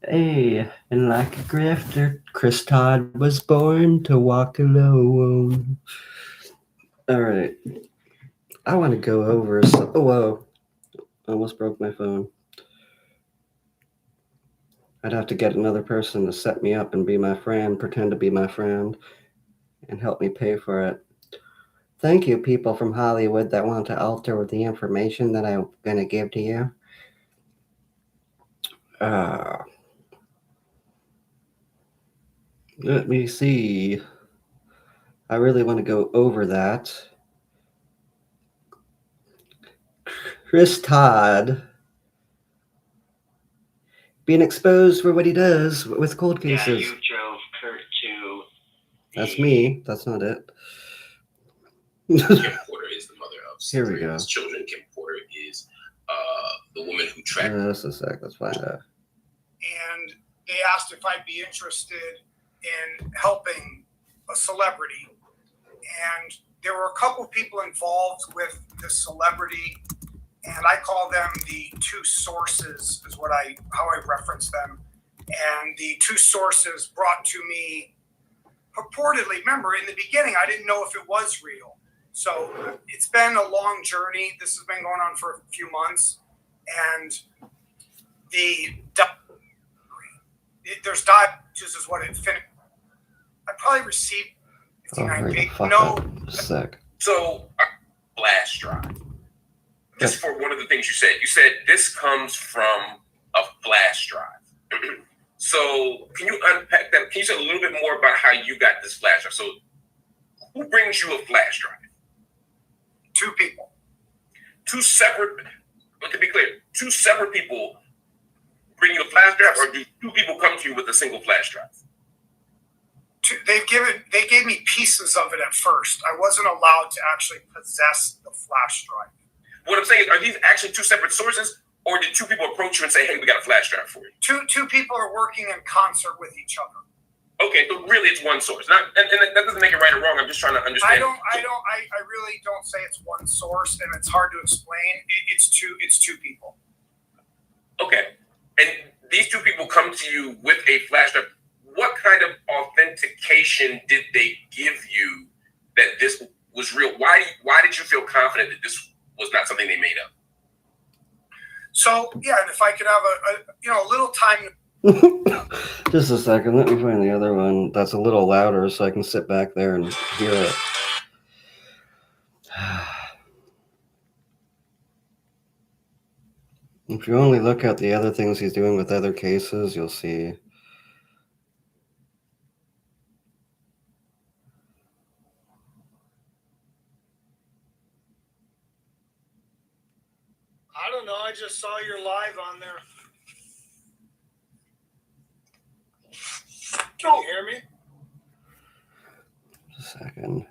Hey, and like a grifter, Chris Todd was born to walk alone. All right, I want to go over. Oh, whoa, I almost broke my phone. I'd have to get another person to set me up and be my friend, pretend to be my friend, and help me pay for it. Thank you, people from Hollywood that want to alter the information that I'm going to give to you. Uh, Let me see. I really want to go over that. Chris Todd being exposed for what he does with cold cases. Yeah, you drove Kurt to. That's me. That's not it. Kim Porter is the mother of Here we three of go. his children. Kim Porter is the woman who tracked. Just a sec. Let's find out. And they asked if I'd be interested in helping a celebrity. And there were a couple of people involved with the celebrity, and I call them the two sources, is how I reference them. And the two sources brought to me purportedly, remember, in the beginning, I didn't know if it was real. So it's been a long journey. This has been going on for a few months. And there's diabetes is what it finished. I probably received 59 big. No. Sec. So, flash drive. Just for one of the things you said this comes from a flash drive. So, can you unpack that? Can you say a little bit more about how you got this flash drive? So, who brings you a flash drive? Two people. Two separate, but to be clear, two separate people bring you a flash drive, or do two people come to you with a single flash drive? They gave me pieces of it at first. I wasn't allowed to actually possess the flash drive. What I'm saying is, are these actually two separate sources, or did two people approach you and say, "Hey, we got a flash drive for you"? Two people are working in concert with each other. Okay, so really it's one source. And that doesn't make it right or wrong. I'm just trying to understand. I really don't say it's one source, and it's hard to explain. It's two people. Okay. And these two people come to you with a flash drive. What kind of authentication did they give you that this was real? Why did you feel confident that this was not something they made up? So yeah, and if I could have a little time. Just a second. Let me find the other one that's a little louder so I can sit back there and hear it. If you only look at the other things he's doing with other cases, you'll see. I don't know. I just saw you're live on there. Can you hear me? Just a second.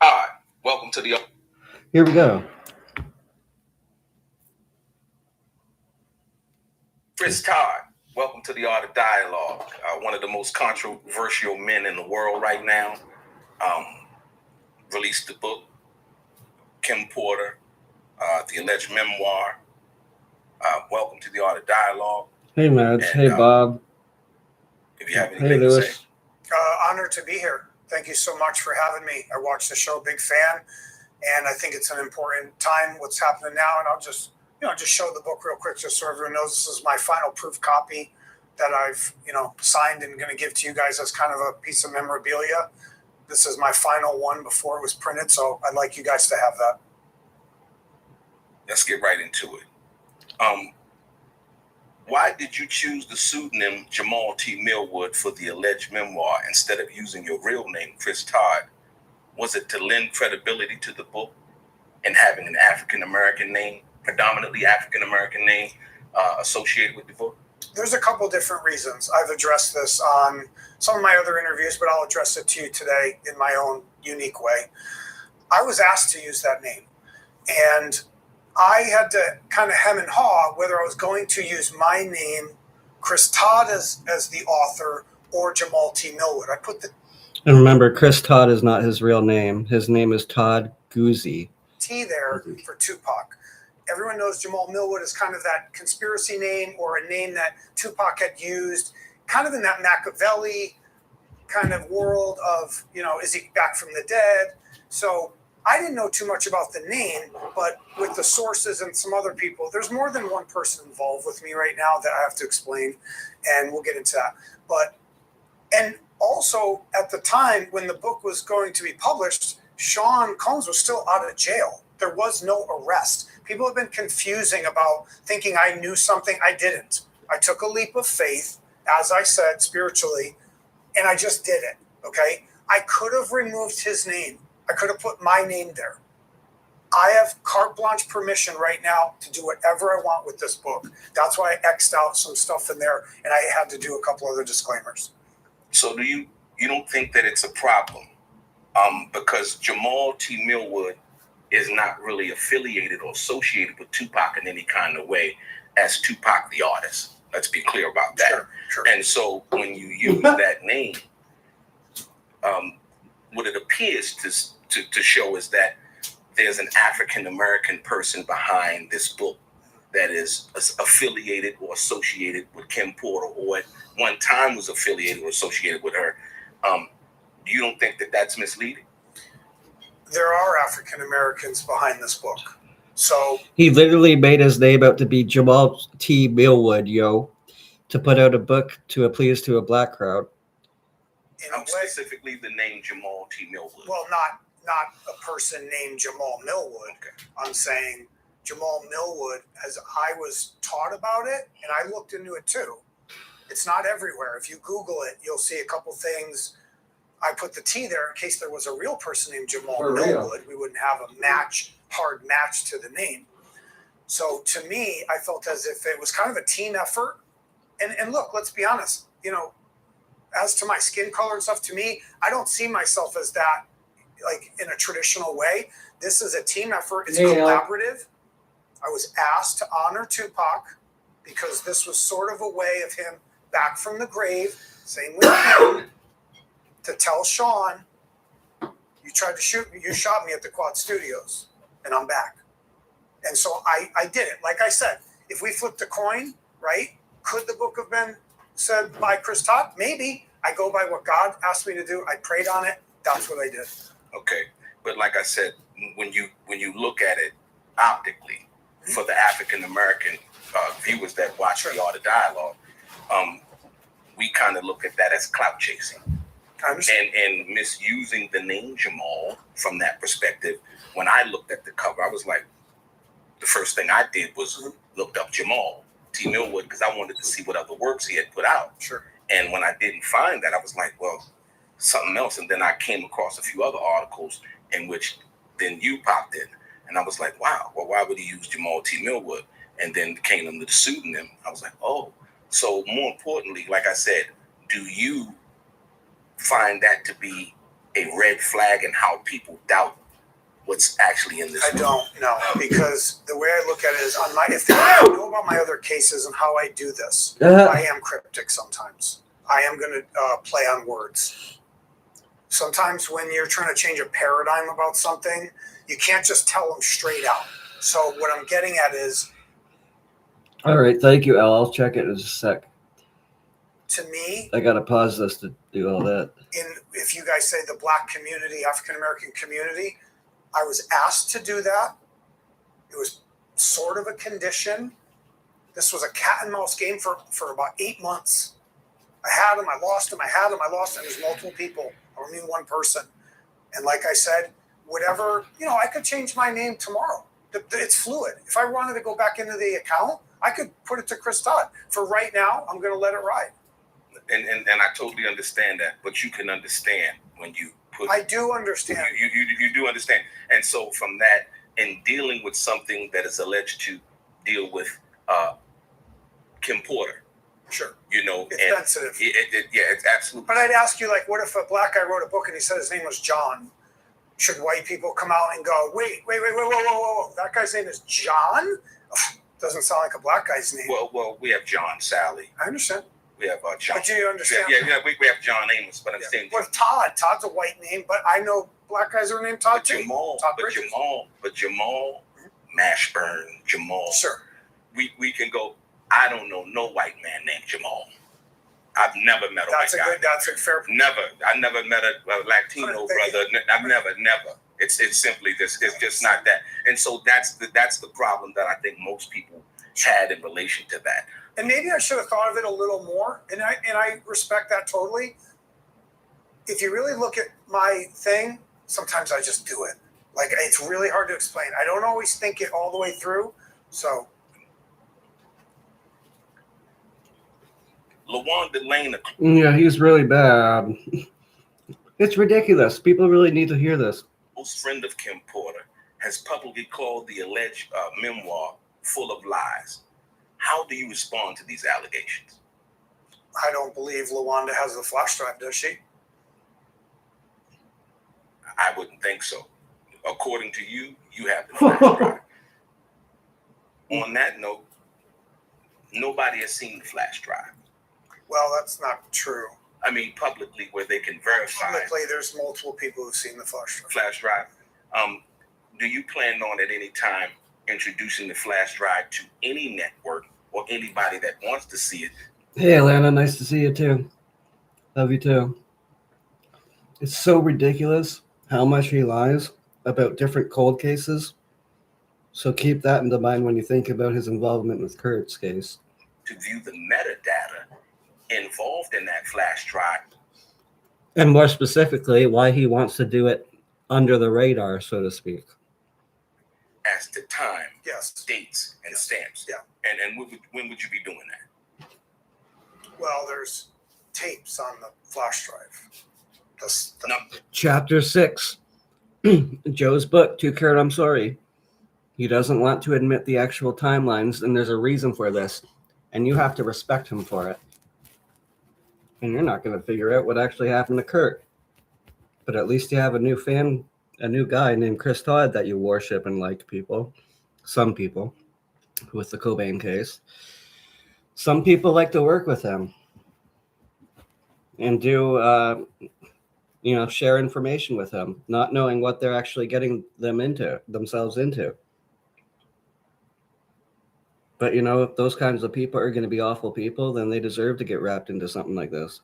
Hi, welcome to the. Here we go. Chris Todd, welcome to the Art of Dialogue. One of the most controversial men in the world right now. Released the book, Kim Porter, the alleged memoir. Welcome to the Art of Dialogue. Hey, Mads. Hey, Bob. If you have anything to say. Honored to be here. Thank you so much for having me. I watched the show, big fan, and I think it's an important time what's happening now. And I'll just show the book real quick, just so everyone knows this is my final proof copy that I've signed and going to give to you guys as kind of a piece of memorabilia. This is my final one before it was printed, so I'd like you guys to have that. Let's get right into it. Why did you choose the pseudonym Jamal T. Millwood for the alleged memoir instead of using your real name, Chris Todd? Was it to lend credibility to the book and having an African-American name, predominantly African-American name, associated with the book? There's a couple different reasons. I've addressed this on some of my other interviews, but I'll address it to you today in my own unique way. I was asked to use that name, and I had to kind of hem and haw whether I was going to use my name Chris Todd as the author or Jamal T. Millwood. I put the And remember, Chris Todd is not his real name. His name is Todd Guzzi. T there for Tupac. Everyone knows Jamal Millwood is kind of that conspiracy name or a name that Tupac had used, kind of in that Machiavelli kind of world of, is he back from the dead? So I didn't know too much about the name, but with the sources and some other people, there's more than one person involved with me right now that I have to explain, and we'll get into that. And also at the time when the book was going to be published, Sean Combs was still out of jail. There was no arrest. People have been confusing about thinking I knew something. I didn't. I took a leap of faith, as I said, spiritually, and I just did it, okay? I could have removed his name. I could have put my name there. I have carte blanche permission right now to do whatever I want with this book. That's why I X'd out some stuff in there, and I had to do a couple other disclaimers. So you don't think that it's a problem? Because Jamal T. Millwood is not really affiliated or associated with Tupac in any kind of way as Tupac the artist. Let's be clear about that. Sure. And so when you use that name, what it appears to show is that there's an African-American person behind this book that is affiliated or associated with Kim Porter, or at one time was affiliated or associated with her. You don't think that that's misleading? There are African Americans behind this book. So He literally made his name out to be Jamal T. Millwood, to put out a book to appease to a black crowd. in a way, Specifically the name Jamal T. Millwood. well, not a person named Jamal Millwood. Okay. I'm saying Jamal Millwood, as I was taught about it, and I looked into it too. It's not everywhere. If you Google it, you'll see a couple things. I put the T there in case there was a real person named Jamal For real. Millwood. We wouldn't have a hard match to the name. So to me, I felt as if it was kind of a team effort. And look, let's be honest, as to my skin color and stuff, to me, I don't see myself as that, like in a traditional way. This is a team effort. It's collaborative. I was asked to honor Tupac because this was sort of a way of him back from the grave, same with him, to tell Sean, you tried to shoot me, you shot me at the Quad Studios, and I'm back. And so I did it. Like I said, if we flipped a coin, right, could the book have been said by Chris Todd? Maybe. I go by what God asked me to do. I prayed on it. That's what I did. Okay, but like I said, when you look at it optically, for the African American viewers that watch the Art of Dialogue, we kind of look at that as clout chasing, I understand. and misusing the name Jamal from that perspective. When I looked at the cover, I was like, the first thing I did was looked up Jamal T. Millwood because I wanted to see what other works he had put out. Sure. And when I didn't find that, I was like, well, something else. And then I came across a few other articles in which then you popped in. And I was like, wow, well, why would he use Jamal T. Millwood? And then came under the pseudonym. I was like, oh. So more importantly, like I said, do you find that to be a red flag in how people doubt what's actually in this I book? don't know, because the way I look at it is on my, if they know about my other cases and how I do this, I am cryptic sometimes. I am going to play on words. Sometimes when you're trying to change a paradigm about something, you can't just tell them straight out. So what I'm getting at is, All right, thank you, Al. I'll check it in a sec. to me, I gotta pause this to do all that. if you guys say the Black community, African American community, I was asked to do that. It was sort of a condition. This was a cat and mouse game for about 8 months. I had him, I lost him, I had him, I lost him. There's multiple people. I don't mean one person. And like I said, whatever, I could change my name tomorrow. It's fluid. If I wanted to go back into the account, I could put it to Chris Todd. For right now, I'm going to let it ride. And I totally understand that, but you can understand when you put. I do understand. You do understand, and so from that, in dealing with something that is alleged to deal with Kim Porter, Sure. it's sensitive. It's absolutely. But I'd ask you, like, what if a black guy wrote a book and he said his name was John? Should white people come out and go, wait, whoa, that guy's name is John? Doesn't sound like a black guy's name. Well, we have John Sally. I understand. We have John. But you understand? Yeah. We have John Amos, but I'm saying. With Todd. Todd's a white name, but I know black guys are named Todd too. Jamal, Mashburn, Jamal. Sure. We can go. I don't know no white man named Jamal. I've never met a white guy. That's a fair point. Never. I never met a Latino brother. I've never. It's simply this. It's just not that. And so that's the problem that I think most people had in relation to that. And maybe I should have thought of it a little more. And I respect that totally. If you really look at my thing, sometimes I just do it. Like, it's really hard to explain. I don't always think it all the way through. So. LaWanda Lane. Yeah, he's really bad. It's ridiculous. People really need to hear this. Close friend of Kim Porter has publicly called the alleged memoir full of lies. How do you respond to these allegations? I don't believe LaWanda has the flash drive, does she? I wouldn't think so. According to you, you have the flash drive. On that note, nobody has seen the flash drive. Well, that's not true. I mean, publicly, where they can verify. Publicly, there's multiple people who've seen the flash drive. Do you plan on at any time introducing the flash drive to any network or anybody that wants to see it? Hey, Alana, nice to see you too. Love you too. It's so ridiculous how much he lies about different cold cases. So keep that in mind when you think about his involvement with Kurt's case. To view the metadata involved in that flash drive. And more specifically, why he wants to do it under the radar, so to speak. As to time, yes, dates, and stamps. Yeah. And when would you be doing that? Well, there's tapes on the flash drive. Chapter 6. Joe's book, 2 Carat, I'm Sorry. He doesn't want to admit the actual timelines, and there's a reason for this. And you have to respect him for it. And you're not going to figure out what actually happened to Kurt. But at least you have a new guy named Chris Todd that you worship and like, people. Some people, with the Cobain case. Some people like to work with him. And do, share information with him, not knowing what they're actually getting themselves into. But, if those kinds of people are going to be awful people, then they deserve to get wrapped into something like this.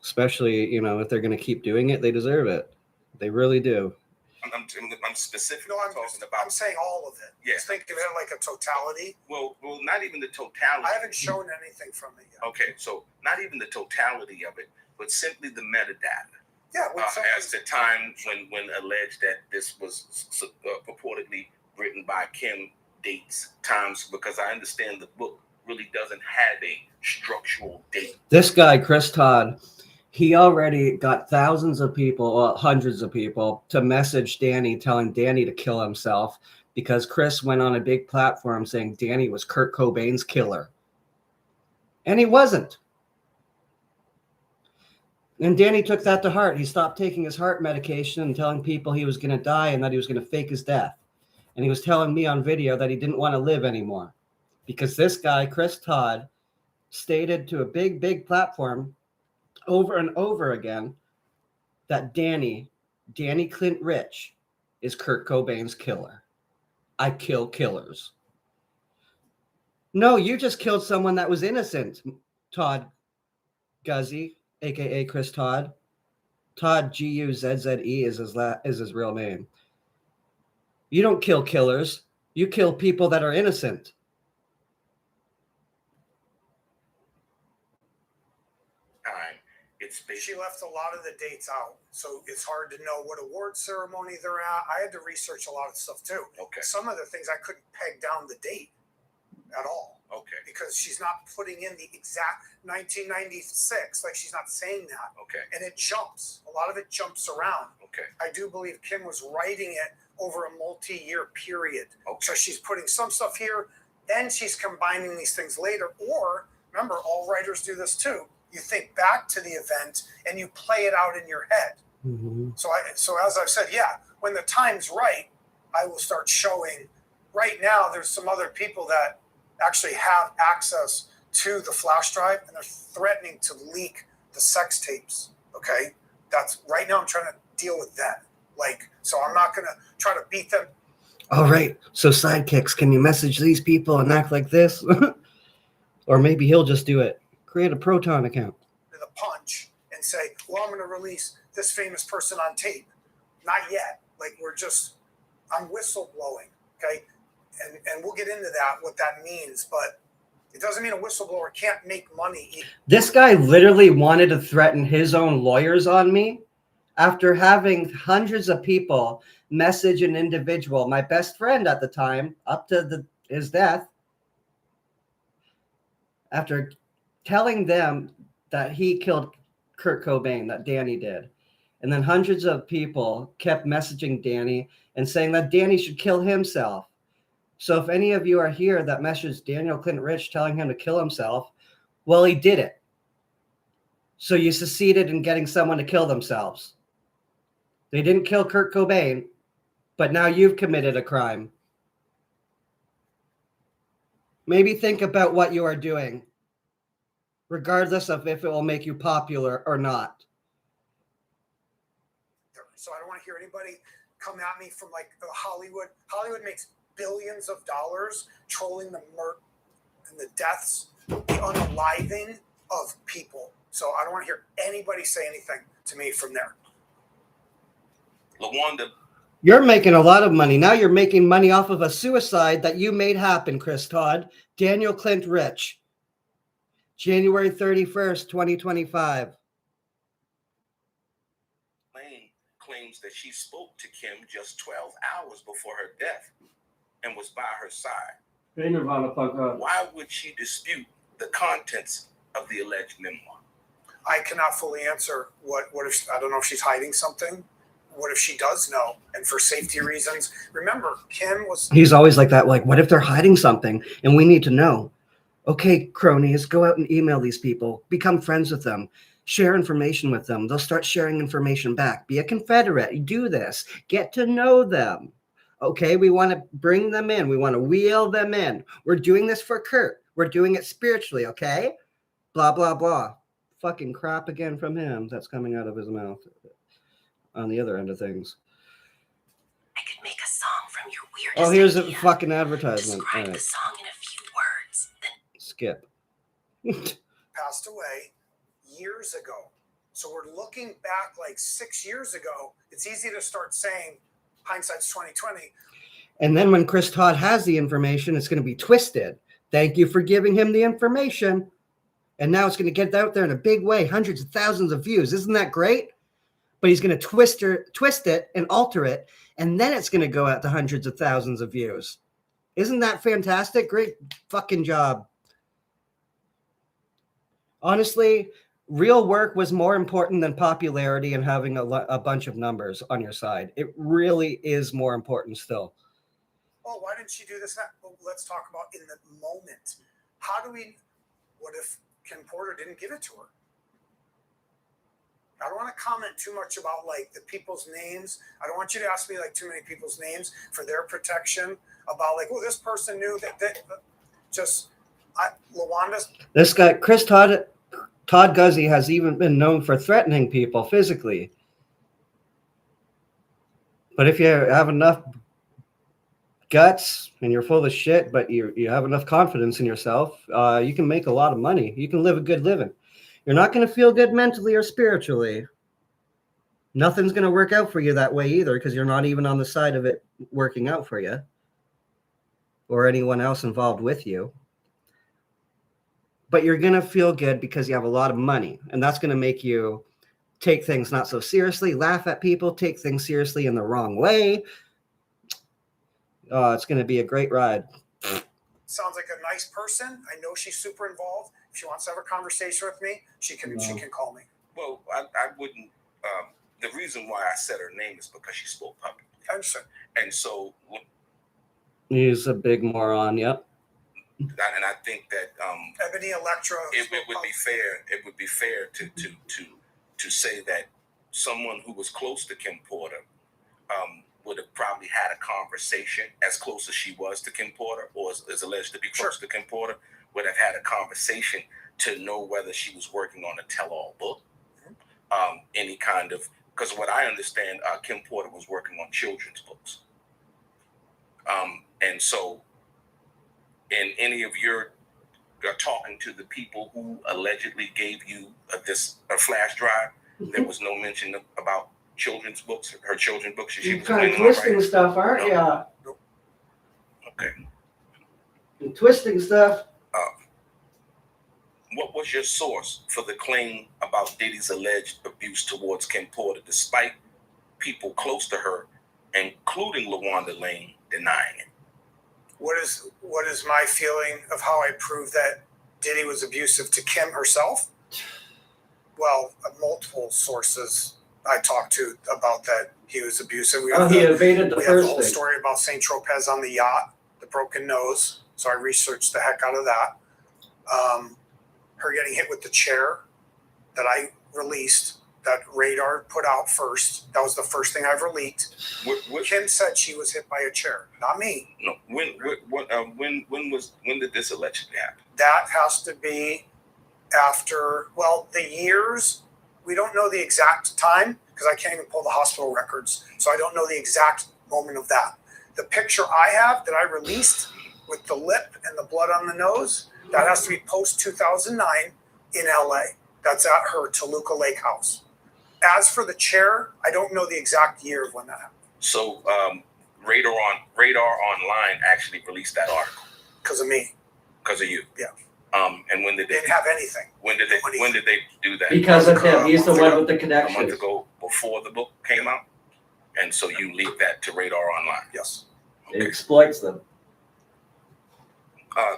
Especially, if they're going to keep doing it, they deserve it. They really do. I'm specifically talking about. I'm saying all of it. Yeah. Just think of it like a totality. Well, not even the totality. I haven't shown anything from it yet. Okay, so not even the totality of it, but simply the metadata. Yeah. As the time when alleged that this was purportedly written by Kim, dates, times, because I understand the book really doesn't have a structural date. This guy, Chris Todd, he already got thousands of people, hundreds of people, to message Danny, telling Danny to kill himself because Chris went on a big platform saying Danny was Kurt Cobain's killer. And he wasn't. And Danny took that to heart. He stopped taking his heart medication and telling people he was going to die and that he was going to fake his death. And he was telling me on video that he didn't want to live anymore because this guy, Chris Todd, stated to a big, big platform over and over again that Danny Clint Rich is Kurt Cobain's killer. I kill killers. No, you just killed someone that was innocent, Todd Guzzi, a.k.a. Chris Todd. Todd, G-U-Z-Z-E is his real name. You don't kill killers. You kill people that are innocent. She left a lot of the dates out, so it's hard to know what award ceremony they're at. I had to research a lot of stuff too. Okay. Some of the things I couldn't peg down the date at all. Okay. Because she's not putting in the exact 1996, like she's not saying that. Okay. And it jumps. A lot of it jumps around. Okay. I do believe Kim was writing it over a multi-year period. Okay. So she's putting some stuff here, then she's combining these things later. Or remember, all writers do this too. You think back to the event and you play it out in your head. Mm-hmm. So as I've said, yeah, when the time's right, I will start showing right now there's some other people that actually have access to the flash drive, and they're threatening to leak the sex tapes. Okay, that's right now. I'm trying to deal with that. Like, so I'm not gonna try to beat them. All right. So sidekicks, can you message these people and act like this? Or maybe he'll just do it. Create a Proton account. To the punch and say, well, I'm going to release this famous person on tape. Not yet. Like, I'm whistleblowing. Okay. And we'll get into that, what that means, but it doesn't mean a whistleblower can't make money. This guy literally wanted to threaten his own lawyers on me after having hundreds of people message an individual, my best friend at the time, up to his death, after telling them that he killed Kurt Cobain, that Danny did. And then hundreds of people kept messaging Danny and saying that Danny should kill himself. So if any of you are here that messaged Daniel Clint Rich telling him to kill himself, well, he did it. So you succeeded in getting someone to kill themselves. They didn't kill Kurt Cobain, but now you've committed a crime. Maybe think about what you are doing, regardless of if it will make you popular or not. So I don't want to hear anybody come at me from like Hollywood. Hollywood makes billions of dollars trolling the murder and the deaths, the unaliving of people. So I don't want to hear anybody say anything to me from there. LaWanda, You're making a lot of money. Now you're making money off of a suicide that you made happen, Chris Todd. Daniel Clint Rich. January 31st, 2025. Lane claims that she spoke to Kim just 12 hours before her death and was by her side. Why would she dispute the contents of the alleged memoir? I cannot fully answer what if, I don't know if she's hiding something. What if she does know? And for safety reasons, remember, Kim was... He's always like that. Like, what if they're hiding something and we need to know? Okay, cronies, go out and email these people. Become friends with them. Share information with them. They'll start sharing information back. Be a Confederate. Do this. Get to know them. Okay, we want to bring them in. We want to wheel them in. We're doing this for Kurt. We're doing it spiritually, okay? Blah, blah, blah. Fucking crap again from him that's coming out of his mouth on the other end of things. I could make a song from your weirdest Oh, here's idea. a fucking advertisement. Describe All the right. song in a few words, then Skip. passed away years ago. So we're looking back like 6 years ago. It's easy to start saying hindsight's 2020. And then when Chris Todd has the information, it's going to be twisted. Thank you for giving him the information. And now it's going to get out there in a big way, hundreds of thousands of views. Isn't that great? But he's going to twist it and alter it, and then it's going to go out to hundreds of thousands of views. Isn't that fantastic? Great fucking job. Honestly, real work was more important than popularity and having a bunch of numbers on your side. It really is more important still. Oh, why didn't she do this? Well, let's talk about in the moment. What if Kim Porter didn't give it to her? I don't want to comment too much about like the people's names. I don't want you to ask me like too many people's names for their protection about like, oh, this person knew that LaWanda's. This guy, Chris Todd Guzzi, has even been known for threatening people physically. But if you have enough guts and you're full of shit, but you have enough confidence in yourself, you can make a lot of money. You can live a good living. You're not going to feel good mentally or spiritually. Nothing's going to work out for you that way either, because you're not even on the side of it working out for you or anyone else involved with you. But you're going to feel good because you have a lot of money, and that's going to make you take things not so seriously, laugh at people, take things seriously in the wrong way. It's going to be a great ride. Sounds like a nice person. I know she's super involved. If she wants to have a conversation with me, she can call me. Well, I wouldn't. The reason why I said her name is because she spoke publicly. I understand. And so, He's a big moron. Yep. and I think that Ebony Electra. it would be fair. It would be fair to say that someone who was close to Kim Porter would have probably had a conversation as close as she was to Kim Porter, or is alleged to be close to Kim Porter, would have had a conversation to know whether she was working on a tell-all book, any kind of, because what I understand, Kim Porter was working on children's books. And so in any of your talking to the people who allegedly gave you a flash drive, there was no mention about children's books, her children's books. She You're was kind of planning on twisting writing. stuff, aren't No. you? Okay. You're twisting stuff. What was your source for the claim about Diddy's alleged abuse towards Kim Porter, despite people close to her, including LaWanda Lane, denying it? What is my feeling of how I prove that Diddy was abusive to Kim herself? Well, multiple sources I talked to about that he was abusive. We have He evaded the we have the first whole thing. story about St. Tropez on the yacht, the broken nose. So I researched the heck out of that. Her getting hit with the chair that I released, that Radar put out first. That was the first thing I ever leaked. Kim said she was hit by a chair, not me. No. When did this allegedly happen? That has to be after, well, the years, we don't know the exact time because I can't even pull the hospital records. So I don't know the exact moment of that. The picture I have that I released with the lip and the blood on the nose, that has to be post 2009 in LA. That's at her Toluca Lake house. As for the chair, I don't know the exact year of when that happened. So Radar Online actually released that article Because of me. because of you. Yeah. And when did They they didn't have anything. when did they do that? Because of him. He's the A month one ago. with the A month connections. ago, before the book came out, and so you leaked that to Radar Online. Yes. It exploits them.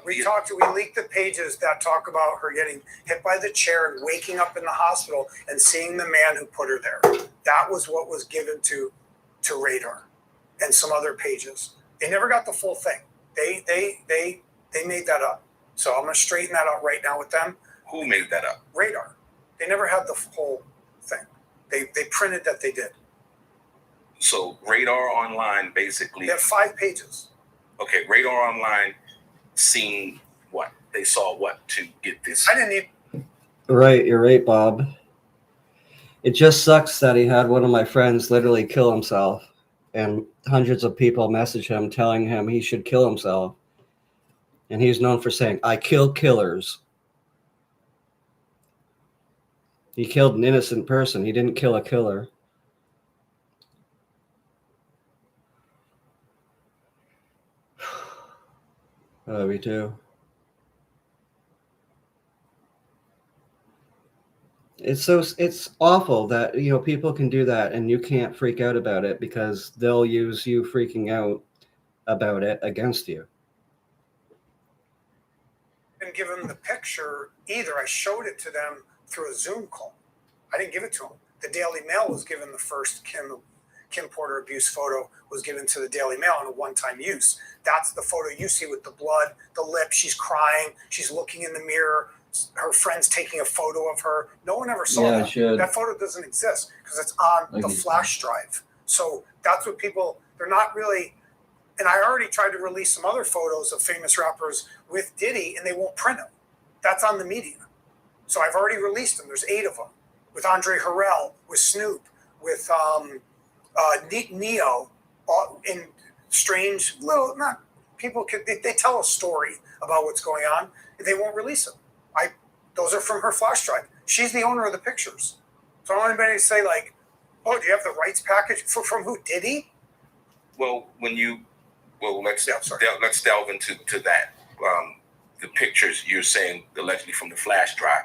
We leaked the pages that talk about her getting hit by the chair and waking up in the hospital and seeing the man who put her there. That was what was given to Radar and some other pages. They never got the full thing. They made that up. So I'm gonna straighten that out right now with them. Who made that up? Radar. They never had the whole thing. They printed that they did. So Radar Online basically. They have 5 pages. Okay, Radar Online seen what? They saw what to get this? I didn't even. Right, you're right, Bob. It just sucks that he had one of my friends literally kill himself, and hundreds of people message him telling him he should kill himself. And he's known for saying, "I kill killers." He killed an innocent person. He didn't kill a killer. Me too. It's awful that people can do that and you can't freak out about it because they'll use you freaking out about it against you. Didn't give them the picture either. I showed it to them through a Zoom call. I didn't give it to them. The Daily Mail was given the first Kim Porter abuse photo was given to the Daily Mail in a one-time use. That's the photo you see with the blood, the lip. She's crying. She's looking in the mirror. Her friend's taking a photo of her. No one ever saw that. That photo doesn't exist because it's on the flash drive. So that's what they're not really. And I already tried to release some other photos of famous rappers with Diddy, and they won't print them. That's on the media. So I've already released them. There's 8 of them with Andre Harrell, with Snoop, with Neo, in strange little. Not people could they tell a story about what's going on. They won't release them. Those are from her flash drive. She's the owner of the pictures. So I don't want anybody to say like, "Oh, do you have the rights package from who? Diddy?" Well, let's delve into that. The pictures you're saying allegedly from the flash drive.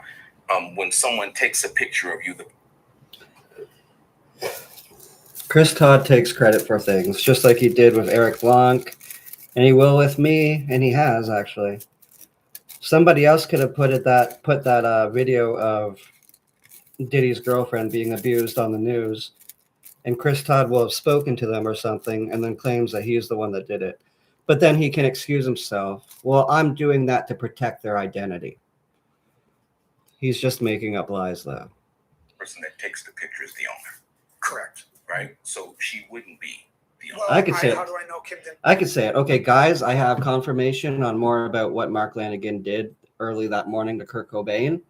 When someone takes a picture of you, Chris Todd takes credit for things, just like he did with Eric Blanc, and he will with me, and he has actually. Somebody else could have put that video of Diddy's girlfriend being abused on the news, and Chris Todd will have spoken to them or something, and then claims that he's the one that did it. But then he can excuse himself. Well, I'm doing that to protect their identity. He's just making up lies, though. the person that takes the picture is the owner. Correct. Right? So she wouldn't be Well, I could say it. How do I know Kim didn't? I could say it. Okay, guys, I have confirmation on more about what Mark Lanigan did early that morning to Kurt Cobain.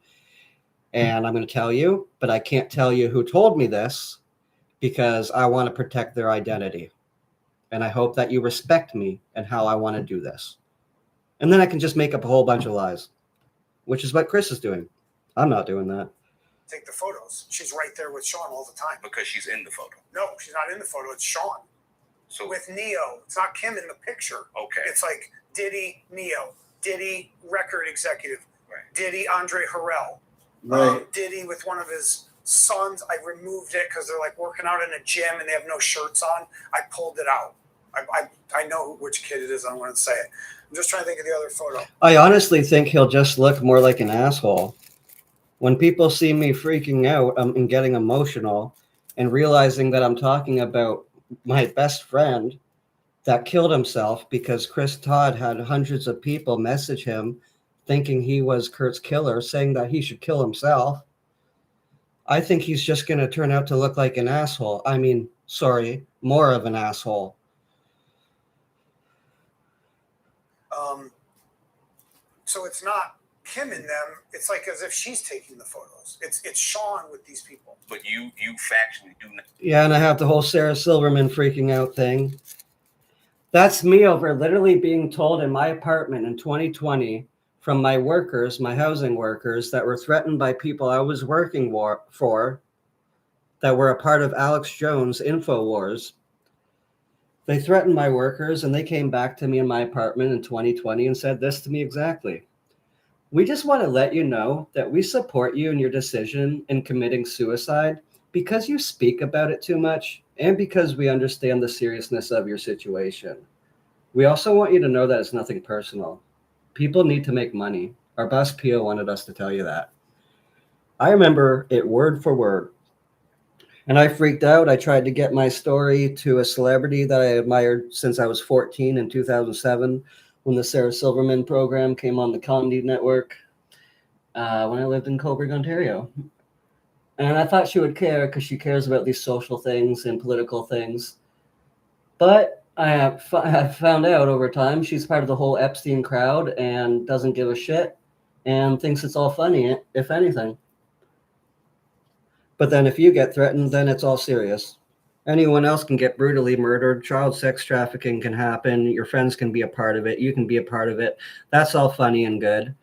And I'm going to tell you, but I can't tell you who told me this because I want to protect their identity. And I hope that you respect me and how I want to do this. And then I can just make up a whole bunch of lies, which is what Chris is doing. I'm not doing that. Take the photos. She's right there with Sean all the time. Because she's in the photo. No, she's not in the photo. It's Sean So with Neo. It's not Kim in the picture. okay. It's like Diddy, Neo, Diddy, record executive, Right. Diddy, Andre Harrell, Diddy with one of his sons. I removed it because they're like working out in a gym and they have no shirts on. I pulled it out. I know which kid it is. I don't want to say it. I'm just trying to think of the other photo. I honestly think he'll just look more like an asshole. When people see me freaking out and getting emotional and realizing that I'm talking about my best friend that killed himself because Chris Todd had hundreds of people message him thinking he was Kurt's killer, saying that he should kill himself, I think he's just going to turn out to look like an asshole. I mean, sorry, more of an asshole. So it's not Kim in them. It's like as if she's taking the photos. It's Sean with these people. But you factually do not. Yeah, and I have the whole Sarah Silverman freaking out thing. That's me over literally being told in my apartment in 2020 from my workers, my housing workers that were threatened by people I was working for that were a part of Alex Jones' InfoWars. They threatened my workers and they came back to me in my apartment in 2020 and said this to me exactly. We just want to let you know that we support you in your decision in committing suicide because you speak about it too much and because we understand the seriousness of your situation. We also want you to know that it's nothing personal. People need to make money. Our boss Pio wanted us to tell you that. I remember it word for word. And I freaked out. I tried to get my story to a celebrity that I admired since I was 14 in 2007 when the Sarah Silverman program came on the Comedy Network when I lived in Cobourg, Ontario. And I thought she would care because she cares about these social things and political things. But I have found out over time she's part of the whole Epstein crowd and doesn't give a shit and thinks it's all funny, if anything. But then if you get threatened, then it's all serious. Anyone else can get brutally murdered. Child sex trafficking can happen. Your friends can be a part of it. You can be a part of it. That's all funny and good.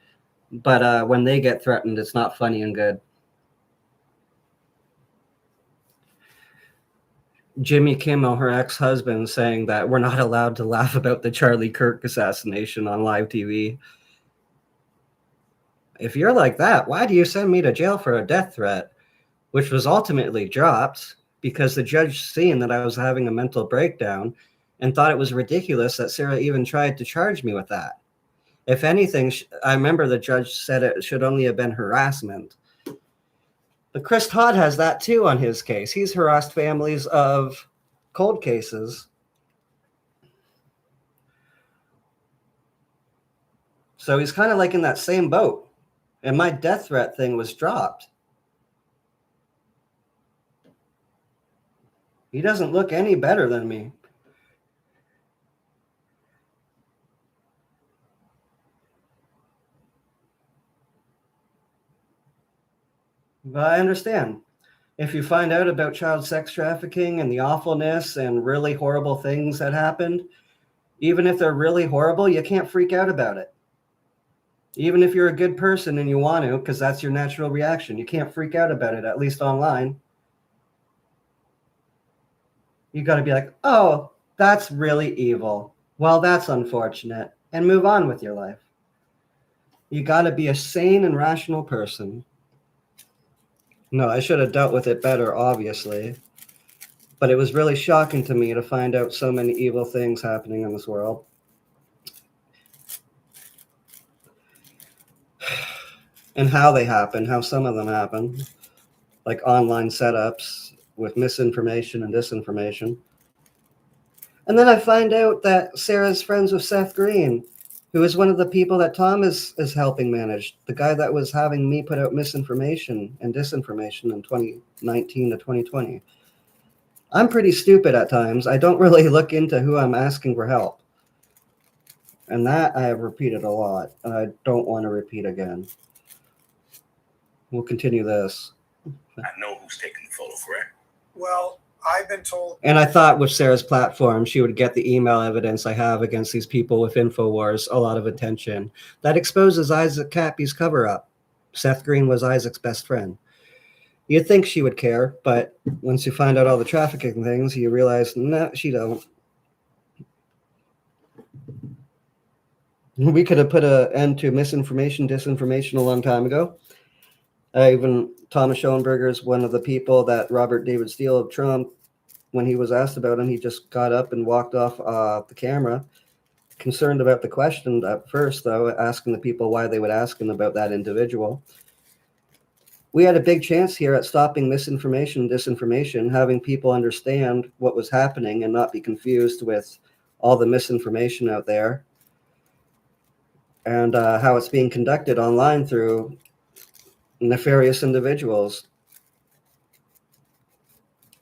But when they get threatened, it's not funny and good. Jimmy Kimmel, her ex-husband, saying that we're not allowed to laugh about the Charlie Kirk assassination on live TV. If you're like that, why do you send me to jail for a death threat? Which was ultimately dropped because the judge seen that I was having a mental breakdown and thought it was ridiculous that Sarah even tried to charge me with that. If anything, I remember the judge said it should only have been harassment. But Chris Todd has that too on his case. He's harassed families of cold cases. So he's kind of like in that same boat. And my death threat thing was dropped. He doesn't look any better than me. But I understand. If you find out about child sex trafficking and the awfulness and really horrible things that happened, even if they're really horrible, you can't freak out about it. Even if you're a good person and you want to, because that's your natural reaction, you can't freak out about it, at least online. You got to be like, oh, that's really evil. Well, that's unfortunate. And move on with your life. You got to be a sane and rational person. No, I should have dealt with it better, obviously. But it was really shocking to me to find out so many evil things happening in this world. And how they happen, how some of them happen. Like online setups with misinformation and disinformation. And then I find out that Sarah's friends with Seth Green, who is one of the people that Tom is helping manage, the guy that was having me put out misinformation and disinformation in 2019 to 2020. I'm pretty stupid at times. I don't really look into who I'm asking for help. And that I have repeated a lot, and I don't want to repeat again. We'll continue this. I know who's taking the photo, correct? Well, I've been told, And I thought with Sarah's platform, she would get the email evidence I have against these people with InfoWars a lot of attention. That exposes Isaac Cappy's cover up. Seth Green was Isaac's best friend. You'd think she would care, but once you find out all the trafficking things, you realize, no, she don't. We could have put an end to misinformation, disinformation a long time ago. Even Thomas Schoenberger is one of the people that Robert David Steele of Trump, when he was asked about him, he just got up and walked off the camera, concerned about the question at first, though, asking the people why they would ask him about that individual. We had a big chance here at stopping misinformation and disinformation, having people understand what was happening and not be confused with all the misinformation out there and how it's being conducted online through nefarious individuals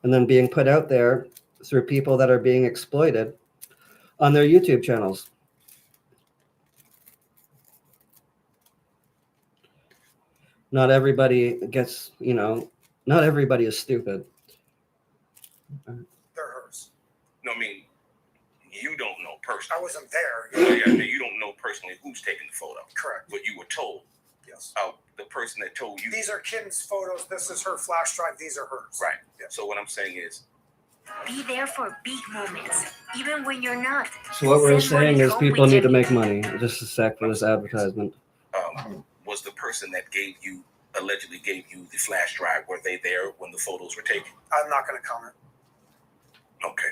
and then being put out there through people that are being exploited on their YouTube channels. Not everybody gets, not everybody is stupid. they're hers. No, I mean, you don't know I personally. wasn't there. Yeah, you don't know personally who's taking the photo, Correct. but you were told. Yes. The person that told you. These are Kim's photos. This is her flash drive. These are hers. Right. Yes. So what I'm saying is, Be there for big moments, even when you're not. So what we're Send money saying is home people with need to you. make money. Just a sec for this advertisement. was the person that allegedly gave you the flash drive, were they there when the photos were taken? I'm not going to comment. Okay.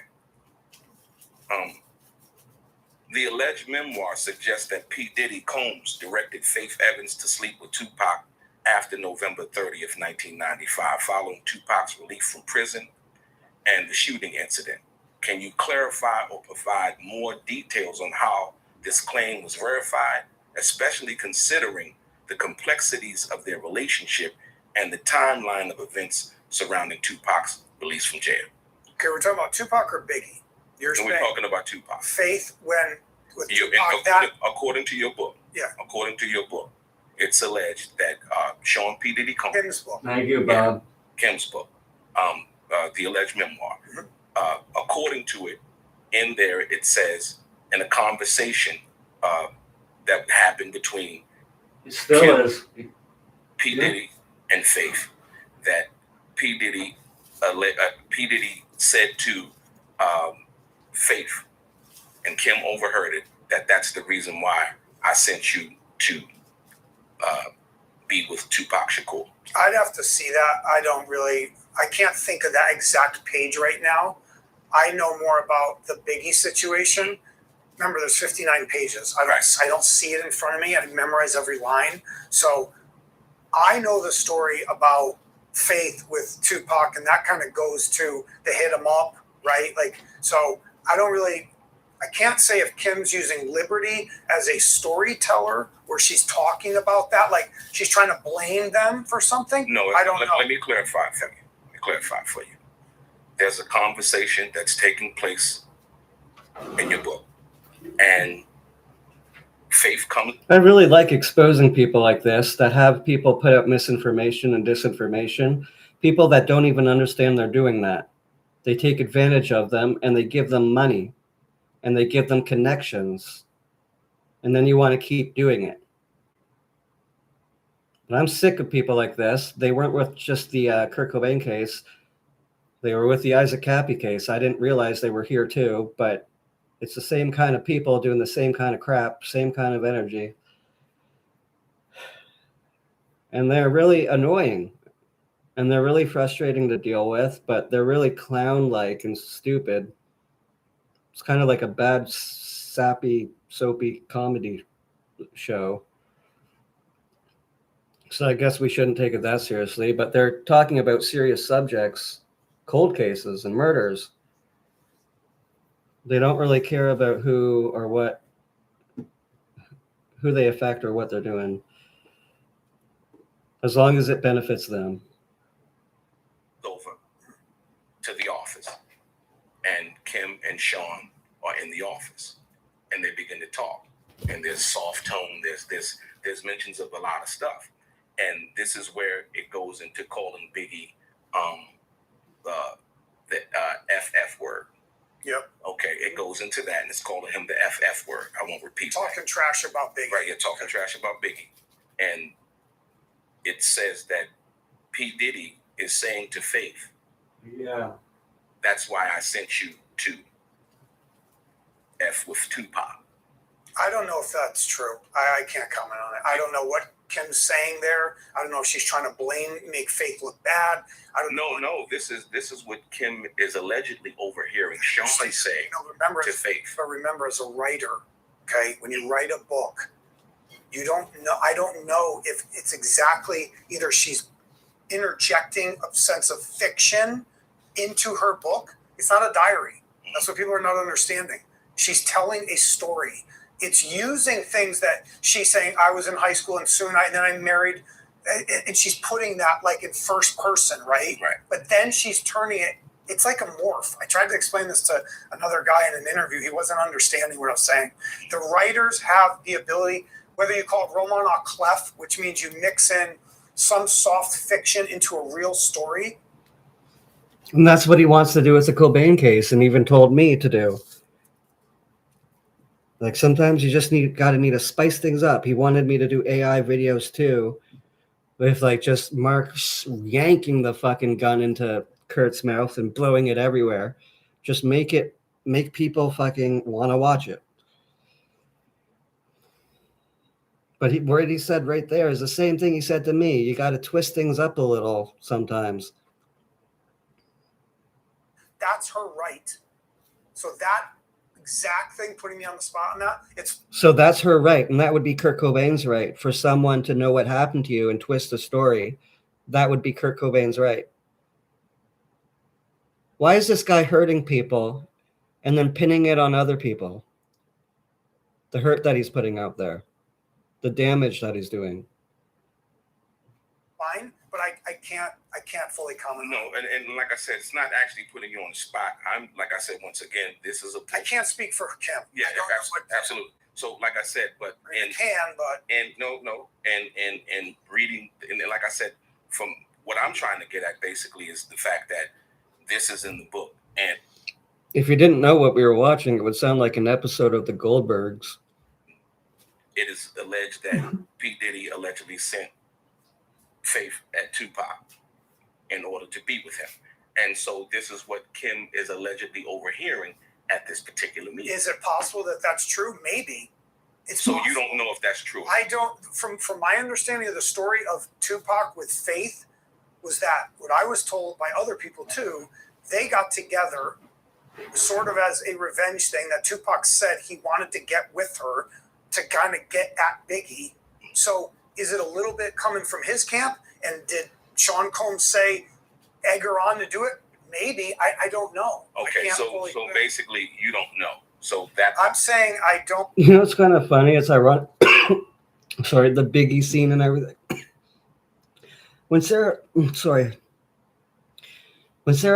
The alleged memoir suggests that P. Diddy Combs directed Faith Evans to sleep with Tupac after November 30th, 1995, following Tupac's release from prison and the shooting incident. Can you clarify or provide more details on how this claim was verified, especially considering the complexities of their relationship and the timeline of events surrounding Tupac's release from jail? Okay, we're talking about Tupac or Biggie? You're And saying we're talking about Tupac. Faith when with You, Tupac, that according to your book, Yeah. according to your book, it's alleged that Sean P. Diddy Combs, Kim's book. Thank you, Bob. Kim's book, the alleged memoir, Mhm. according to it, in there it says in a conversation that happened between It still Kim. is. P. Yeah. Diddy and Faith that P. Diddy said to Faith, and Kim overheard it, that's the reason why I sent you to be with Tupac Shakur. I'd have to see that. I can't think of that exact page right now. I know more about the Biggie situation. Remember, there's 59 pages. I don't see it in front of me. I memorize every line. So I know the story about Faith with Tupac, and that kind of goes to the hit 'em up, right? So I can't say if Kim's using Liberty as a storyteller where she's talking about that, like she's trying to blame them for something. No, I don't know. Let me clarify for you. There's a conversation that's taking place in your book, and Faith comes. I really like exposing people like this that have people put out misinformation and disinformation, people that don't even understand they're doing that. They take advantage of them and they give them money and they give them connections. And then you want to keep doing it. But I'm sick of people like this. They weren't with just the Kurt Cobain case. They were with the Isaac Cappy case. I didn't realize they were here too, but it's the same kind of people doing the same kind of crap, same kind of energy. And they're really annoying. And they're really frustrating to deal with, but they're really clown-like and stupid. It's kind of like a bad, sappy, soapy comedy show. So I guess we shouldn't take it that seriously, but they're talking about serious subjects, cold cases and murders. They don't really care about who they affect or what they're doing, as long as it benefits them. Over to the office. Kim and Sean are in the office, and they begin to talk. And there's soft tone. There's mentions of a lot of stuff, and this is where it goes into calling Biggie the FF word. Yep. Okay, it goes into that, and it's calling him the FF word. I won't repeat Talking that. trash about Biggie. Right, you're talking trash about Biggie, and it says that P. Diddy is saying to Faith, Yeah. "That's why I sent you to F with Tupac." I don't know if that's true. I can't comment on it. I don't know what Kim's saying there. I don't know if she's trying to make Faith look bad. I don't know. No, this is what Kim is allegedly overhearing Sean say Remember, to Faith. but remember, as a writer, okay, when you write a book, you don't know. I don't know if it's exactly either she's interjecting a sense of fiction into her book. It's not a diary. That's what people are not understanding. She's telling a story. It's using things that she's saying, I was in high school and then I married, and she's putting that like in first person, right? Right. But then she's turning it, it's like a morph. I tried to explain this to another guy in an interview. He wasn't understanding what I was saying. The writers have the ability, whether you call it roman à clef, which means you mix in some soft fiction into a real story. And that's what he wants to do with the Cobain case, and even told me to do. Like sometimes you just need to spice things up. He wanted me to do AI videos too, with like just Mark yanking the fucking gun into Kurt's mouth and blowing it everywhere. Just make people fucking want to watch it. But what he said right there is the same thing he said to me. You got to twist things up a little sometimes. That's her right. So that exact thing, putting me on the spot on that, so that's her right, and that would be Kurt Cobain's right. For someone to know what happened to you and twist the story, that would be Kurt Cobain's right. Why is this guy hurting people and then pinning it on other people? The hurt that he's putting out there, the damage that he's doing. fine, but I can't fully comment. No, and like I said, it's not actually putting you on the spot. Like I said, once again, this is a. I can't speak for Kim. Yeah, I don't know what- absolutely. So, like I said, but I can, but and reading, and like I said, from what I'm trying to get at, basically, is the fact that this is in the book, and If you didn't know what we were watching, it would sound like an episode of The Goldbergs. it is alleged that P. Diddy allegedly sent Faith at Tupac in order to be with him, and so this is what Kim is allegedly overhearing at this particular meeting. is it possible that that's true? Maybe. It's So possible. you don't know if that's true. I don't. From my understanding of the story of Tupac with Faith, was that what I was told by other people too. They got together, sort of as a revenge thing. That Tupac said he wanted to get with her to kind of get at Biggie. So is it a little bit coming from his camp? And did Sean Combs say egg her on to do it? Maybe. I don't know. I Okay, can't so fully- basically you don't know. So that I'm saying I don't. You know, it's kind of funny. It's ironic. Sorry, the Biggie scene and everything. When Sarah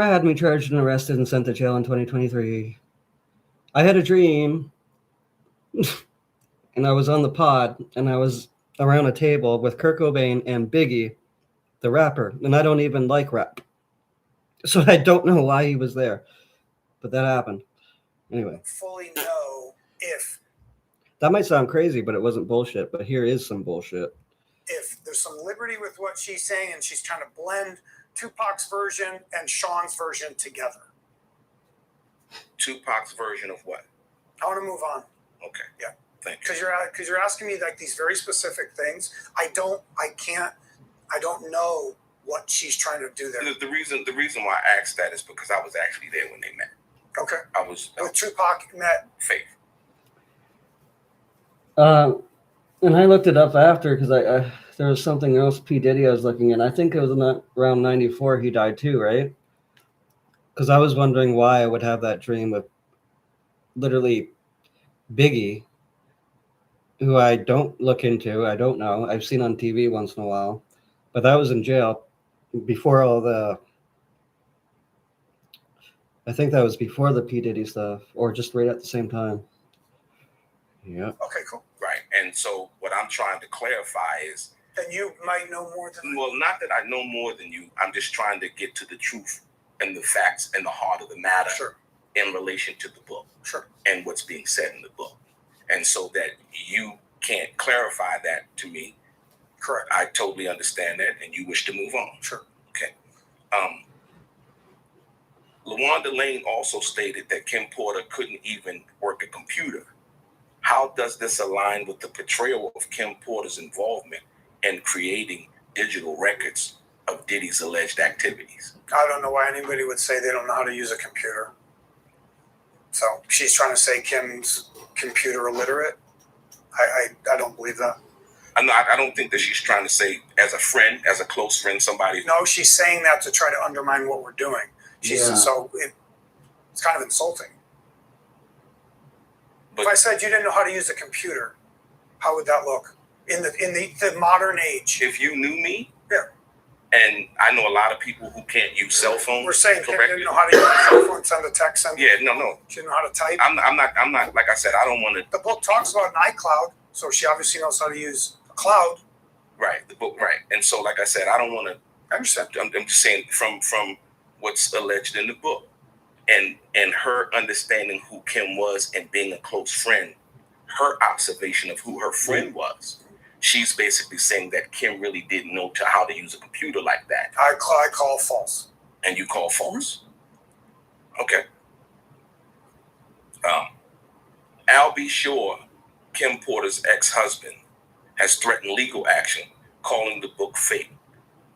had me charged and arrested and sent to jail in 2023, I had a dream, and I was on the pod, and I was around a table with Kurt Cobain and Biggie, the rapper, and I don't even like rap. So I don't know why he was there, but that happened. Anyway, fully know if that might sound crazy, but it wasn't bullshit. But here is some bullshit. there's some liberty with what she's saying, and she's trying to blend Tupac's version and Sean's version together. Tupac's version of what? I want to move on Okay. Yeah. Thank you. because you're asking me like these very specific things. I don't know what she's trying to do there. The reason why I asked that is because I was actually there when they met. Okay, I was with Tupac met. Faith. And I looked it up after because I there was something else P. Diddy I was looking at. I think it was around 94 he died too, right? Because I was wondering why I would have that dream of literally Biggie, who I don't look into. I don't know. I've seen on TV once in a while. But that was in jail before all the I think that was before the P. Diddy stuff, or just right at the same time. Yep. Okay, cool. Right. And so what I'm trying to clarify is, Then you might know more than well, not that I know more than you. I'm just trying to get to the truth and the facts and the heart of the matter Sure, in relation to the book sure. and what's being said in the book. And so that you can't clarify that to me, Correct. I totally understand that, and you wish to move on. Sure. Okay. LaWanda Lane also stated that Kim Porter couldn't even work a computer. How does this align with the portrayal of Kim Porter's involvement in creating digital records of Diddy's alleged activities? I don't know why anybody would say they don't know how to use a computer. So she's trying to say Kim's computer illiterate. I don't believe that. I don't think that she's trying to say as a friend, as a close friend, somebody. No, she's saying that to try to undermine what we're doing. Yeah. It's kind of insulting. But If I said you didn't know how to use a computer, how would that look in the modern age? if you knew me, Yeah. and I know a lot of people who can't use cell phones. We're saying Kim correctly. didn't know how to use a cell phone, send a text, Yeah, no. she didn't know how to type. I'm not. Like I said, I don't want to. The book talks about an iCloud, so she obviously knows how to use a cloud. Right, the book. Right, and so, like I said, I don't want to. I understand. I'm just saying from what's alleged in the book, and her understanding who Kim was and being a close friend, her observation of who her friend was. She's basically saying that Kim really didn't know how to use a computer like that, I call false. and you call false. Okay. Al B. Shore, Kim Porter's ex-husband, has threatened legal action, calling the book fake.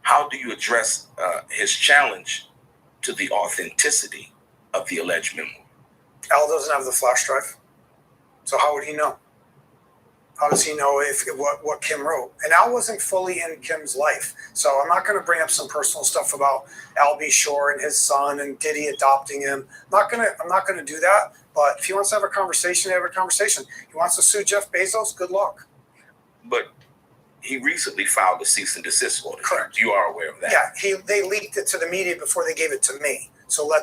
How do you address his challenge to the authenticity of the alleged memoir? Al doesn't have the flash drive, so how would he know? How does he know what Kim wrote? And Al wasn't fully in Kim's life, so I'm not going to bring up some personal stuff about Al B. Shore and his son and Diddy adopting him. I'm not gonna do that. But if he wants to have a conversation, have a conversation. He wants to sue Jeff Bezos. Good luck. But he recently filed a cease and desist order. Correct. You are aware of that. Yeah, they leaked it to the media before they gave it to me. So why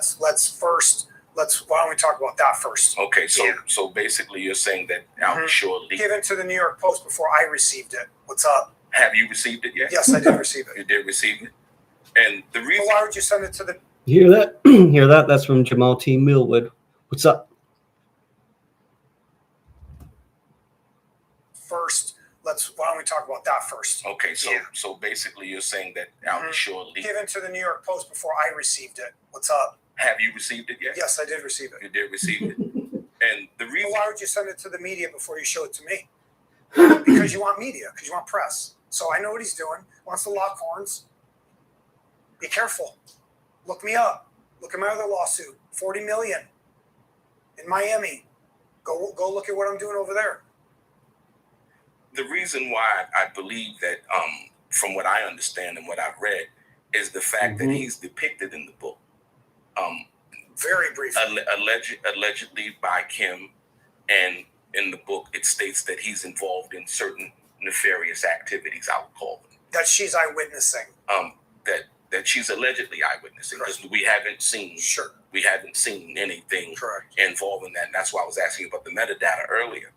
don't we talk about that first? Okay, so Yeah. so basically, you're saying that Al B. Mhm. Shore leaked. Give it to the New York Post before I received it. What's up? Have you received it yet? Yes, I did receive it. You did receive it, and the But reason. why would you send it to the? You hear that? Hear that? That's from Jamal T. Millwood. What's up? First, why don't we talk about that first? Okay, so Yeah. so basically, you're saying that Al B. Mhm. Shore leaked. Given to the New York Post before I received it. What's up? Have you received it yet? Yes, I did receive it. You did receive it, and the But reason. why would you send it to the media before you show it to me? Because you want media, because you want press. So I know what he's doing. Wants to lock horns. Be careful. Look me up. Look at my other lawsuit. $40 million in Miami. Go look at what I'm doing over there. The reason why I believe that, from what I understand and what I've read, is the fact that Mhm. he's depicted in the book, Very briefly. allegedly by Kim, and in the book it states that he's involved in certain nefarious activities. I would call them. That she's eyewitnessing. That she's allegedly eyewitnessing, because we haven't seen Sure. anything Correct. involved in that. And that's why I was asking about the metadata earlier.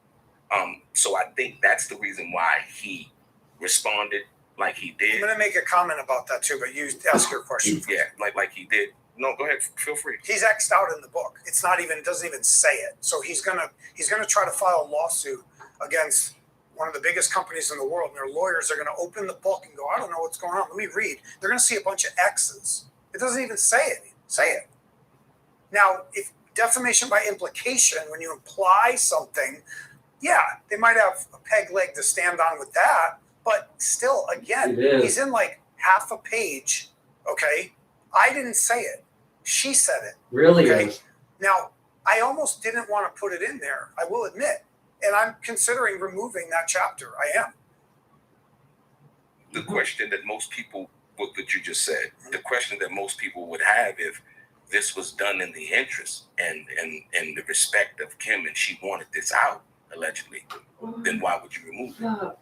So I think that's the reason why he responded like he I'm did. going to make a comment about that too, but you ask your question. Yeah, like he did. No, go ahead. Feel free. He's X'd out in the book. It doesn't even say it. So he's gonna try to file a lawsuit against one of the biggest companies in the world, and their lawyers are gonna open the book and go, I don't know what's going on. Let me read. They're gonna see a bunch of X's. It doesn't even say it. Now, if defamation by implication, when you imply something, yeah, they might have a peg leg to stand on with that, but still, again, It is. he's in like half a page. Okay, I didn't say it. She said it. Really Okay. is. Now, I almost didn't want to put it in there, I will admit. And I'm considering removing that chapter. I am. The question that most people, what you just said, the question that most people would have if this was done in the interest and the respect of Kim, and she wanted this out allegedly, then why would you remove it?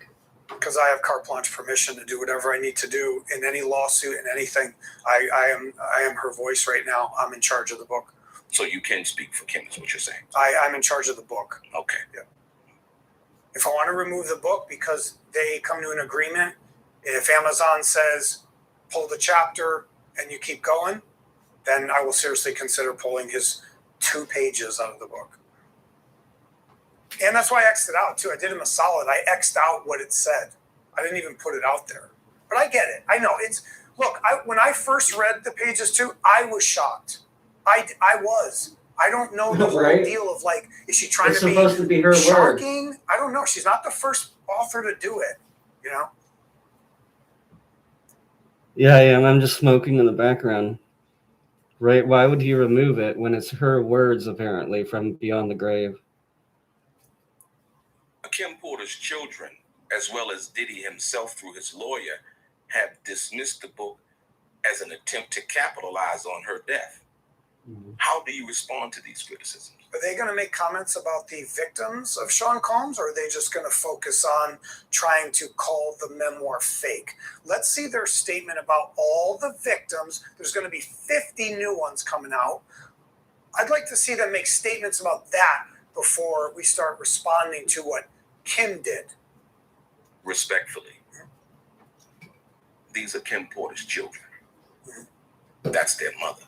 Because I have carte blanche permission to do whatever I need to do in any lawsuit and anything. I am her voice right now. I'm in charge of the book. So you can speak for Kim, is what you're saying. I'm in charge of the book. Okay. If I want to remove the book because they come to an agreement, if Amazon says pull the chapter and you keep going, then I will seriously consider pulling his 2 pages out of the book. And that's why I X'd it out too. I did him a solid. I X'd out what it said. I didn't even put it out there. But I get it. I know it's look. When I first read the pages too, I was shocked. I was. I don't know the whole Right. deal of like, is she trying It's to be supposed to be her word. shocking? I don't know. She's not the first author to do it. You know. Yeah, I am. I'm just smoking in the background. Right? Why would he remove it when it's her words, apparently, from beyond the grave? Kim Porter's children, as well as Diddy himself through his lawyer, have dismissed the book as an attempt to capitalize on her death. Mhm. How do you respond to these criticisms? Are they going to make comments about the victims of Sean Combs, or are they just going to focus on trying to call the memoir fake? Let's see their statement about all the victims. There's going to be 50 new ones coming out. I'd like to see them make statements about that before we start responding to what Kim did. Respectfully, these are Kim Porter's children. That's their mother.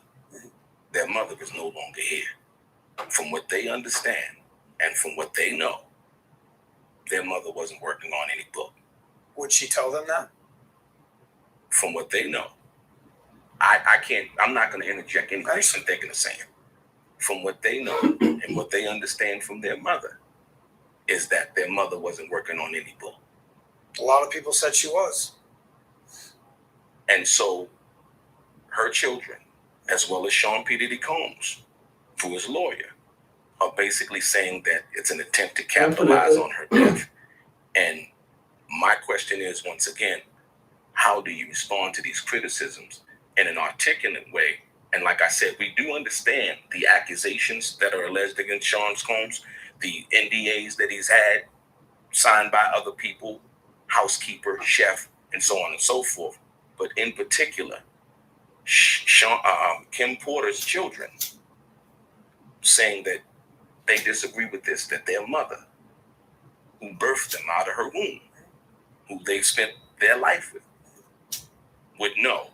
Their mother is no longer here. From what they understand and from what they know, their mother wasn't working on any book. Would she tell them that? From what they know, I'm not going to interject anything I'm thinking of saying. From what they know and what they understand from their mother is that their mother wasn't working on any book. A lot of people said she was. And so her children, as well as Sean P. Diddy Combs, through his lawyer, are basically saying that it's an attempt to capitalize on her death. And my question is, once again, how do you respond to these criticisms in an articulate way? And like I said, we do understand the accusations that are alleged against Sean Combs, the NDAs that he's had signed by other people, housekeeper, chef, and so on and so forth. But in particular, Kim Porter's children saying that they disagree with this, that their mother, who birthed them out of her womb, who they spent their life with, would know,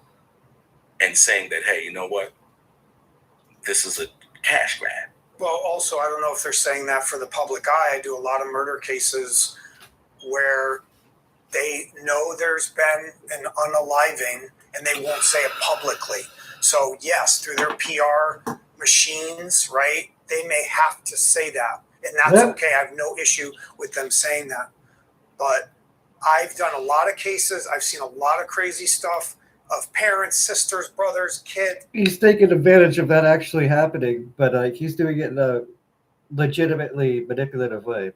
and saying that, hey, you know what? This is a cash grab. Well, also, I don't know if they're saying that for the public eye. I do a lot of murder cases where they know there's been an unaliving and they won't say it publicly. So, yes, through their PR machines, right, they may have to say that. And that's okay. I have no issue with them saying that. But I've done a lot of cases. I've seen a lot of crazy stuff of parents, sisters, brothers, kids. He's taking advantage of that actually happening, but he's doing it in a legitimately manipulative way.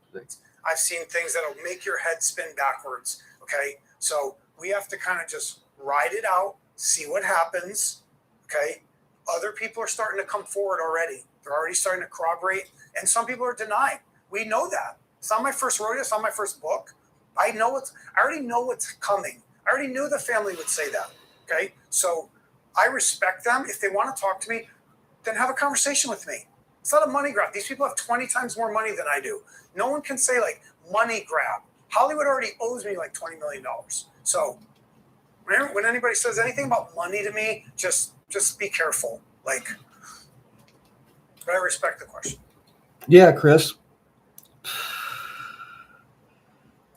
I've seen things that'll make your head spin backwards. Okay. So we have to kind of just ride it out, see what happens. Okay. Other people are starting to come forward already. They're already starting to corroborate. And some people are denying. We know that. It's not my first rodeo. It's not my first book. I already know what's coming. I already knew the family would say that. Okay. So I respect them. If they want to talk to me, then have a conversation with me. It's not a money grab. These people have 20 times more money than I do. No one can say like money grab. Hollywood already owes me like $20 million. So when anybody says anything about money to me, just be careful. Like, but I respect the question. Yeah, Chris.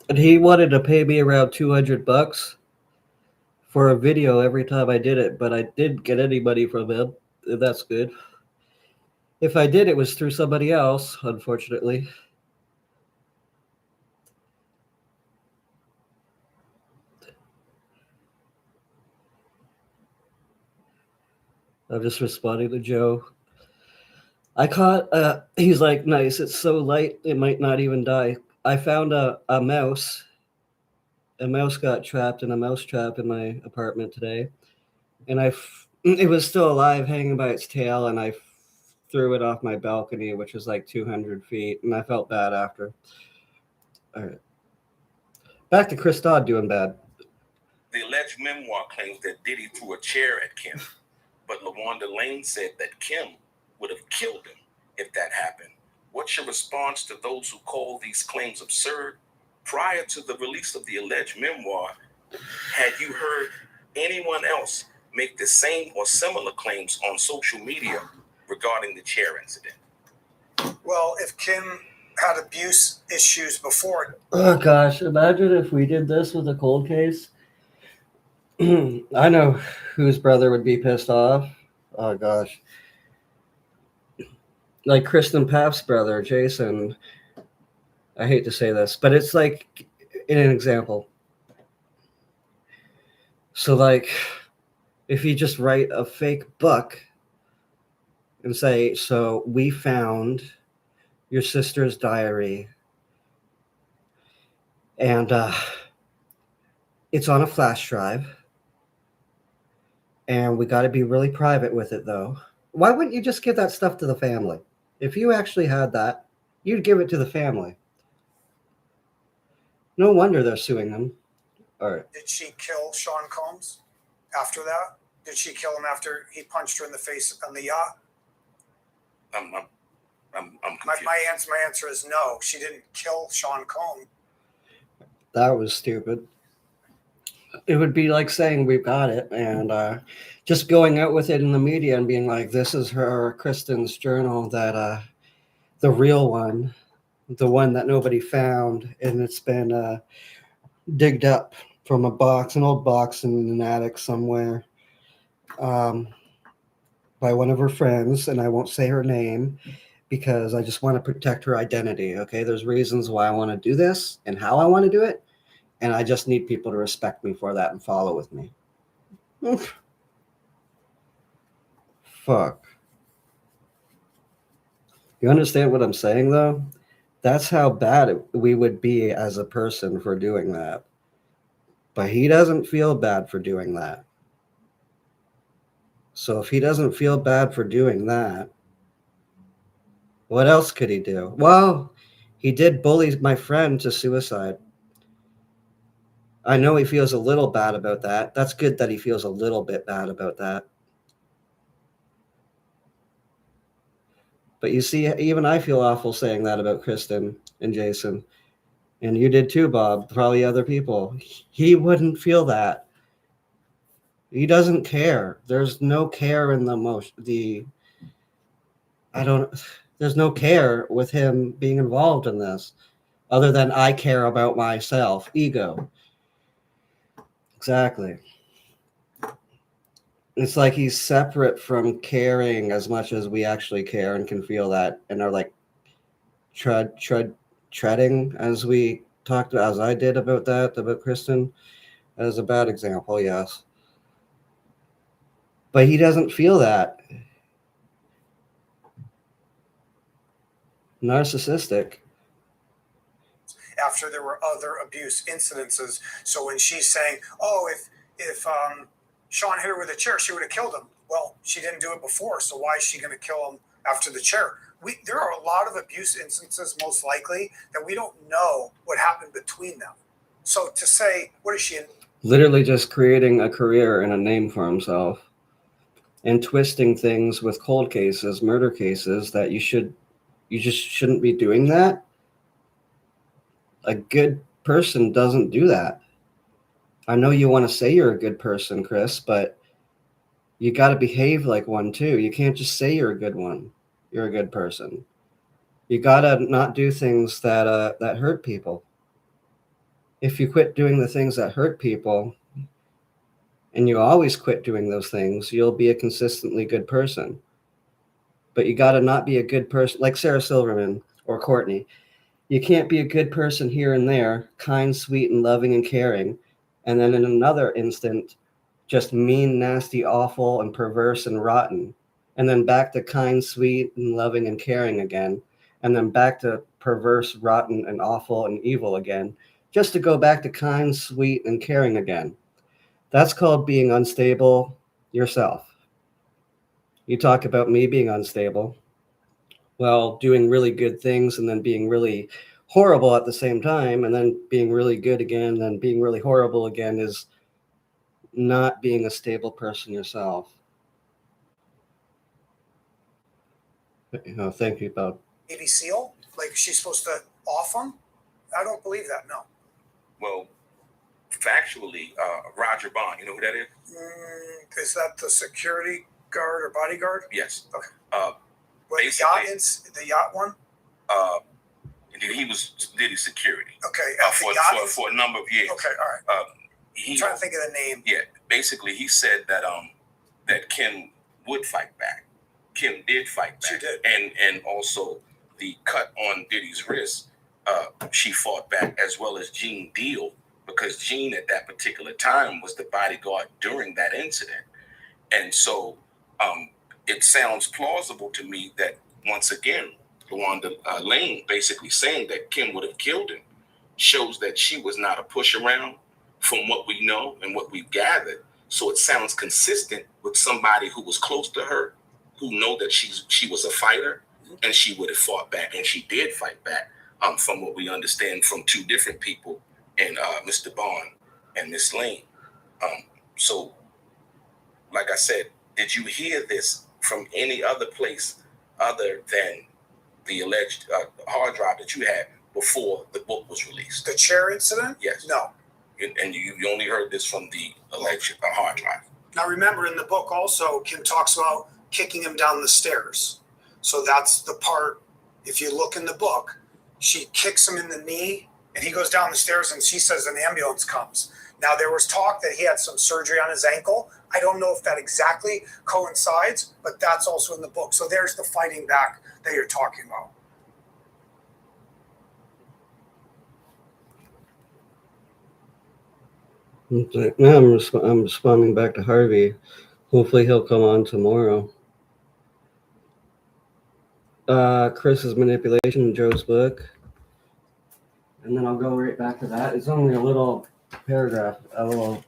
And he wanted to pay me around $200 for a video every time I did it, but I didn't get any money from him. That's good. If I did, it was through somebody else, unfortunately. I'm just responding to Joe. I caught, he's like, nice, it's so light, it might not even die. I found a mouse. A mouse got trapped in a mouse trap in my apartment today. And it was still alive, hanging by its tail, and I threw it off my balcony, which was like 200 feet, and I felt bad after. All right. Back to Chris Dodd doing bad. The alleged memoir claims that Diddy threw a chair at Kim, but LaWanda Lane said that Kim would have killed him if that happened. What's your response to those who call these claims absurd? Prior to the release of the alleged memoir, had you heard anyone else make the same or similar claims on social media regarding the chair incident? Well, if Kim had abuse issues before, Oh gosh, imagine if we did this with a cold case. I know whose brother would be pissed off. Oh gosh. Like Kristen Paff's brother, Jason. I hate to say this, but it's like in an example. So like if you just write a fake book and say, so we found your sister's diary and it's on a flash drive and we got to be really private with it though. Why wouldn't you just give that stuff to the family? If you actually had that, you'd give it to the family. No wonder they're suing them. All right. did she kill Sean Combs after that? Did she kill him after he punched her in the face on the yacht? I'm confused. My answer is no. She didn't kill Sean Combs. That was stupid. It would be like saying we've got it and just going out with it in the media and being like, this is her Kristen's journal, that the real one, the one that nobody found, and it's been digged up from a box, an old box in an attic somewhere, by one of her friends, and I won't say her name because I just want to protect her identity. Okay, there's reasons why I want to do this and how I want to do it, and I just need people to respect me for that and follow with me. Oof. Fuck. You understand what I'm saying, though? That's how bad we would be as a person for doing that. But he doesn't feel bad for doing that. So if he doesn't feel bad for doing that, what else could he do? Well, he did bully my friend to suicide. I know he feels a little bad about that. That's good that he feels a little bit bad about that. But you see, even I feel awful saying that about Kristen and Jason. And you did too, Bob, probably other people. He wouldn't feel that. He doesn't care. There's no care in there's no care with him being involved in this other than I care about myself. Ego. Exactly. It's like he's separate from caring as much as we actually care and can feel that and are like treading as we talked, as I did about that, about Kristen. As a bad example, yes. But he doesn't feel that. Narcissistic. After there were other abuse incidences. So when she's saying, "Oh, if Sean hit her with a chair, she would have killed him," well, she didn't do it before, so why is she going to kill him after the chair? There are a lot of abuse instances, most likely, that we don't know what happened between them. So to say, what is she in? Literally just creating a career and a name for himself and twisting things with cold cases, murder cases, that you just shouldn't be doing that. A good person doesn't do that. I know you want to say you're a good person, Chris, but you got to behave like one too. You can't just say you're a good one. You're a good person. You got to not do things that hurt people. If you quit doing the things that hurt people and you always quit doing those things, you'll be a consistently good person. But you got to not be a good person like Sarah Silverman or Courtney. You can't be a good person here and there, kind, sweet, and loving and caring, and then in another instant, just mean, nasty, awful, and perverse and rotten, and then back to kind, sweet, and loving and caring again, and then back to perverse, rotten, and awful and evil again, just to go back to kind, sweet, and caring again. That's called being unstable yourself. You talk about me being unstable. Well, doing really good things and then being really horrible at the same time, and then being really good again, and then being really horrible again is not being a stable person yourself. Thank you, Bob. Navy SEAL? Like she's supposed to off them? I don't believe that. No. Well, factually, Roger Bond, you know who that is? Is that the security guard or bodyguard? Yes. Okay. Basically- The yacht one? He was did his security Okay. At the yacht? for a number of years. Okay. All right. He I'm trying to think of the name. Yeah, basically, he said that that Kim would fight back. Kim did fight back. She did. And also the cut on Diddy's wrist, she fought back, as well as Gene Deal, because Gene at that particular time was the bodyguard during that incident. And so it sounds plausible to me that, once again, Luanda Lane basically saying that Kim would have killed him shows that she was not a push around from what we know and what we've gathered. So it sounds consistent with somebody who was close to her, who know that she was a fighter, and she would have fought back, and she did fight back, from what we understand from two different people, and Mr. Bond and Miss Lane. So, like I said, did you hear this from any other place other than the alleged hard drive that you had before the book was released? The chair incident? Yes. No. And you only heard this from the alleged hard drive. Now remember, in the book also, Kim talks about kicking him down the stairs. So that's the part, if you look in the book, she kicks him in the knee and he goes down the stairs and she says an ambulance comes. Now there was talk that he had some surgery on his ankle. I don't know if that exactly coincides, but that's also in the book. So there's the fighting back that you're talking about. Now I'm responding back to Harvey. Hopefully he'll come on tomorrow. Chris's manipulation in Joe's book. And then I'll go right back to that. It's only a little paragraph, a little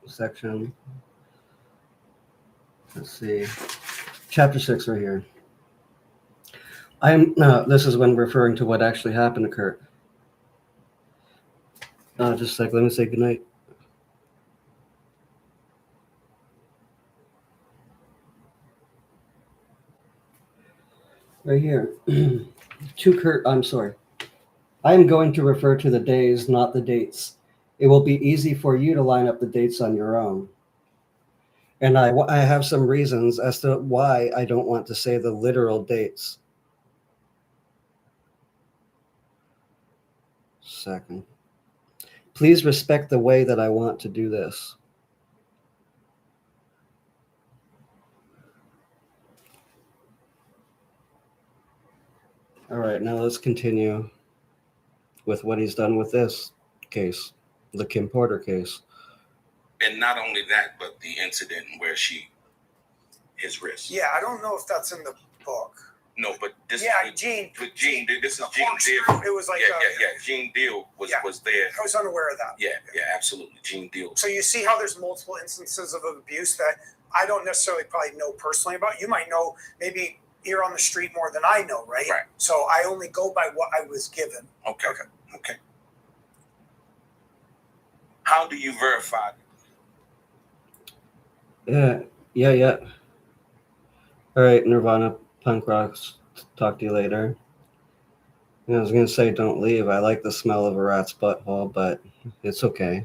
section. Let's see. Chapter 6 right here. This is when referring to what actually happened to Kurt. Just a sec, let me say goodnight. Right here. To Kurt, I'm sorry. I am going to refer to the days, not the dates. It will be easy for you to line up the dates on your own. And I have some reasons as to why I don't want to say the literal dates. Second. Please respect the way that I want to do this. All right, now let's continue with what he's done with this case, the Kim Porter case. And not only that, but the incident where his wrist. Yeah, I don't know if that's in the book. No, but this Yeah, is Gene. with Gene. This is The Gene corkscrew, Deal. it was like Yeah. Gene Deal was there. I was unaware of that. Yeah, absolutely. Gene Deal. So you see how there's multiple instances of abuse that I don't necessarily probably know personally about. You might know maybe you're on the street more than I know, right? Right. So I only go by what I was given. Okay. How do you verify? Yeah. All right, Nirvana Punk Rocks. Talk to you later. I was going to say don't leave. I like the smell of a rat's butthole, but it's okay.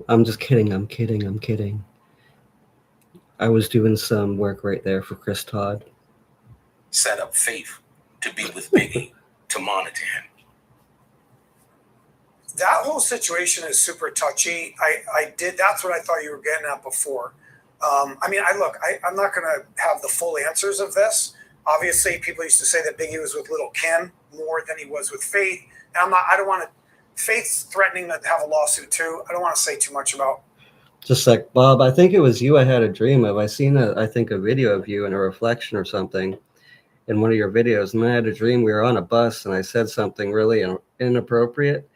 I'm just kidding. I'm kidding. I was doing some work right there for Chris Todd. Set up Faith to be with Biggie to monitor him. That whole situation is super touchy. That's what I thought you were getting at before. I'm not going to have the full answers of this. Obviously, people used to say that Biggie was with Little Kim more than he was with Faith. And I don't want to. Faith's threatening to have a lawsuit too. I don't want to say too much about. Just like Bob, I think it was you I had a dream of. I seen a video of you in a reflection or something in one of your videos, and I had a dream we were on a bus and I said something really inappropriate,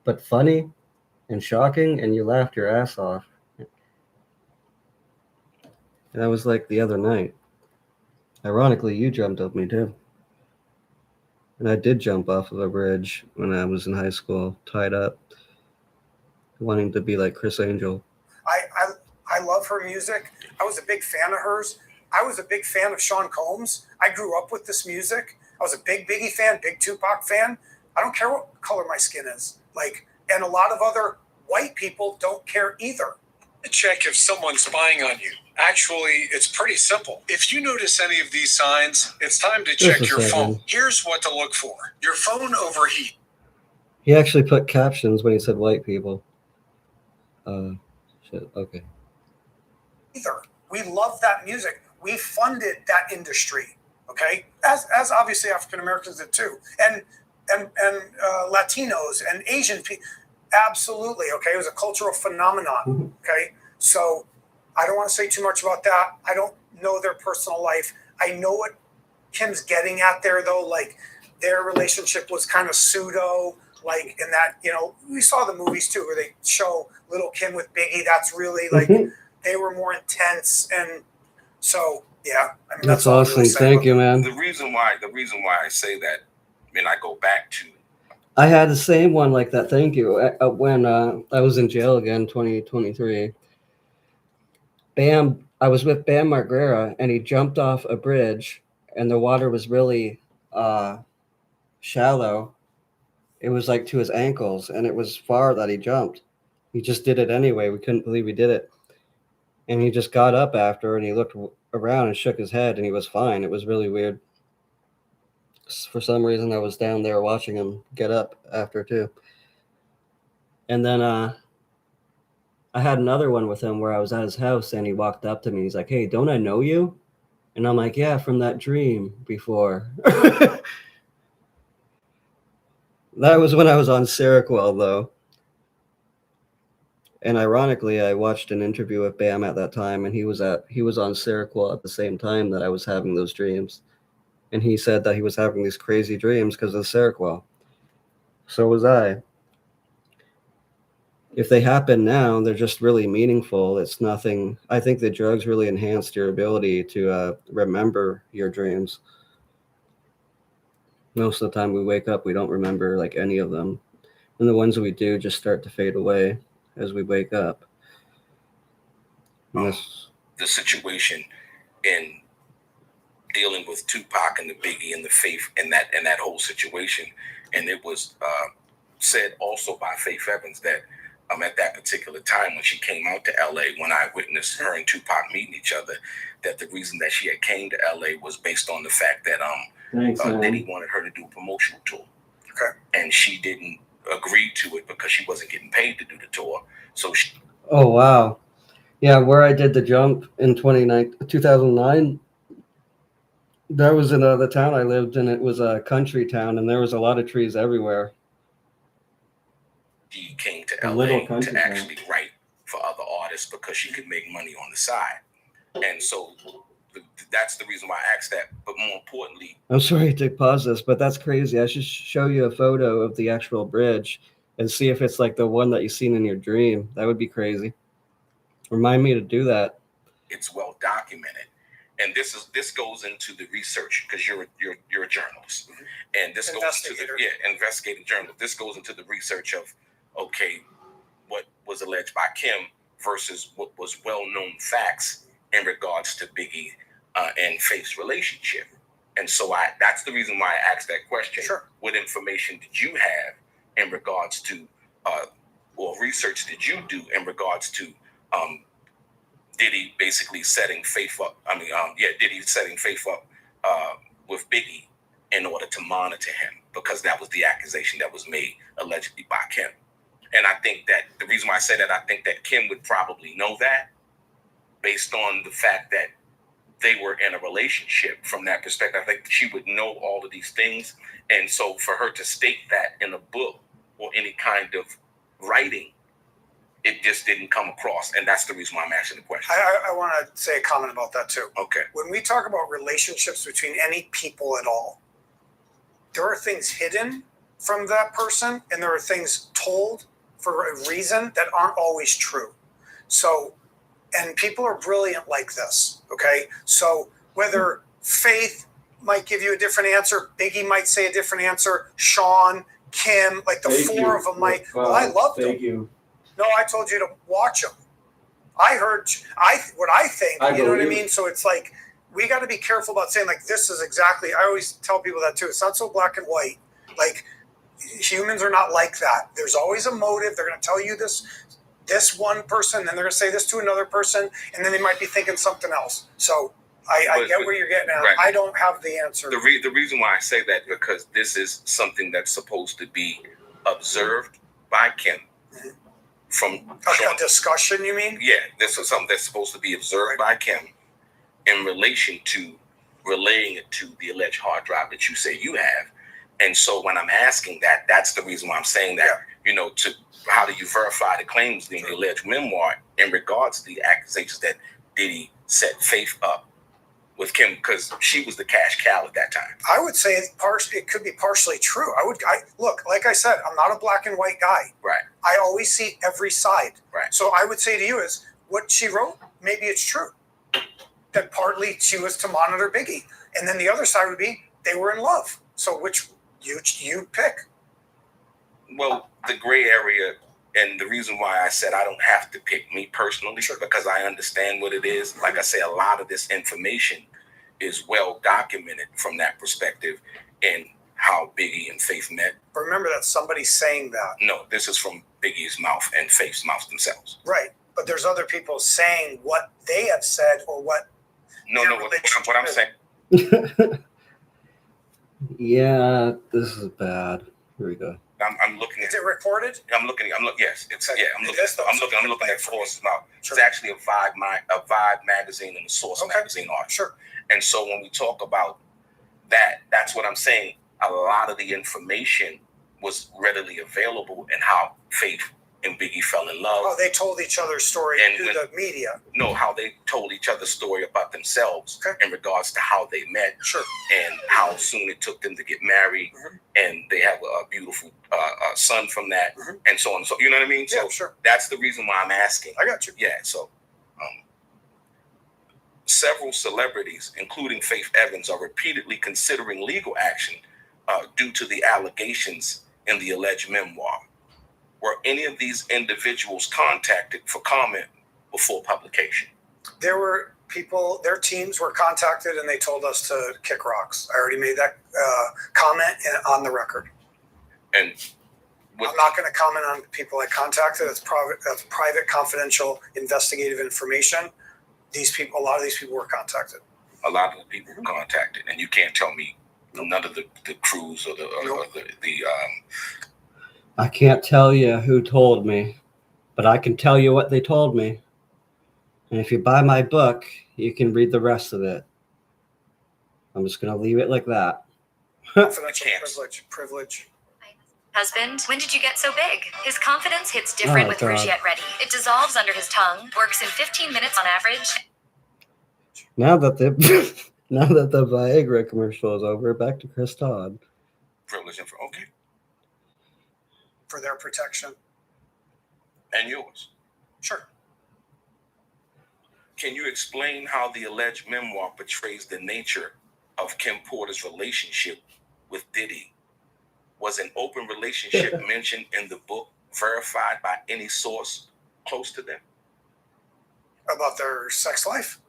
but funny and shocking, and you laughed your ass off. And that was like the other night. Ironically, you jumped up me too. And I did jump off of a bridge when I was in high school, tied up, wanting to be like Chris Angel. I love her music. I was a big fan of hers. I was a big fan of Sean Combs. I grew up with this music. I was a big Biggie fan, big Tupac fan. I don't care what color my skin is. Like, and a lot of other white people don't care either. Check if someone's spying on you. Actually, it's pretty simple. If you notice any of these signs, it's time to check your phone. Here's what to look for. Your phone overheat. He actually put captions when he said white people. Shit. Okay. Either. We love that music. We funded that industry. Okay, as obviously African Americans did too, and Latinos and Asian people. Absolutely. Okay, it was a cultural phenomenon. Okay, so I don't want to say too much about that. I don't know their personal life. I know what Kim's getting at there, though. Like, their relationship was kind of pseudo. Like, in that, you know, we saw the movies too where they show little Kim with Biggie. That's really like they were more intense, and so yeah. I mean, that's awesome. Thank you, man. The reason why I say that, I mean, I go back to. I had the same one like that. Thank you. When I was in jail again, 2023. Bam, I was with Bam Margera, and he jumped off a bridge, and the water was really shallow. It was like to his ankles, and it was far that he jumped. He just did it anyway. We couldn't believe he did it. And he just got up after, and he looked around and shook his head, and he was fine. It was really weird. For some reason, I was down there watching him get up after, too. And then I had another one with him where I was at his house, and he walked up to me. He's like, "Hey, don't I know you?" And I'm like, "Yeah, from that dream before." That was when I was on Seroquel, though. And ironically, I watched an interview with Bam at that time, and he was on Seroquel at the same time that I was having those dreams. And he said that he was having these crazy dreams because of Seroquel. So was I. If they happen now, they're just really meaningful. It's nothing. I think the drugs really enhanced your ability to remember your dreams. Most of the time we wake up, we don't remember like any of them. And the ones that we do just start to fade away as we wake up. The situation in dealing with Tupac and the Biggie and the Faith and that whole situation, and it was said also by Faith Evans that at that particular time when she came out to LA, when I witnessed her and Tupac meeting each other, that the reason that she had came to LA was based on the fact that Diddy wanted her to do a promotional tour. Okay. And she didn't agree to it because she wasn't getting paid to do the tour. So oh, wow. Yeah, where I did the jump in 2009, that was in the town I lived in. It was a country town, and there was a lot of trees everywhere. She came to LA to actually write for other artists because she could make money on the side. And so that's the reason why I asked that. But more importantly, I'm sorry to pause this, but that's crazy. I should show you a photo of the actual bridge and see if it's like the one that you've seen in your dream. That would be crazy. Remind me to do that. It's well documented. And this goes into the research because you're a journalist, and this goes into the investigative journalist. This goes into the research of what was alleged by Kim versus what was well-known facts in regards to Biggie and Faith's relationship. And so that's the reason why I asked that question. Sure. What information did you have in regards to, or research did you do in regards to Diddy basically setting Faith up? Diddy setting Faith up with Biggie in order to monitor him, because that was the accusation that was made allegedly by Kim. And I think that the reason why I say that, I think that Kim would probably know that based on the fact that they were in a relationship. From that perspective, I think she would know all of these things. And so for her to state that in a book or any kind of writing, it just didn't come across. And that's the reason why I'm asking the question. I want to say a comment about that too. Okay. When we talk about relationships between any people at all, there are things hidden from that person and there are things told for a reason that aren't always true. So, and people are brilliant like this, okay? So whether Faith might give you a different answer, Biggie might say a different answer, Sean, Kim, like the four of them might, well, I loved them. Thank you. No, I told you to watch them. I heard what I think, you know what I mean? So it's like, we got to be careful about saying like this is exactly. I always tell people that too. It's not so black and white. Like humans are not like that. There's always a motive. They're going to tell you this one person, then they're going to say this to another person, and then they might be thinking something else. So I get where you're getting at. Right. I don't have the answer. The reason why I say that because this is something that's supposed to be observed by Kim from A discussion, you mean? Yeah, this is something that's supposed to be observed by Kim in relation to relaying it to the alleged hard drive that you say you have. And so when I'm asking that, that's the reason why I'm saying that, to how do you verify the claims in the alleged memoir in regards to the accusations that Diddy set Faith up with Kim, because she was the cash cow at that time. I would say it could be partially true. Look, like I said, I'm not a black and white guy. Right. I always see every side. Right. So I would say to you is what she wrote, maybe it's true. That partly she was to monitor Biggie. And then the other side would be they were in love. So which you pick. Well, the gray area, and the reason why I said I don't have to pick me personally, because I understand what it is. Like I say, a lot of this information is well documented from that perspective and how Biggie and Faith met. But remember that somebody's saying that. No, this is from Biggie's mouth and Faith's mouth themselves. Right. But there's other people saying what they have said or what. No, what I'm saying. Yeah, this is bad. Here we go. I'm looking at. Is it recorded? Yes, it's Okay. I'm looking at Source now. Sure. It's actually a Vibe magazine and a Source magazine article. Sure. And so when we talk about that, that's what I'm saying. A lot of the information was readily available and how Faith and Biggie fell in love. Oh, they told each other's story And to the media. No, how they told each other's story about themselves in regards to how they met. Sure. And how soon it took them to get married. Mm-hmm. And they have a beautiful son from that. Mm-hmm. And so on. So, you know what I mean? Yeah, So sure. that's the reason why I'm asking. I got you. Yeah, so several celebrities, including Faith Evans, are repeatedly considering legal action due to the allegations in the alleged memoir. Were any of these individuals contacted for comment before publication? There were people, their teams were contacted and they told us to kick rocks. I already made that comment on the record. And I'm not going to comment on people I contacted. That's private, confidential, investigative information. A lot of these people were contacted. a lot of the people were contacted, and you can't tell me none of the crews or the I can't tell you who told me, but I can tell you what they told me. And if you buy my book, you can read the rest of it. I'm just going to leave it like that. Confidential privilege. Husband, when did you get so big? His confidence hits different with Rouge Yet Ready. It dissolves under his tongue, works in 15 minutes on average. Now that the Viagra commercial is over, back to Chris Todd. privilege info. Okay, For their protection. and yours. Sure. Can you explain how the alleged memoir portrays the nature of Kim Porter's relationship with Diddy? Was an open relationship mentioned in the book verified by any source close to them? About their sex life?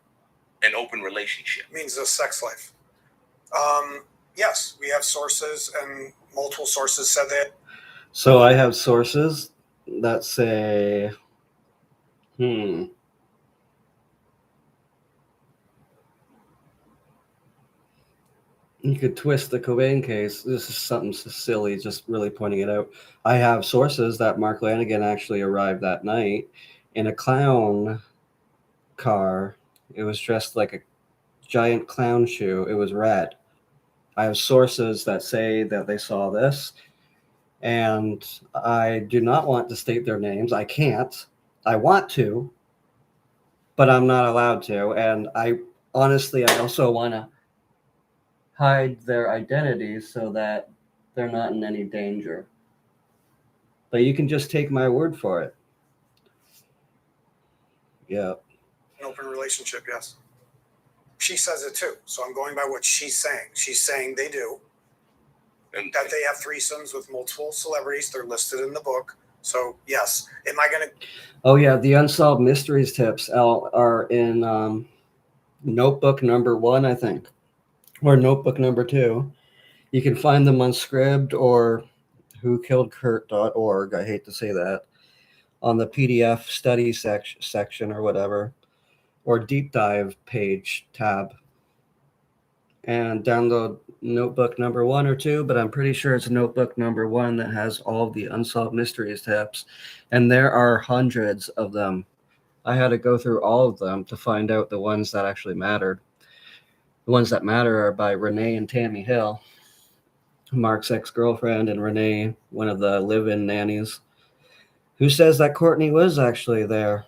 An open relationship. Means the sex life. Yes, we have sources, and multiple sources said that. So I have sources that say, You could twist the Cobain case. This is something so silly, just really pointing it out. I have sources that Mark Lanigan actually arrived that night in a clown car. It was dressed like a giant clown shoe. It was red. I have sources that say that they saw this, and I do not want to state their names. I can't. I want to, but I'm not allowed to. And I also want to hide their identities so that they're not in any danger. But you can just take my word for it. Yeah. An open relationship, yes. She says it too, so I'm going by what she's saying. She's saying they do. And That they have threesomes with multiple celebrities. They're listed in the book. So, yes. Am I going to... Oh, yeah. The Unsolved Mysteries tips are in Notebook number 1, I think, or Notebook number 2. You can find them on Scribd or whokilledkurt.org. I hate to say that. On the PDF study section or whatever, or deep dive page tab. And download Notebook number 1 or 2, but I'm pretty sure it's Notebook number 1 that has all of the Unsolved Mysteries tips. And there are hundreds of them. I had to go through all of them to find out the ones that actually mattered. The ones that matter are by Renee and Tammy Hill, Mark's ex-girlfriend, and Renee, one of the live-in nannies, who says that Courtney was actually there.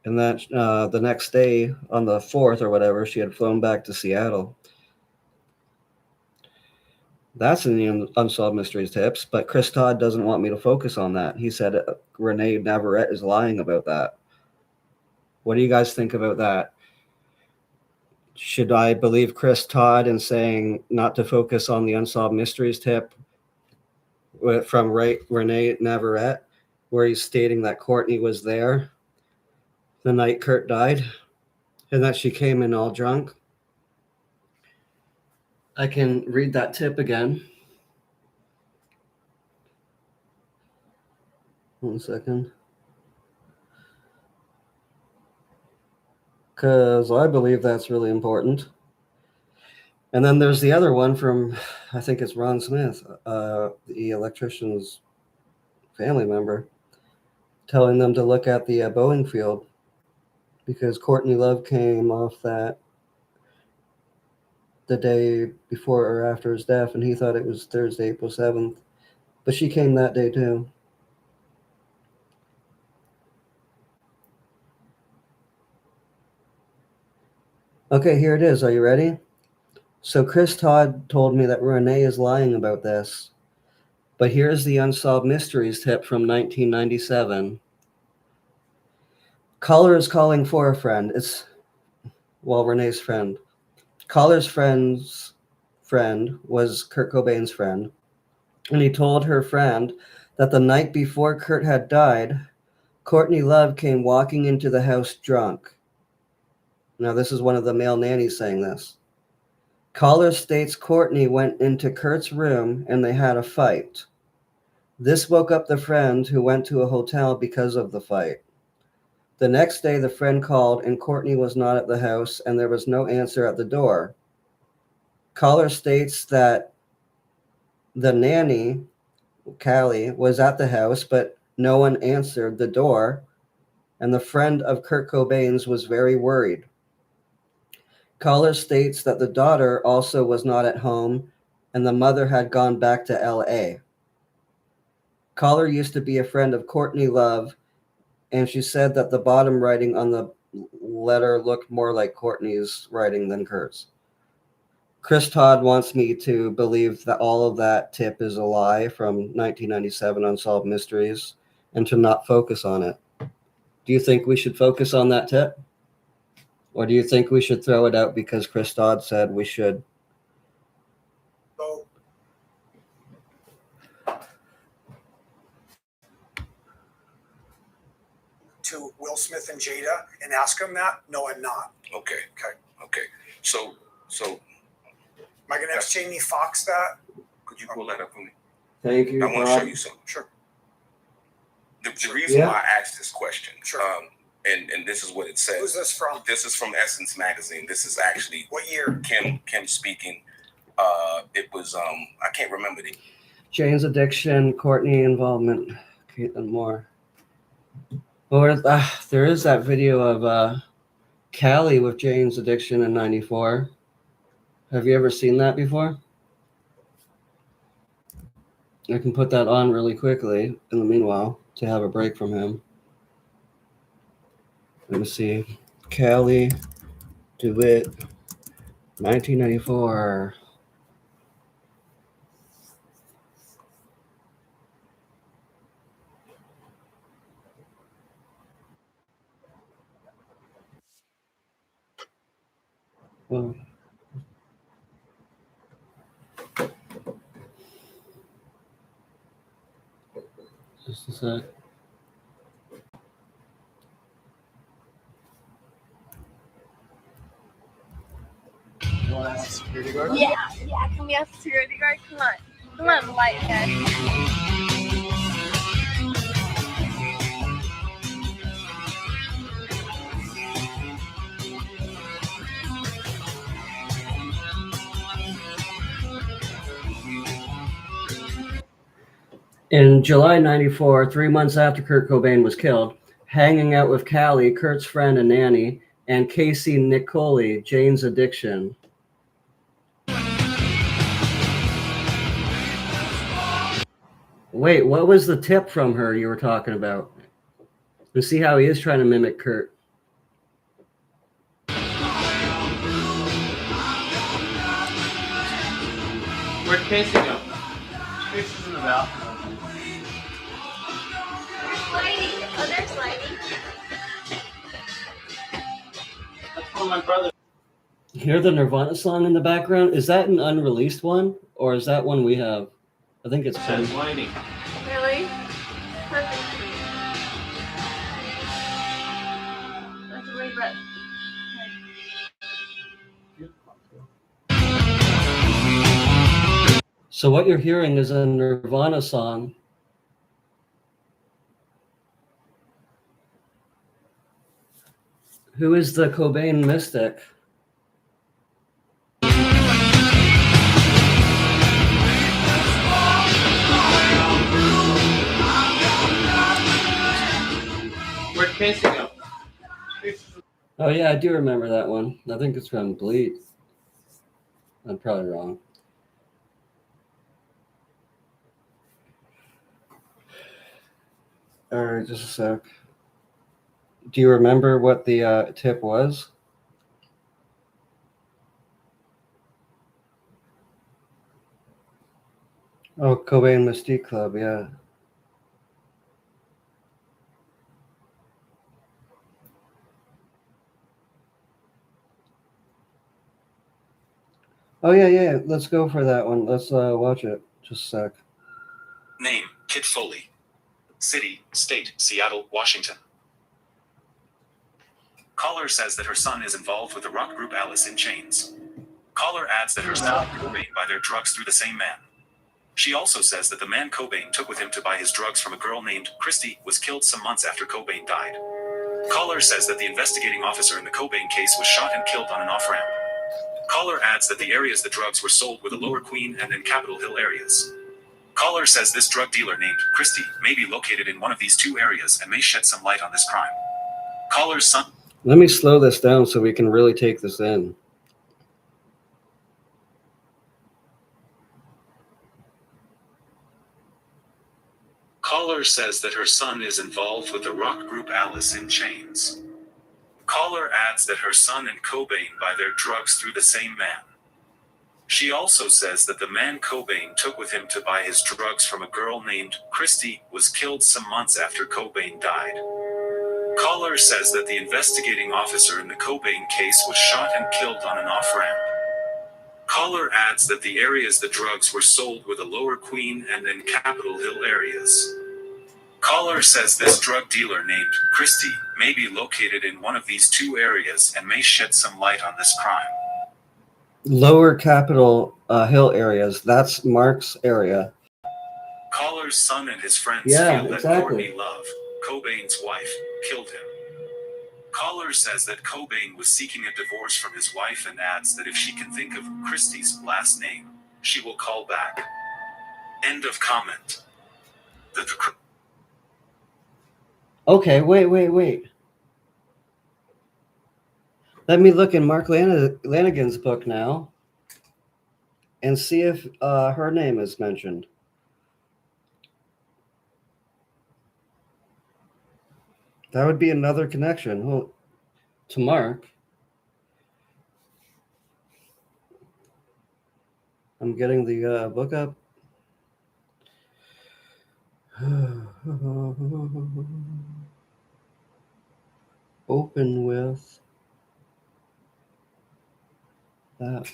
And that the next day, on the 4th or whatever, she had flown back to Seattle. That's in the Unsolved Mysteries tips, but Chris Todd doesn't want me to focus on that. He said Renee Navarrete is lying about that. What do you guys think about that? Should I believe Chris Todd in saying not to focus on the Unsolved Mysteries tip from Renee Navarrete, where he's stating that Courtney was there the night Kurt died and that she came in all drunk? I can read that tip again. 1 second. Because I believe that's really important. And then there's the other one from, I think it's Ron Smith, the electrician's family member, telling them to look at the Boeing field because Courtney Love came off that the day before or after his death, and he thought it was Thursday, April 7th. But she came that day too. Okay, here it is. Are you ready? So Chris Todd told me that Renee is lying about this. But here's the Unsolved Mysteries tip from 1997. Caller is calling for a friend. Renee's friend. Caller's friend's friend was Kurt Cobain's friend. And he told her friend that the night before Kurt had died, Courtney Love came walking into the house drunk. Now, this is one of the male nannies saying this. Caller states Courtney went into Kurt's room and they had a fight. This woke up the friend who went to a hotel because of the fight. The next day, the friend called and Courtney was not at the house and there was no answer at the door. Caller states that the nanny, Callie, was at the house, but no one answered the door, and the friend of Kurt Cobain's was very worried. Caller states that the daughter also was not at home and the mother had gone back to LA. Caller used to be a friend of Courtney Love, and she said that the bottom writing on the letter looked more like Courtney's writing than Kurt's. Chris Todd wants me to believe that all of that tip is a lie from 1997 Unsolved Mysteries and to not focus on it. Do you think we should focus on that tip? Or do you think we should throw it out because Chris Todd said we should? So, to Will Smith and Jada and ask them that? No, I'm not. Okay. So Am I going to ask Jamie Foxx that? could you pull that up for me? Thank you, I want to show Bob. you something. Sure. The reason Yeah. why I asked this question, Sure. and this is what it says. Who's this from? This is from Essence Magazine. This is actually What year? Kim speaking. It was I can't remember the Jane's addiction, Courtney involvement, Caitlin Moore. Or there is that video of Callie with Jane's addiction in '94. Have you ever seen that before? I can put that on really quickly in the meanwhile to have a break from him. Let me see. Callie DeWitt, 1994. Well, just a sec. want to ask the security guard? Yeah, can we ask the security guard? Come on, white guy. In July 94, 3 months after Kurt Cobain was killed, hanging out with Callie, Kurt's friend and nanny, and Casey Nicoli, Jane's addiction. Wait, what was the tip from her you were talking about? And see how he is trying to mimic Kurt. Where'd Casey go? Casey's in the bathroom. There's lighting. That's one of my brothers. Hear the Nirvana song in the background? Is that an unreleased one? Or is that one we have? I think it's Says lighting. Really? Perfect. That's a regret. So what you're hearing is a Nirvana song. Who is the Cobain mystic? Where'd Casey go? Oh yeah, I do remember that one. I think it's from Bleed. I'm probably wrong. All right, just a sec. Do you remember what the tip was? Oh, Cobain Mystique Club, yeah. Oh, yeah. Let's go for that one. Let's watch it. Just a sec. Name, Kit Foley. City, state, Seattle, Washington. Caller says that her son is involved with the rock group Alice in Chains. Caller adds that her son and Cobain buy their drugs through the same man. She also says that the man Cobain took with him to buy his drugs from a girl named Christy was killed some months after Cobain died. Caller says that the investigating officer in the Cobain case was shot and killed on an off-ramp. Caller adds that the areas the drugs were sold were the Lower Queen and then Capitol Hill areas. Caller says this drug dealer named Christy may be located in one of these two areas and may shed some light on this crime. Caller's son... Let me slow this down so we can really take this in. Caller says that her son is involved with the rock group Alice in Chains. Caller adds that her son and Cobain buy their drugs through the same man. She also says that the man Cobain took with him to buy his drugs from a girl named Christy was killed some months after Cobain died. Caller says that the investigating officer in the Cobain case was shot and killed on an off-ramp. Caller adds that the areas the drugs were sold were the Lower Queen and then Capitol Hill areas. Caller says this drug dealer named Christy may be located in one of these two areas and may shed some light on this crime. Lower Capitol Hill areas. That's Mark's area. Caller's son and his friends feel that exactly. Courtney Love, Cobain's wife, killed him. Caller says that Cobain was seeking a divorce from his wife and adds that if she can think of Christie's last name, she will call back. End of comment. Okay, wait. Let me look in Mark Lanigan's book now and see if her name is mentioned. That would be another connection to Mark. I'm getting the book up. Open with that.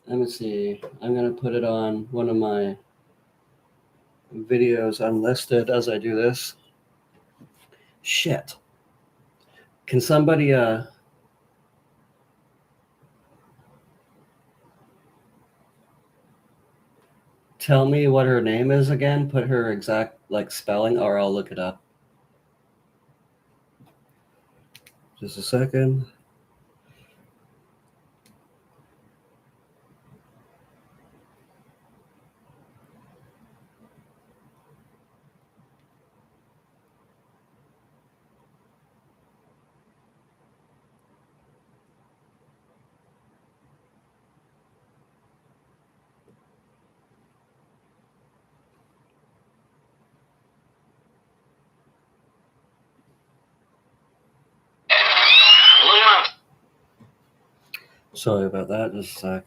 Let me see. I'm going to put it on one of my videos unlisted as I do this. Shit. Can somebody tell me what her name is again? Put her exact spelling, or I'll look it up. Just a second. Sorry about that. Just a sec.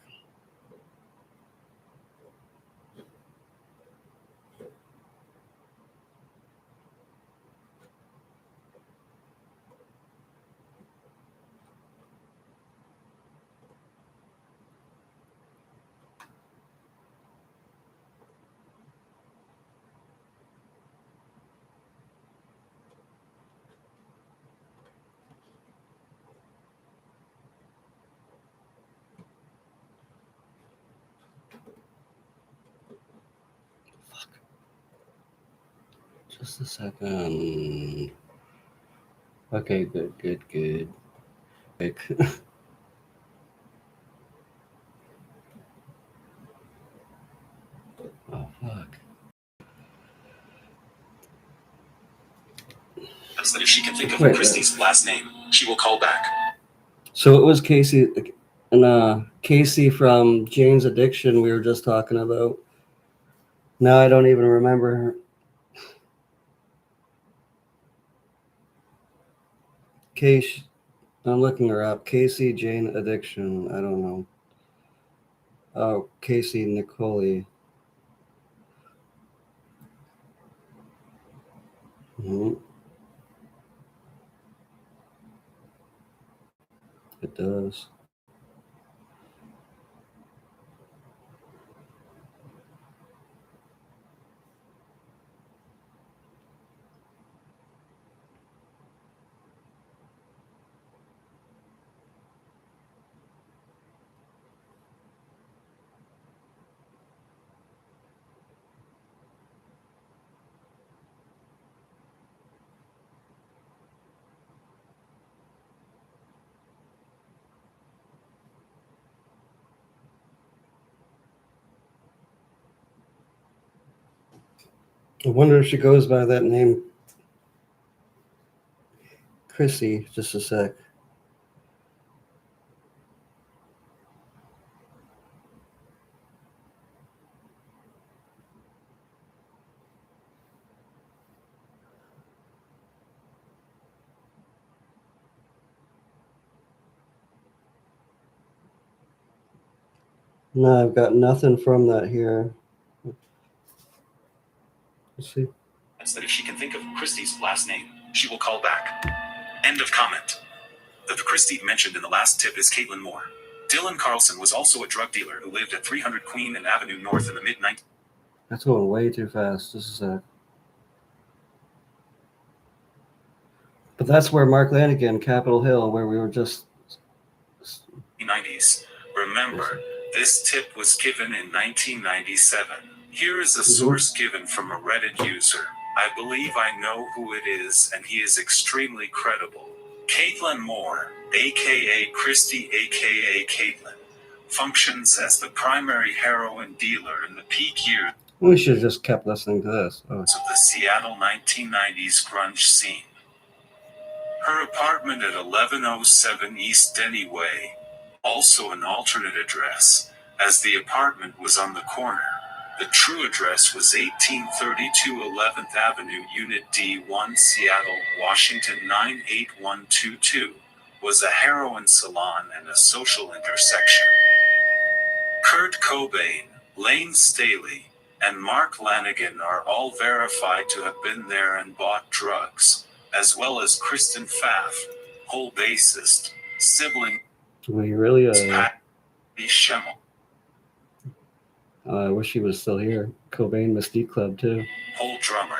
Just a second. Okay, good. Oh, fuck. That if she can think of Christy's last name, she will call back. So it was Casey, and Casey from Jane's Addiction we were just talking about. Now I don't even remember her. Casey, I'm looking her up. Casey Jane Addiction. I don't know. Oh, Casey Nicole. Mm-hmm. It does. I wonder if she goes by that name. Chrissy, just a sec. No, I've got nothing from that here. Let's see. That if she can think of Christy's last name, she will call back. End of comment. The Christy mentioned in the last tip is Caitlin Moore. Dylan Carlson was also a drug dealer who lived at 300 Queen and Avenue North in the mid-90s. That's going way too fast. Just a sec. But that's where Mark Lanigan, Capitol Hill, where we were just... 90s. Remember, this tip was given in 1997. Here is a source given from a Reddit user. I believe I know who it is, and he is extremely credible. Caitlin Moore, aka Christy, aka Caitlin, functions as the primary heroin dealer in the peak years We should have just kept listening to this. Oh. of the Seattle 1990s grunge scene. Her apartment at 1107 East Denny Way, also an alternate address, as the apartment was on the corner. The true address was 1832 11th Avenue, Unit D1, Seattle, Washington 98122, was a heroin salon and a social intersection. Kurt Cobain, Lane Staley, and Mark Lanigan are all verified to have been there and bought drugs, as well as Kristen Pfaff, whole bassist, sibling We really, Patty Schemmel, I wish he was still here. Cobain Mystique Club, too. whole drummer,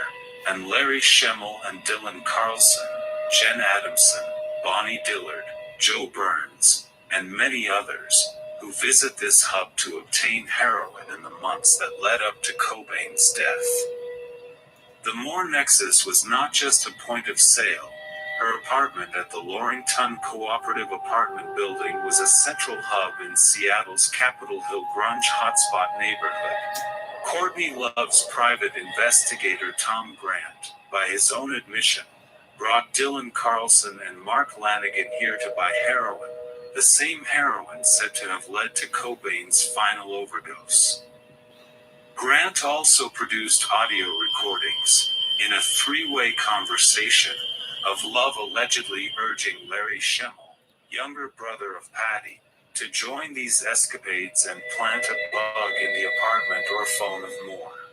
and Larry Schemmel and Dylan Carlson, Jen Adamson, Bonnie Dillard, Joe Burns, and many others, who visit this hub to obtain heroin in the months that led up to Cobain's death. The Moore Nexus was not just a point of sale. Her apartment at the Lorington Cooperative Apartment Building was a central hub in Seattle's Capitol Hill grunge hotspot neighborhood. Courtney Love's private investigator Tom Grant, by his own admission, brought Dylan Carlson and Mark Lanigan here to buy heroin, the same heroin said to have led to Cobain's final overdose. Grant also produced audio recordings, in a three-way conversation, of Love allegedly urging Larry Schemmel, younger brother of Patty, to join these escapades and plant a bug in the apartment or phone of Moore.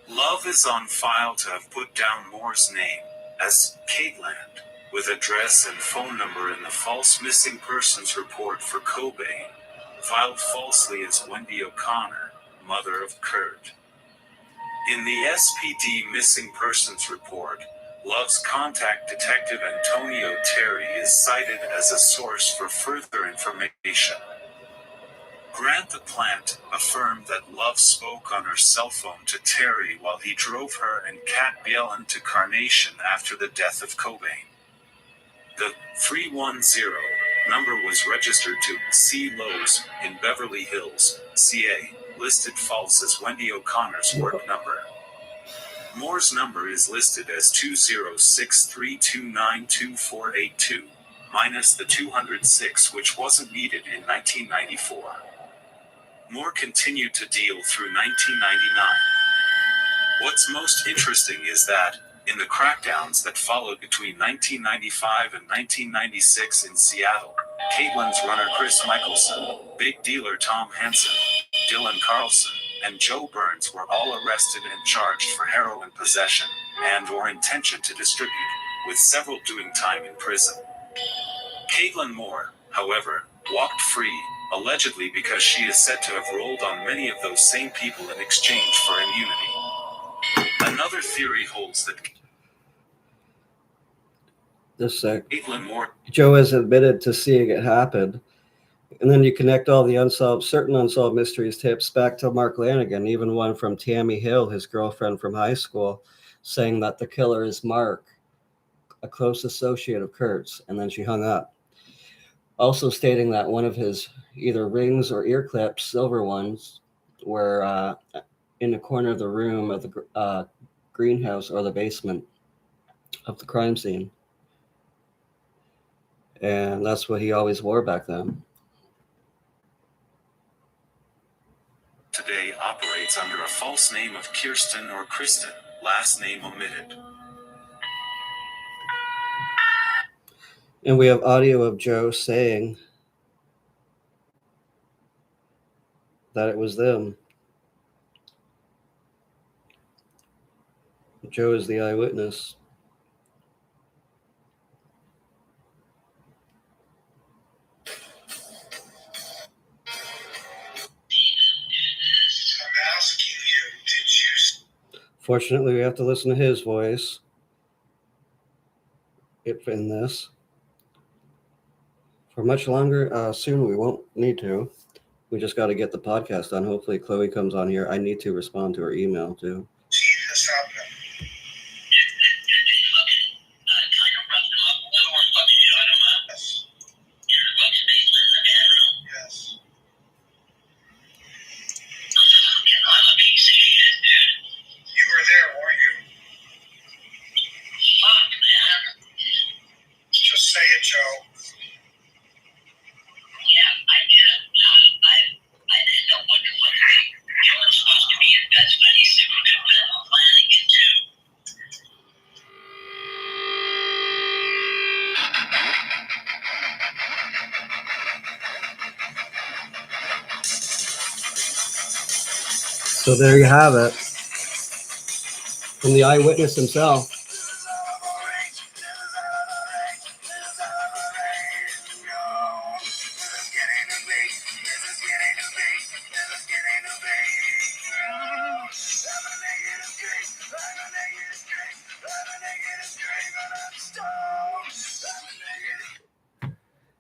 Love is on file to have put down Moore's name as Caitlin, with address and phone number in the false missing persons report for Cobain, filed falsely as Wendy O'Connor, mother of Kurt. In the SPD missing persons report, Love's contact detective Antonio Terry is cited as a source for further information. Grant the Plant affirmed that Love spoke on her cell phone to Terry while he drove her and Kat Bjelland to Carnation after the death of Cobain. The 310 number was registered to C. Lowe's in Beverly Hills, CA, listed false as Wendy O'Connor's work number. Moore's number is listed as 20632924882, minus the 206 which wasn't needed in 1994. Moore continued to deal through 1999. What's most interesting is that, in the crackdowns that followed between 1995 and 1996 in Seattle, Caitlin's runner Chris Michelson, big dealer Tom Hansen, Dylan Carlson, and Joe Burns were all arrested and charged for heroin possession and/or intention to distribute, with several doing time in prison. Caitlin Moore, however, walked free, allegedly because she is said to have rolled on many of those same people in exchange for immunity. Another theory holds that Caitlin Moore. Joe has admitted to seeing it happen. And then you connect all the certain unsolved mysteries tips back to Mark Lanigan, even one from Tammy Hill, his girlfriend from high school, saying that the killer is Mark, a close associate of Kurt's, and then she hung up. Also stating that one of his either rings or ear clips, silver ones, were in the corner of the room of the greenhouse or the basement of the crime scene. And that's what he always wore back then. Today operates under a false name of Kirsten or Kristen, last name omitted. And we have audio of Joe saying that it was them. Joe is the eyewitness. Fortunately, we have to listen to his voice in this. For much longer, soon we won't need to. We just got to get the podcast done. Hopefully Chloe comes on here. I need to respond to her email too. Jesus, help them. Yes. You were there, weren't you? Fuck, man. Just say it, Joe. Yeah, I did. I didn't know what to look at. You were supposed to be your best buddy, super good friend, Flanagan, too. So there you have it. From the eyewitness himself.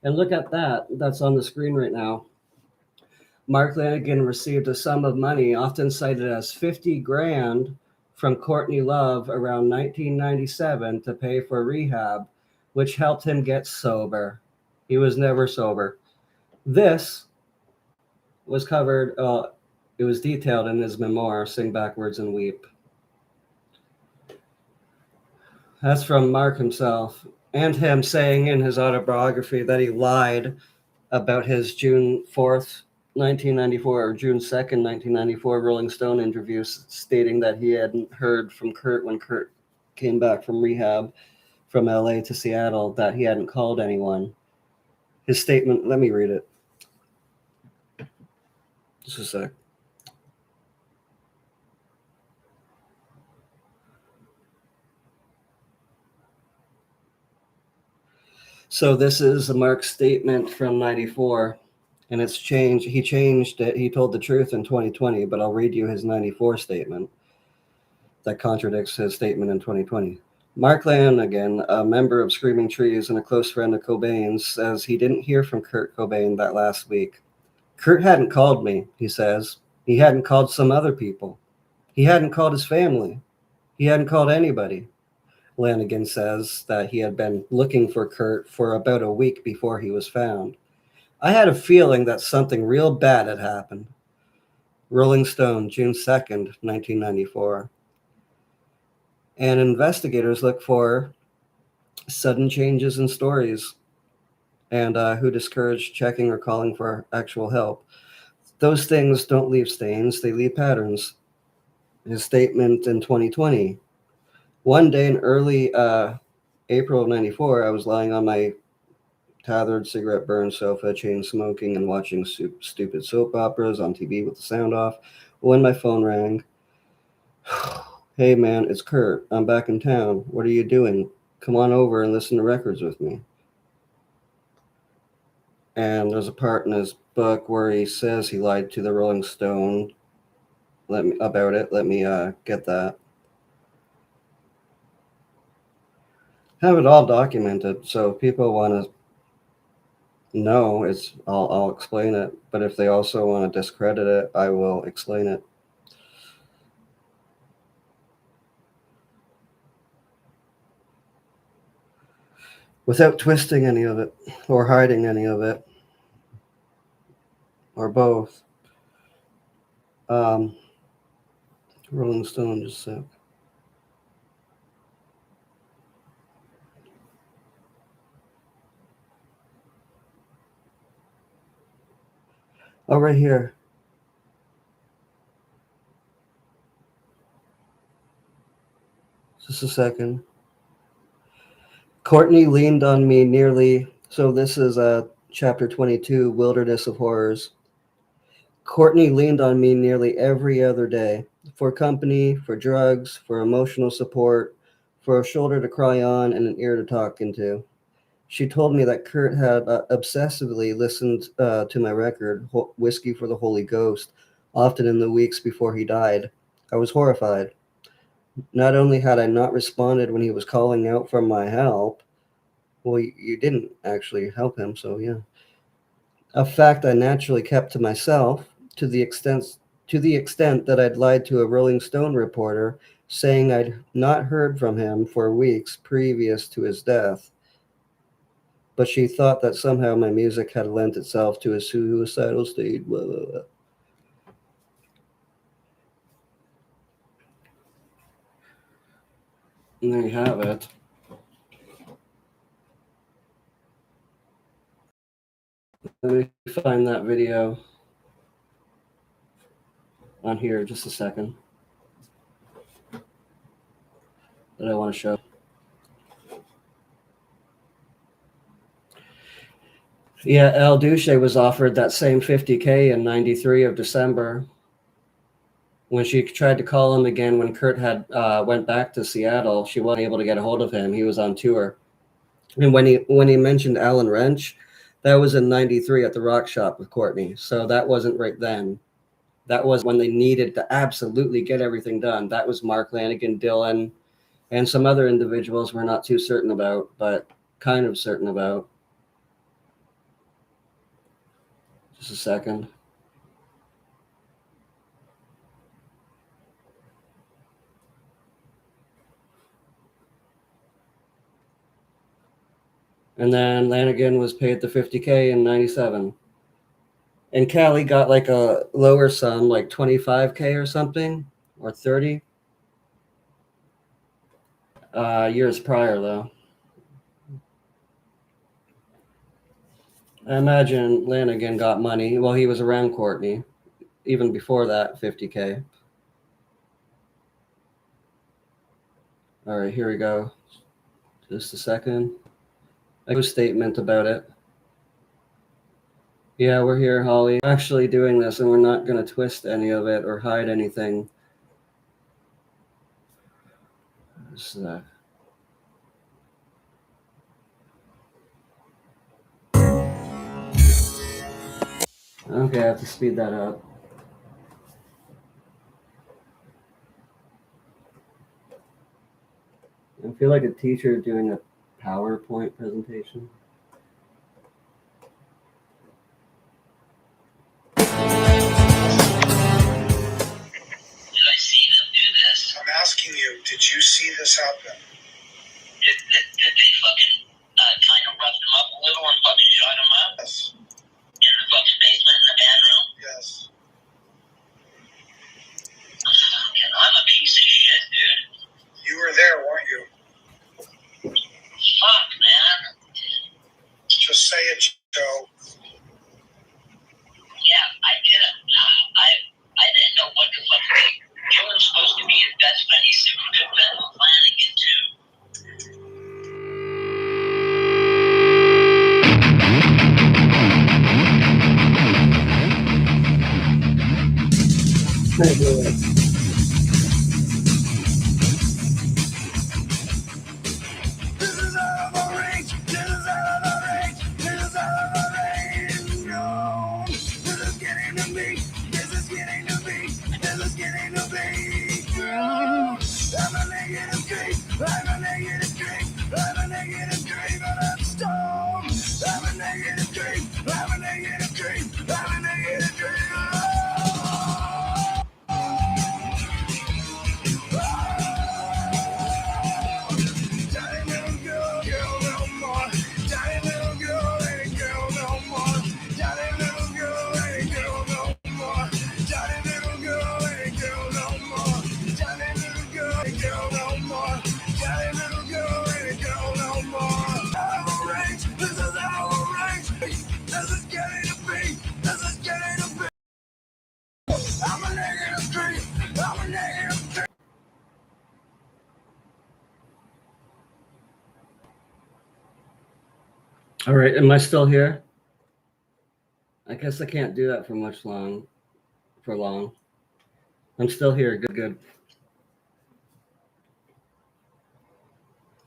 And look at that. That's on the screen right now. Mark Lanigan received a sum of money, often cited as 50 grand, from Courtney Love around 1997 to pay for rehab, which helped him get sober. He was never sober. This was covered, it was detailed in his memoir, Sing Backwards and Weep. That's from Mark himself, and him saying in his autobiography that he lied about his June 4th, 1994, or June 2nd, 1994 Rolling Stone interview, stating that he hadn't heard from Kurt when Kurt came back from rehab from LA to Seattle, that he hadn't called anyone. His statement, let me read it. Just a sec. So this is Mark's statement from 94, and it's changed. He changed it. He told the truth in 2020, but I'll read you his 94 statement that contradicts his statement in 2020. Mark Lanigan, a member of Screaming Trees and a close friend of Cobain's, says he didn't hear from Kurt Cobain that last week. Kurt hadn't called me, he says. He hadn't called some other people. He hadn't called his family. He hadn't called anybody. Lanigan says that he had been looking for Kurt for about a week before he was found. I had a feeling that something real bad had happened. Rolling Stone, June 2nd, 1994. And investigators look for sudden changes in stories and who discourage checking or calling for actual help. Those things don't leave stains, they leave patterns. His statement in 2020. One day in early April of 94, I was lying on my tethered, cigarette-burned sofa, chain smoking and watching stupid soap operas on TV with the sound off, when my phone rang. Hey man, it's Kurt. I'm back in town. What are you doing? Come on over and listen to records with me. And there's a part in his book where he says he lied to the Rolling Stone about it. Let me get that. Have it all documented, so if people want to know, I'll explain it. But if they also want to discredit it, I will explain it. Without twisting any of it or hiding any of it, or both. Rolling Stone, just a sec. Oh, right here. Just a second. Courtney leaned on me nearly. So this is chapter 22, Wilderness of Horrors. Courtney leaned on me nearly every other day for company, for drugs, for emotional support, for a shoulder to cry on and an ear to talk into. She told me that Kurt had obsessively listened to my record, Whiskey for the Holy Ghost, often in the weeks before he died. I was horrified. Not only had I not responded when he was calling out for my help, well, you didn't actually help him, so yeah. A fact I naturally kept to myself, to the extent that I'd lied to a Rolling Stone reporter, saying I'd not heard from him for weeks previous to his death. But she thought that somehow my music had lent itself to a suicidal state. Blah, blah, blah. And there you have it. Let me find that video on here, just a second, that I want to show. Yeah, El Duce was offered that same $50K in 93 of December. When she tried to call him again when Kurt had went back to Seattle, she wasn't able to get a hold of him. He was on tour. And when he mentioned Alan Wrench, that was in 93 at the Rock Shop with Courtney. So that wasn't right then. That was when they needed to absolutely get everything done. That was Mark Lanigan, Dylan, and some other individuals we're not too certain about, but kind of certain about. Just a second. And then Lanigan was paid the $50K in 97. And Callie got like a lower sum, like $25K or something, or 30. Years prior, though. I imagine Lanigan got money. Well, he was around Courtney. Even before that, $50K. All right, here we go. Just a second. A statement about it. Yeah, we're here, Holly. We're actually doing this, and we're not going to twist any of it or hide anything. So. Okay, I have to speed that up. I feel like a teacher doing a PowerPoint presentation. Did I see them do this? I'm asking you, did you see this happen? Did they fucking kind of roughed them up a little and fucking shot them up? Yes. In the fucking basement in the band room? Yes. Fucking, I'm a piece of shit, dude. You were there, weren't you? Fuck, man. Just say it, Joe. Yeah, I didn't. I didn't know what the fuck. Jordan's supposed to be his best friend. He's super good friend with Flanagan, too. All right, am I still here? I guess I can't do that for long. I'm still here. Good.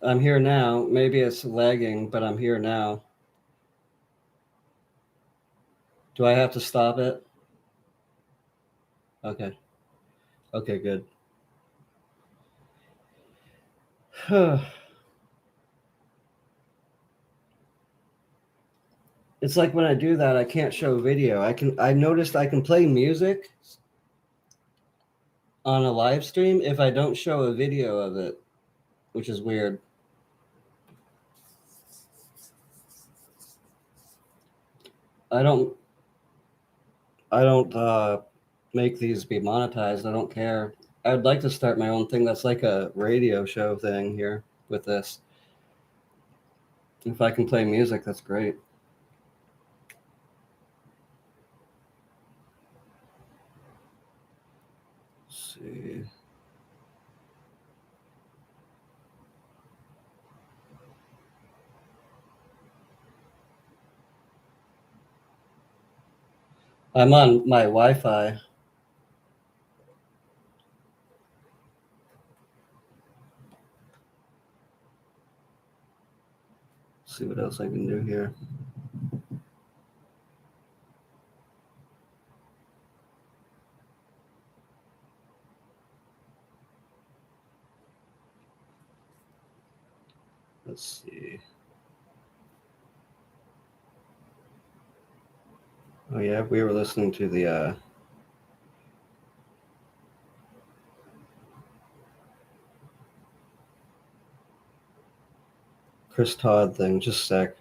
I'm here now. Maybe it's lagging, but I'm here now. Do I have to stop it? Okay. Okay, good. It's like when I do that, I can't show video. I noticed I can play music on a live stream if I don't show a video of it, which is weird. I don't make these be monetized. I don't care. I'd like to start my own thing that's like a radio show thing here with this. If I can play music, that's great. Let's see. I'm on my Wi-Fi. See what else I can do here. Let's see. Oh yeah, we were listening to the Chris Todd thing. Just a sec.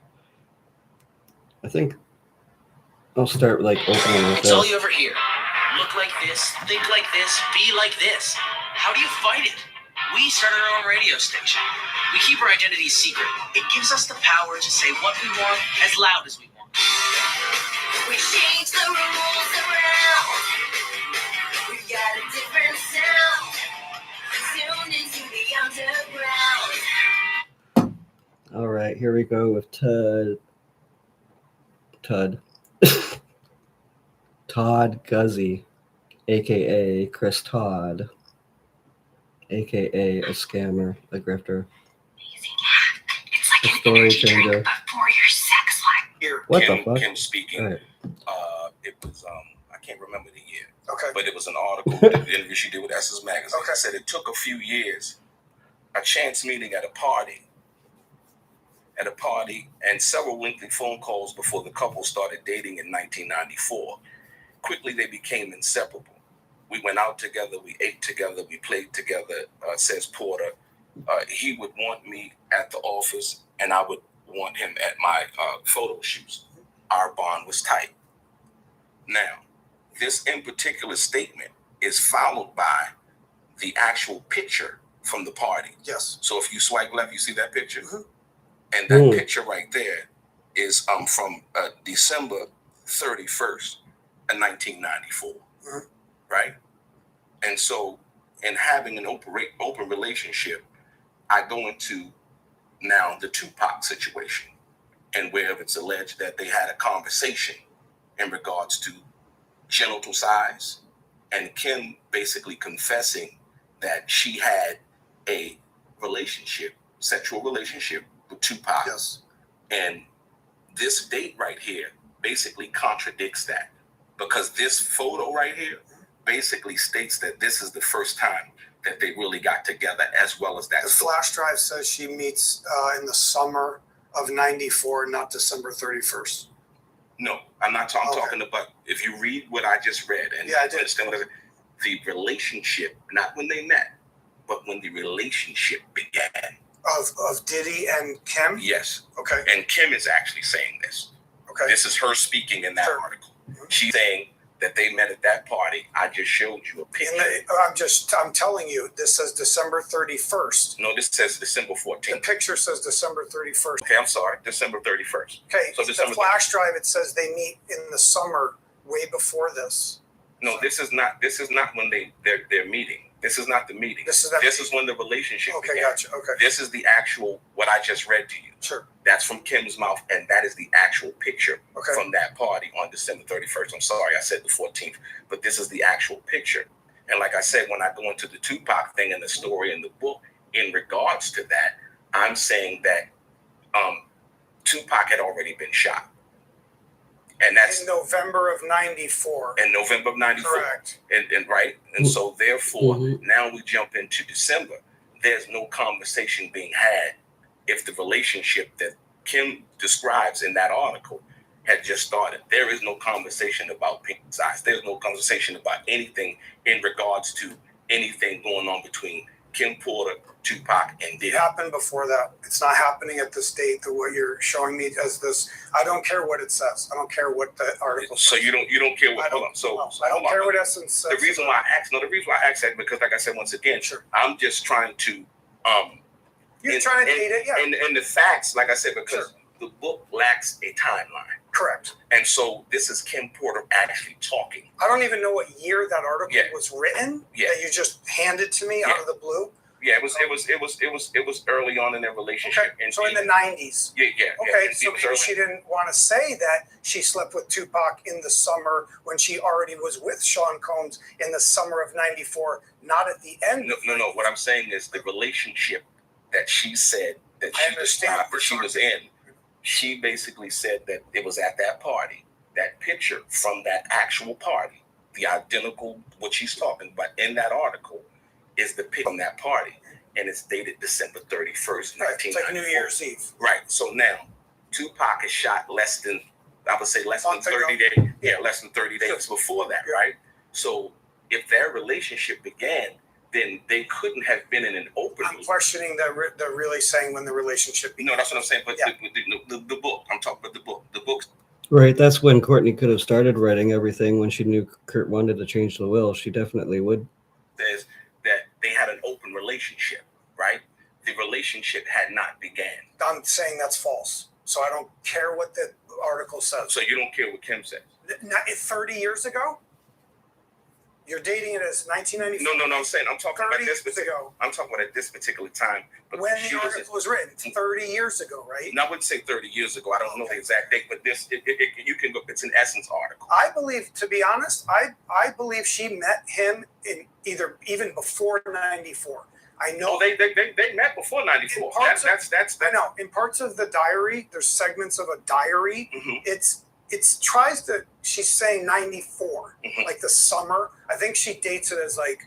I think I'll start like opening with It's all this. you ever hear. Look like this, think like this, be like this. How do you fight it? We started our own radio station. We keep our identities secret. It gives us the power to say what we want as loud as we want. We change the rules around. We've got a different sound. Tune into the underground. All right, here we go with Todd Guzzi, aka Chris Todd, aka a scammer, a grifter, It's like a an story energy changer. drink before your sex life. Here. What Kim, the fuck? Kim speaking. All right. It was I can't remember the year, Okay. but it was an article, the interview she did with Essence Magazine. Okay. It said it took a few years, a chance meeting at a party, and several lengthy phone calls before the couple started dating in 1994. Quickly, they became inseparable. We went out together, we ate together, we played together, says Porter. He would want me at the office, and I would want him at my photo shoots. Our bond was tight. Now, this in particular statement is followed by the actual picture from the party. Yes. So if you swipe left, you see that picture? Mhm. And that Mm. picture right there is from December 31st of 1994, Mhm. right? And so in having an open relationship, I go into now the Tupac situation, and where it's alleged that they had a conversation in regards to genital size, and Kim basically confessing that she had a sexual relationship with Tupac. Yes. And this date right here basically contradicts that, because this photo right here basically states that this is the first time that they really got together, as well as that The story. flash drive says she meets in the summer of '94, not December 31st. No, I'm not talking. Okay. I'm talking about, if you read what I just read and Yeah, I did. understand what the relationship, not when they met, but when the relationship began. Of Diddy and Kim. Yes. Okay. And Kim is actually saying this. Okay. This is her speaking in that Sure. article. Mhm. She's saying that they met at that party. I just showed you a And picture. I'm telling you, this says December 31st. No, this says December The 14th. picture says December 31st. Okay, I'm sorry, December 31st. Okay, So the December flash drive, it says they meet in the summer, way before this. No, this is not when they're meeting. This is not the meeting. This is when the relationship Okay, began. gotcha. Okay, This is the actual, what I just read to you. sure. That's from Kim's mouth, and that is the actual picture Okay. from that party on December 31st. I'm sorry, I said the 14th, but this is the actual picture. And like I said, when I go into the Tupac thing and the story in the book, in regards to that, I'm saying that Tupac had already been shot. And that's In November of '94. in November of 94. Correct. And right. And so therefore, Mhm. now we jump into December. There's no conversation being had if the relationship that Kim describes in that article had just started. There is no conversation about pink size. There's no conversation about anything in regards to anything going on between Kim Porter, Tupac, and Diddy. It happened before that. It's not happening at this date. What you're showing me as this, I don't care what it says. I don't care what the article So says. you don't care what? I don't, Hold on. So no, so I don't hold on. care what Essence says. The reason why I asked that because, like I said once again, Sure. I'm just trying to You're and- trying to and- date it, yeah. and the facts, like I said, because Sure. the book lacks a timeline, Correct. and so this is Kim Porter actually talking. I don't even know what year that article Yeah. was written. Yeah. That you just handed to me out Yeah. of the blue. Yeah, it was early on in their relationship. Okay. And So in the '90s. yeah. Okay, and so it was maybe early. she didn't want to say that she slept with Tupac in the summer when she already was with Sean Combs in the summer of '94, not at the end. No. What I'm saying is the relationship that she said that I she understand described for that she sure. was in. She basically said that it was at that party, that picture from that actual party, the identical what she's talking about in that article is the picture from that party, and it's dated December 31st, Right, it's like 1994. New Year's Eve. Right. So now, Tupac is shot less than 30 Month ago. days. Yeah, less than 30 days before that, right? So if their relationship began, then they couldn't have been in an open. I'm questioning that they're really saying when the relationship began. No, that's what I'm saying. But Yeah. the book, I'm talking about the book. The book Right, that's when Courtney could have started writing everything when she knew Kurt wanted to change the will. She definitely would. says that they had an open relationship, right? The relationship had not began. I'm saying that's false. So I don't care what the article says. So you don't care what Kim says? 30 years ago? You're dating it as 1994. No. I'm saying I'm talking about 30 this years particular. ago. I'm talking about at this particular time. But When she the was. article was written, 30 years ago, right? No, I wouldn't say 30 years ago. I don't know the exact date, but you can go. It's an Essence article. I believe, to be honest, I believe she met him in even before 94. I know they met before 94. That's I know. In parts of the diary, there's segments of a diary. Mhm. She's saying 94, Mhm. like the summer. I think she dates it as like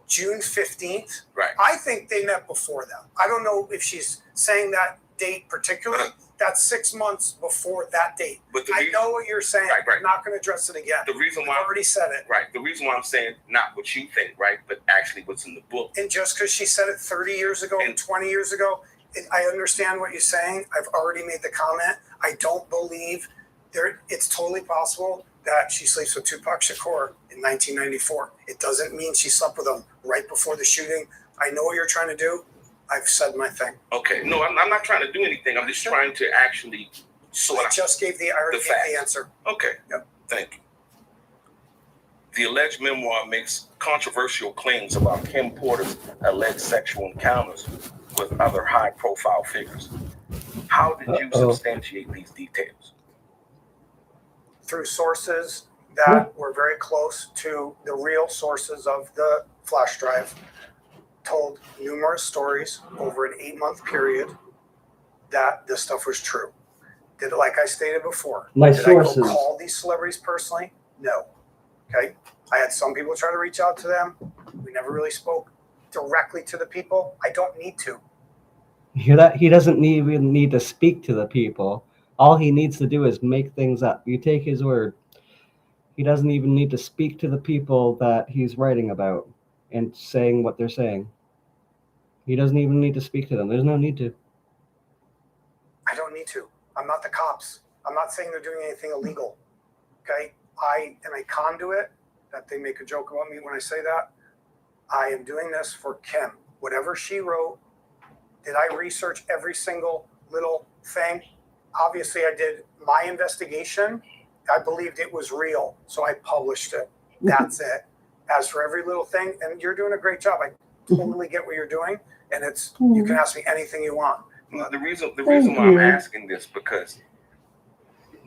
June 15th. Right. I think they met before that. I don't know if she's saying that date particularly. That's 6 months before that date. But I know what you're saying. Right. I'm not going to address it again. The reason why I've already said it. Right. The reason why I'm saying not what you think, right, but actually what's in the book. And just because she said it 30 years ago and 20 years ago, I understand what you're saying. I've already made the comment. I don't believe it's totally possible that she sleeps with Tupac Shakur in 1994. It doesn't mean she slept with him right before the shooting. I know what you're trying to do. I've said my thing. Okay. No, I'm not trying to do anything. I'm just trying to actually sort I out. just gave the answer. Okay. Yep. Thank you. The alleged memoir makes controversial claims about Kim Porter's alleged sexual encounters with other high-profile figures. How did you substantiate these details? Through sources that were very close to the real sources of the flash drive, told numerous stories over an 8-month period that this stuff was true. Like I stated before, My did sources. I go call these celebrities personally? No. Okay. I had some people try to reach out to them. We never really spoke directly to the people. I don't need to. Hear that? He doesn't even need to speak to the people. All he needs to do is make things up. You take his word. He doesn't even need to speak to the people that he's writing about and saying what they're saying. He doesn't even need to speak to them. There's no need to. I don't need to. I'm not the cops. I'm not saying they're doing anything illegal. Okay? I am a conduit that they make a joke about me when I say that. I am doing this for Kim. Whatever she wrote, did I research every single little thing? Obviously, I did my investigation. I believed it was real, so I published it. That's it. As for every little thing, and you're doing a great job. I totally get what you're doing, and you can ask me anything you want. The reason why I'm asking this because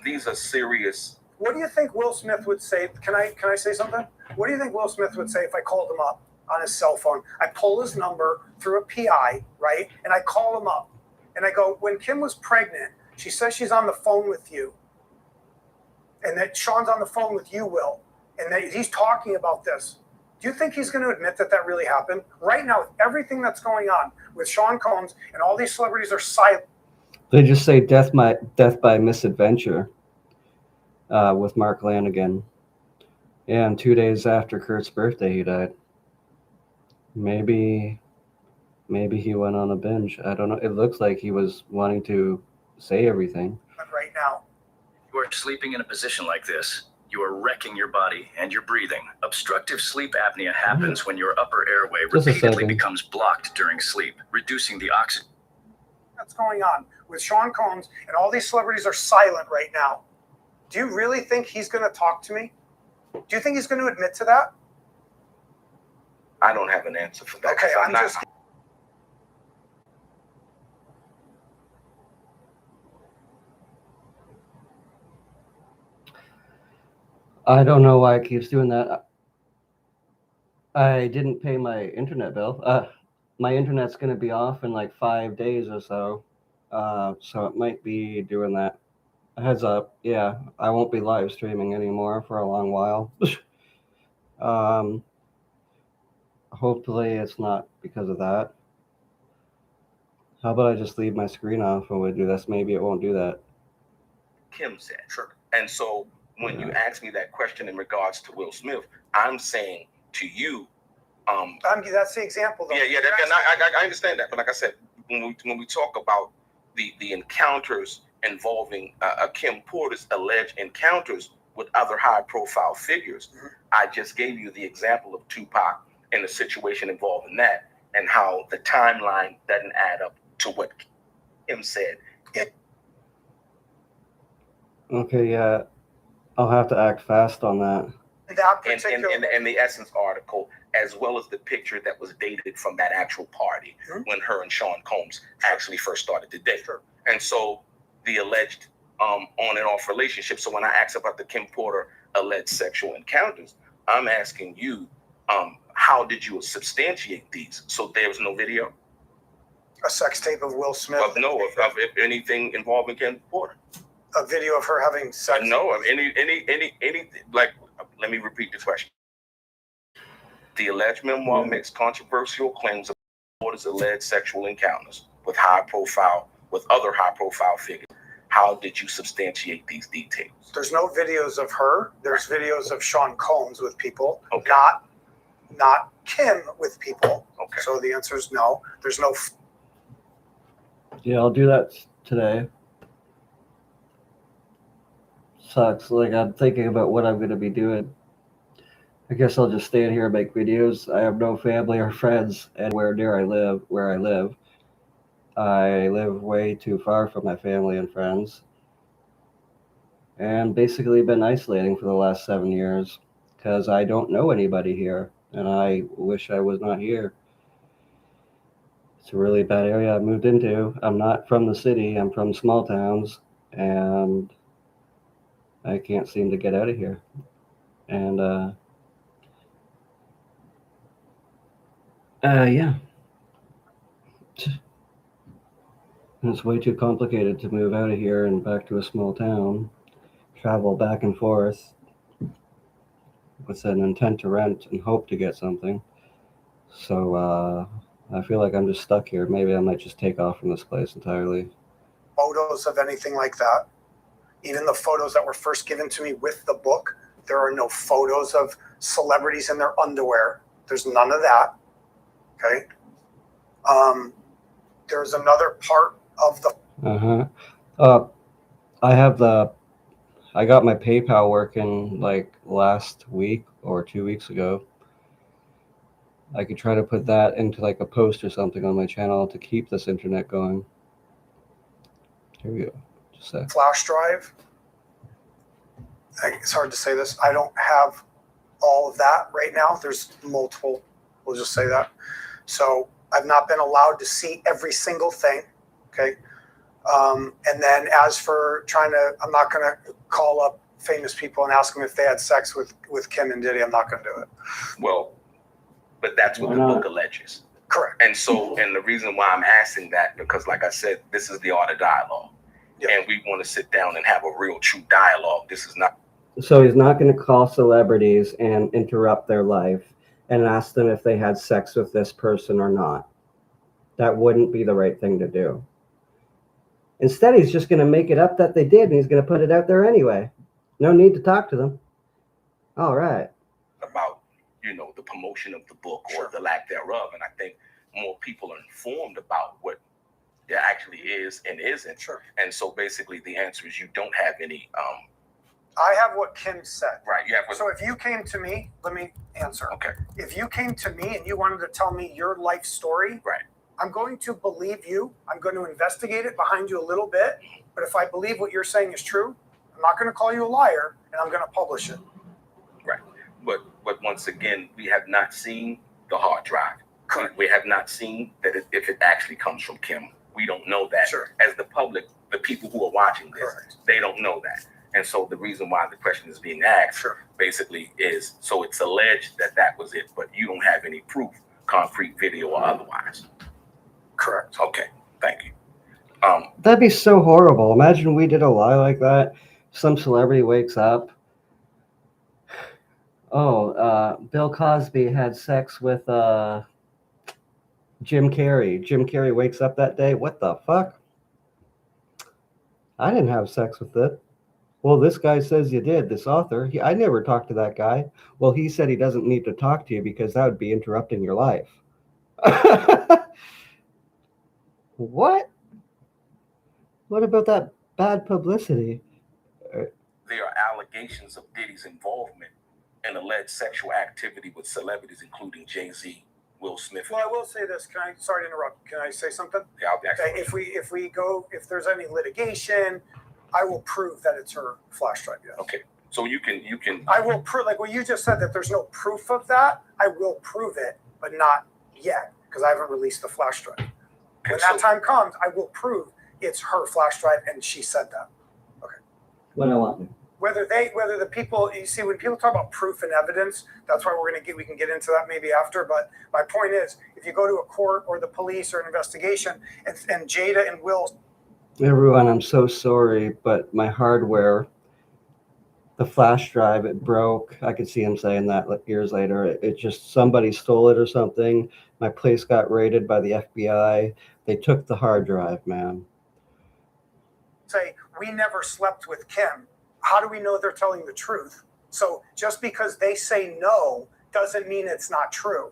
these are serious. What do you think Will Smith would say? Can I say something? What do you think Will Smith would say if I called him up on his cell phone? I pull his number through a PI, right? And I call him up. And I go, when Kim was pregnant, she says she's on the phone with you. And that Sean's on the phone with you, Will. And that he's talking about this. Do you think he's going to admit that that really happened? Right now, with everything that's going on with Sean Combs and all these celebrities are silent. They just say death by misadventure with Mark Lanigan. And 2 days after Kurt's birthday, he died. Maybe he went on a binge. I don't know. It looks like he was wanting to say everything. But right now, You are sleeping in a position like this. You are wrecking your body and your breathing. Obstructive sleep apnea happens when your upper airway Just a repeatedly second. becomes blocked during sleep, reducing the oxygen. that's going on with Sean Combs and all these celebrities are silent right now. Do you really think he's going to talk to me? Do you think he's going to admit to that? I don't have an answer for that. Okay, I'm not. just. I don't know why it keeps doing that. I didn't pay my internet bill. My internet's going to be off in like 5 days or so. So it might be doing that. Heads up. Yeah, I won't be live streaming anymore for a long while. Hopefully it's not because of that. How about I just leave my screen off when we do this? Maybe it won't do that. Kim said. Sure. And so when you ask me that question in regards to Will Smith, I'm saying to you, that's the example, though. yeah, I understand that, but like I said, when we talk about the encounters involving Kim Porter's alleged encounters with other high-profile figures, I just gave you the example of Tupac and the situation involving that, and how the timeline doesn't add up to what Kim said. Okay, yeah, I'll have to act fast on that. That particular in the Essence article, as well as the picture that was dated from that actual party when her and Sean Combs actually first started to date. And so the alleged on and off relationship. So when I ask about the Kim Porter alleged sexual encounters, I'm asking you, how did you substantiate these? So there was no video? a sex tape of Will Smith. Of anything involving Kim Porter. A video of her having sex. No, of anything. Like, let me repeat the question. The alleged memoir makes controversial claims of Porter's alleged sexual encounters with other high-profile figures. How did you substantiate these details? There's no videos of her. There's videos of Sean Combs with people, okay. not Kim with people. Okay. So the answer is no. There's no. Yeah, I'll do that today. Sucks. Like, I'm thinking about what I'm going to be doing. I guess I'll just stay in here and make videos. I have no family or friends anywhere near where I live. I live way too far from my family and friends. And basically been isolating for the last 7 years because I don't know anybody here. And I wish I was not here. It's a really bad area I moved into. I'm not from the city. I'm from small towns. And I can't seem to get out of here. And, yeah. It's way too complicated to move out of here and back to a small town, travel back and forth with an intent to rent and hope to get something. So I feel like I'm just stuck here. Maybe I might just take off from this place entirely. Photos of anything like that. Even the photos that were first given to me with the book, there are no photos of celebrities in their underwear. There's none of that. Okay. There's another part of the. I got my PayPal working like last week or 2 weeks ago. I could try to put that into like a post or something on my channel to keep this internet going. Here we go. Just a sec. Flash drive. It's hard to say this. I don't have all of that right now. There's multiple. We'll just say that. So I've not been allowed to see every single thing. Okay. And then as for I'm not going to call up famous people and ask them if they had sex with Kim and Diddy. I'm not going to do it. Well, but that's what the book alleges. Correct. And so, and the reason why I'm asking that, because like I said, this is the art of dialogue. Yep. And we want to sit down and have a real true dialogue. This is not. So he's not going to call celebrities and interrupt their life and ask them if they had sex with this person or not. That wouldn't be the right thing to do. Instead, he's just going to make it up that they did, and he's going to put it out there anyway. No need to talk to them. All right. About, the promotion of the book or the lack thereof. And I think more people are informed about what there actually is and isn't. Sure. And so basically the answer is you don't have any. I have what Kim said. Right. You have what. So if you came to me, let me answer. Okay. If you came to me and you wanted to tell me your life story. Right. I'm going to believe you. I'm going to investigate it behind you a little bit. But if I believe what you're saying is true, I'm not going to call you a liar, and I'm going to publish it. Right. But once again, we have not seen the hard drive. Correct. We have not seen that if it actually comes from Kim. We don't know that. Sure. As the public, the people who are watching this, Correct. They don't know that. And so the reason why the question is being asked Sure. basically is, so it's alleged that was it, but you don't have any proof, concrete video or otherwise. Correct. Okay, thank you. That'd be so horrible. Imagine we did a lie like that. Some celebrity wakes up. Oh, Bill Cosby had sex with Jim Carrey. Jim Carrey wakes up that day. What the fuck? I didn't have sex with it. well, this guy says you did, this author. I never talked to that guy. Well, he said he doesn't need to talk to you because that would be interrupting your life. What? What about that bad publicity? There are allegations of Diddy's involvement in alleged sexual activity with celebrities, including Jay-Z, Will Smith. Well, I will say this. Sorry to interrupt. Can I say something? Yeah, I'll be Okay, if there's any litigation, I will prove that it's her flash drive. Yes. Okay, so you can. I will prove, like what you just said, that there's no proof of that. I will prove it, but not yet because I haven't released the flash drive. When that time comes, I will prove it's her flash drive, and she said that. Okay. What I want. Whether the people, you see, when people talk about proof and evidence, that's why we can get into that maybe after. But my point is, if you go to a court or the police or an investigation, and Jada and Will. Everyone, I'm so sorry, but my hardware, the flash drive, it broke. I could see him saying that years later. It just, somebody stole it or something. My place got raided by the FBI. They took the hard drive, man. Say, we never slept with Kim. How do we know they're telling the truth? So just because they say no doesn't mean it's not true.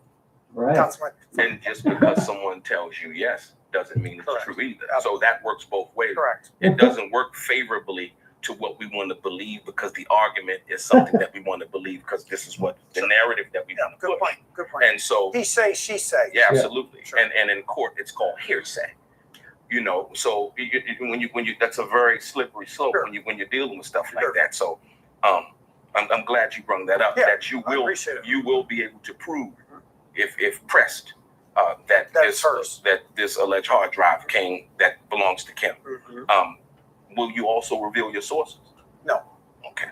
Right. That's my. And just because someone tells you yes doesn't mean it's Correct. true either. So that works both ways. Correct. It doesn't work favorably to what we want to believe because the argument is something that we want to believe because this is what the narrative that we want to Good push. point. Good point. And so, He say, she say. yeah, absolutely. Sure. And in court, it's called hearsay. You know, so when you that's a very slippery slope Sure. when you're dealing with stuff like Sure. that. So, I'm glad you brought that up. Yeah, That you I will appreciate it. you will be able to prove if pressed that That's hers. this alleged hard drive that belongs to Kim. Mhm. Will you also reveal your sources? No. Okay.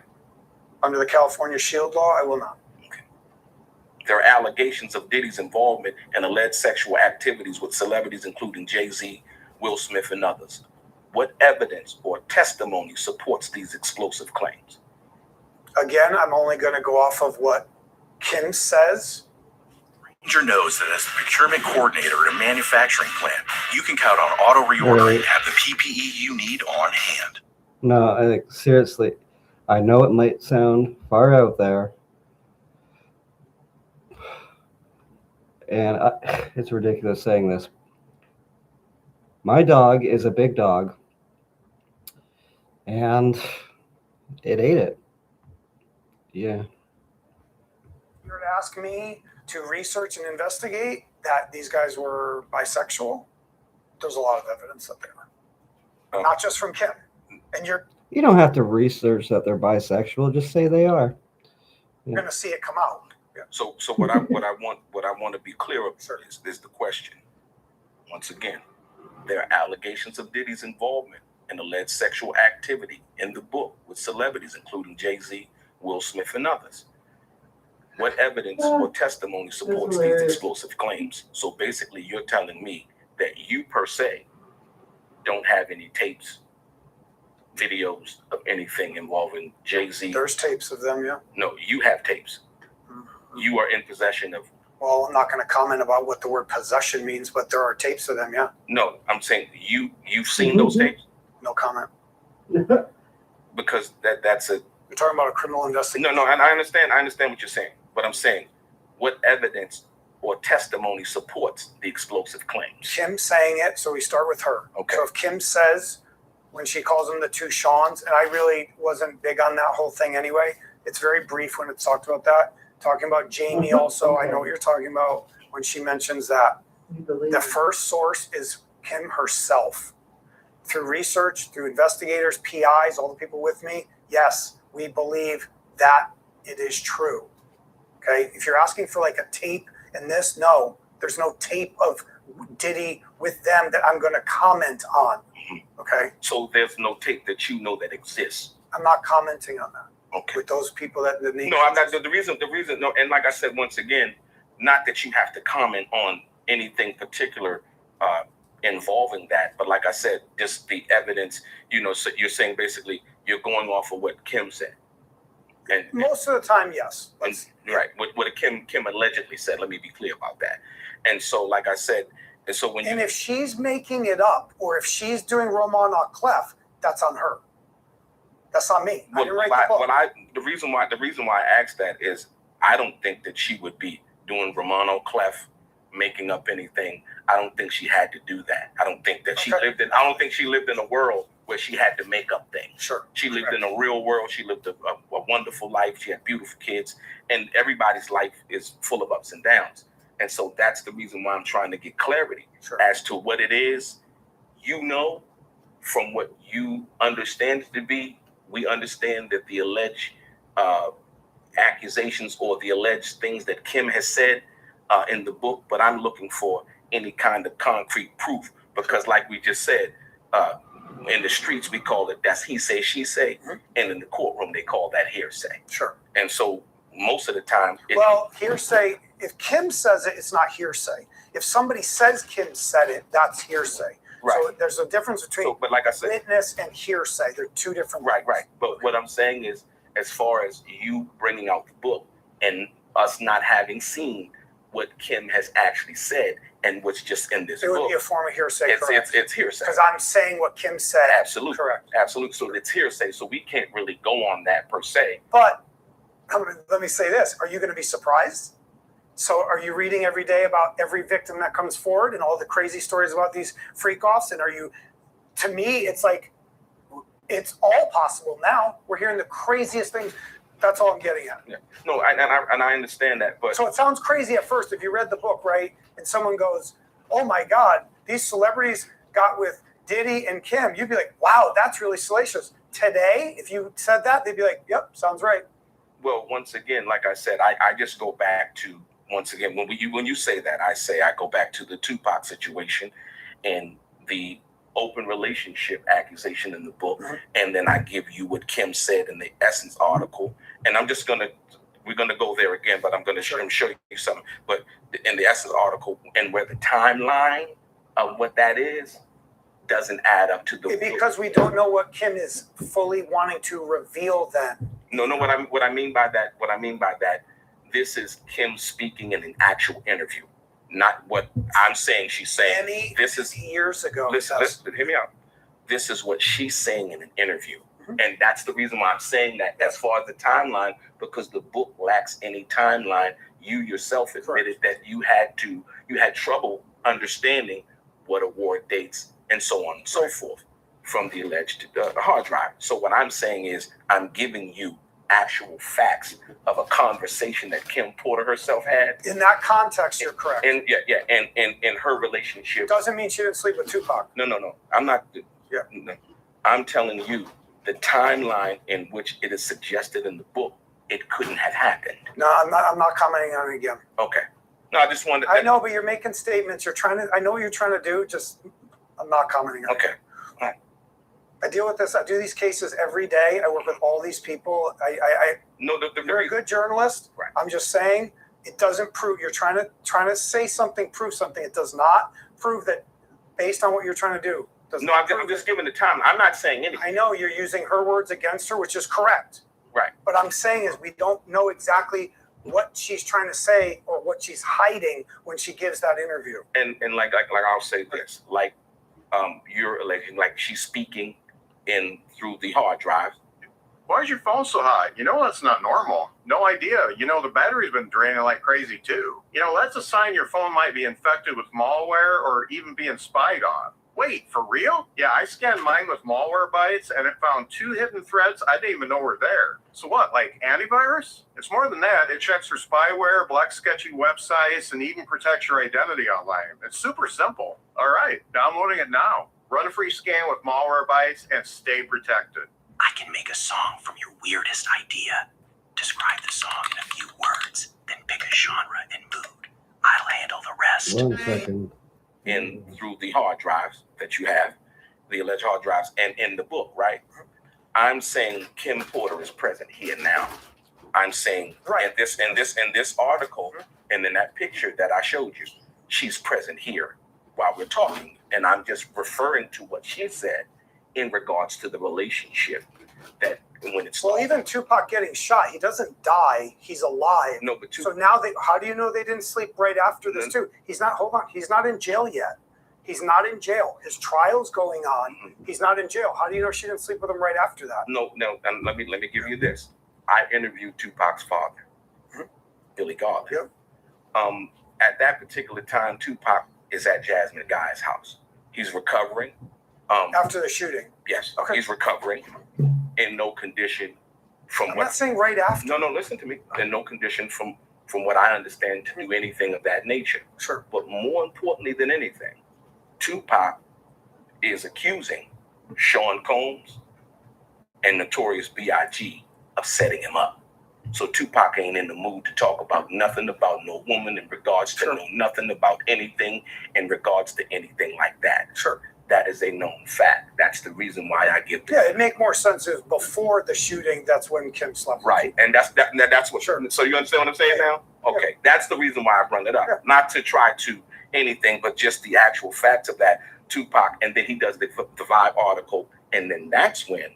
Under the California Shield law, I will not. There are allegations of Diddy's involvement in alleged sexual activities with celebrities, including Jay-Z, Will Smith, and others. What evidence or testimony supports these explosive claims? Again, I'm only going to go off of what Kim says. Ranger knows that as the procurement coordinator at a manufacturing plant, you can count on auto reordering and have the PPE you need on hand. No, seriously, I know it might sound far out there, and it's ridiculous saying this. My dog is a big dog, and it ate it. Yeah. You're to ask me to research and investigate that these guys were bisexual. There's a lot of evidence that they were. Not just from Kim. And you're You don't have to research that they're bisexual. Just say they are. going to see it come out. Yeah. So what I want to be clear of is the question. Once again, there are allegations of Diddy's involvement in alleged sexual activity in the book with celebrities, including Jay-Z, Will Smith, and others. What evidence or testimony supports these explosive claims? So basically, you're telling me that you per se don't have any tapes, videos of anything involving Jay-Z. There's tapes of them, yeah. No, you have tapes. You are in possession of. Well, I'm not going to comment about what the word possession means, but there are tapes of them, yeah. No, I'm saying you've seen those tapes. No comment. Because that's a. You're talking about a criminal investigation. No, and I understand what you're saying, but I'm saying what evidence or testimony supports the explosive claims? Kim saying it, so we start with her. Okay. So if Kim says, when she calls them the two Seans, and I really wasn't big on that whole thing anyway, it's very brief when it's talked about that. Talking about Jamie also, I know what you're talking about when she mentions that. The first source is Kim herself. Through research, through investigators, PIs, all the people with me, yes, we believe that it is true. Okay, if you're asking for like a tape in this, no, there's no tape of Diddy with them that I'm going to comment on. Okay, So there's no tape that you know that exists. I'm not commenting on that Okay. with those people that the name. No, I'm not. The reason, no, and like I said, once again, not that you have to comment on anything particular involving that, but like I said, just the evidence, so you're saying basically you're going off of what Kim said. And Most of the time, yes. right, what Kim allegedly said, let me be clear about that. And so, like I said, and so when And if she's making it up, or if she's doing Roman au Clef, that's on her. That's not me. I didn't write the book. The reason why I asked that is I don't think that she would be doing Romano Clef, making up anything. I don't think she had to do that. I don't think that I don't think she lived in a world where she had to make up things. Sure. She lived in a real world. She lived a wonderful life. She had beautiful kids, and everybody's life is full of ups and downs. And so that's the reason why I'm trying to get clarity as to what it is, from what you understand it to be. We understand that the alleged accusations or the alleged things that Kim has said in the book, but I'm looking for any kind of concrete proof because, like we just said, in the streets we call it that's he say, she say, and in the courtroom they call that hearsay. Sure. And so most of the time, hearsay. If Kim says it, it's not hearsay. If somebody says Kim said it, that's hearsay. Right. So there's a difference between but like I said, witness and hearsay. They're two different things. Right. But what I'm saying is, as far as you bringing out the book and us not having seen what Kim has actually said and what's just in this book, it would be a form of hearsay. It's hearsay. Because I'm saying what Kim said. Absolutely. Correct. Absolutely. So it's hearsay. So we can't really go on that per se. But let me say this. Are you going to be surprised? So are you reading every day about every victim that comes forward and all the crazy stories about these freak-offs? And to me, it's like, it's all possible now. We're hearing the craziest things. That's all I'm getting at. Yeah. No, I understand that. But so it sounds crazy at first if you read the book, right? And someone goes, oh my God, these celebrities got with Diddy and Kim. You'd be like, wow, that's really salacious. Today, if you said that, they'd be like, yep, sounds right. Well, once again, like I said, I just go back to, once again, when you say that, I go back to the Tupac situation and the open relationship accusation in the book, and then I give you what Kim said in the Essence article, and we're gonna go there again, but I'm gonna show you something. But in the Essence article, and where the timeline of what that is doesn't add up to the because we don't know what Kim is fully wanting to reveal. Then what I mean by that, this is Kim speaking in an actual interview. Not what I'm saying she's saying. This is years ago. Listen, hear me out. This is what she's saying in an interview. And that's the reason why I'm saying that as far as the timeline, because the book lacks any timeline. You yourself admitted that you had trouble understanding what award dates and so on and so forth from the alleged hard drive. So what I'm saying is I'm giving you actual facts of a conversation that Kim Porter herself had. In that context, you're correct. And in her relationship. Doesn't mean she didn't sleep with Tupac. No. I'm not. Yeah. No. I'm telling you the timeline in which it is suggested in the book. It couldn't have happened. No, I'm not commenting on it again. Okay. No, I just wanted. I know, but you're making statements. I know what you're trying to do. Just I'm not commenting on it. Okay. All right. I deal with this. I do these cases every day. I work with all these people. You're a good journalist. Right. I'm just saying it doesn't prove. You're trying to say something, prove something. It does not prove that based on what you're trying to do. No, I'm just giving the time. I'm not saying anything. I know you're using her words against her, which is correct. Right. But I'm saying is we don't know exactly what she's trying to say or what she's hiding when she gives that interview. And like I'll say this, like you're alleging, like she's speaking in through the hard drive. Why is your phone so hot? That's not normal. No idea. The battery's been draining like crazy too. That's a sign your phone might be infected with malware or even being spied on. Wait, for real? Yeah, I scanned mine with Malwarebytes and it found 2 hidden threads I didn't even know were there. So what, like antivirus? It's more than that. It checks for spyware, black sketchy websites, and even protects your identity online. It's super simple. All right, downloading it now. Run a free scan with Malwarebytes and stay protected. I can make a song from your weirdest idea. Describe the song in a few words, then pick a genre and mood. I'll handle the rest. 1 second. In through the hard drives that you have, the alleged hard drives, and in the book, right? I'm saying Kim Porter is present here now. I'm saying in this article and in that picture that I showed you, she's present here while we're talking. And I'm just referring to what she said in regards to the relationship that when it's even Tupac getting shot, he doesn't die, he's alive. No, but so now how do you know they didn't sleep right after this too? He's not in jail yet. He's not in jail. His trial's going on. He's not in jail. How do you know she didn't sleep with him right after that? No, and let me give you this. I interviewed Tupac's father, Billy Garland. Yep. At that particular time, Tupac is at Jasmine Guy's house. He's recovering. After the shooting. Yes. Okay. He's recovering in no condition I'm not saying right after. No, listen to me. In no condition from what I understand to do anything of that nature. Sure. But more importantly than anything, Tupac is accusing Sean Combs and Notorious B.I.G. of setting him up. So Tupac ain't in the mood to talk about nothing about no woman in regards to nothing about anything in regards to anything like that. Sure. That is a known fact. That's the reason why I give the it'd make more sense if before the shooting, that's when Kim slept. Right. And that's what. Sure. So you understand what I'm saying now? Okay. That's the reason why I brought it up. Not to try to anything, but just the actual facts of that. Tupac, and then he does the Vibe article, and then that's when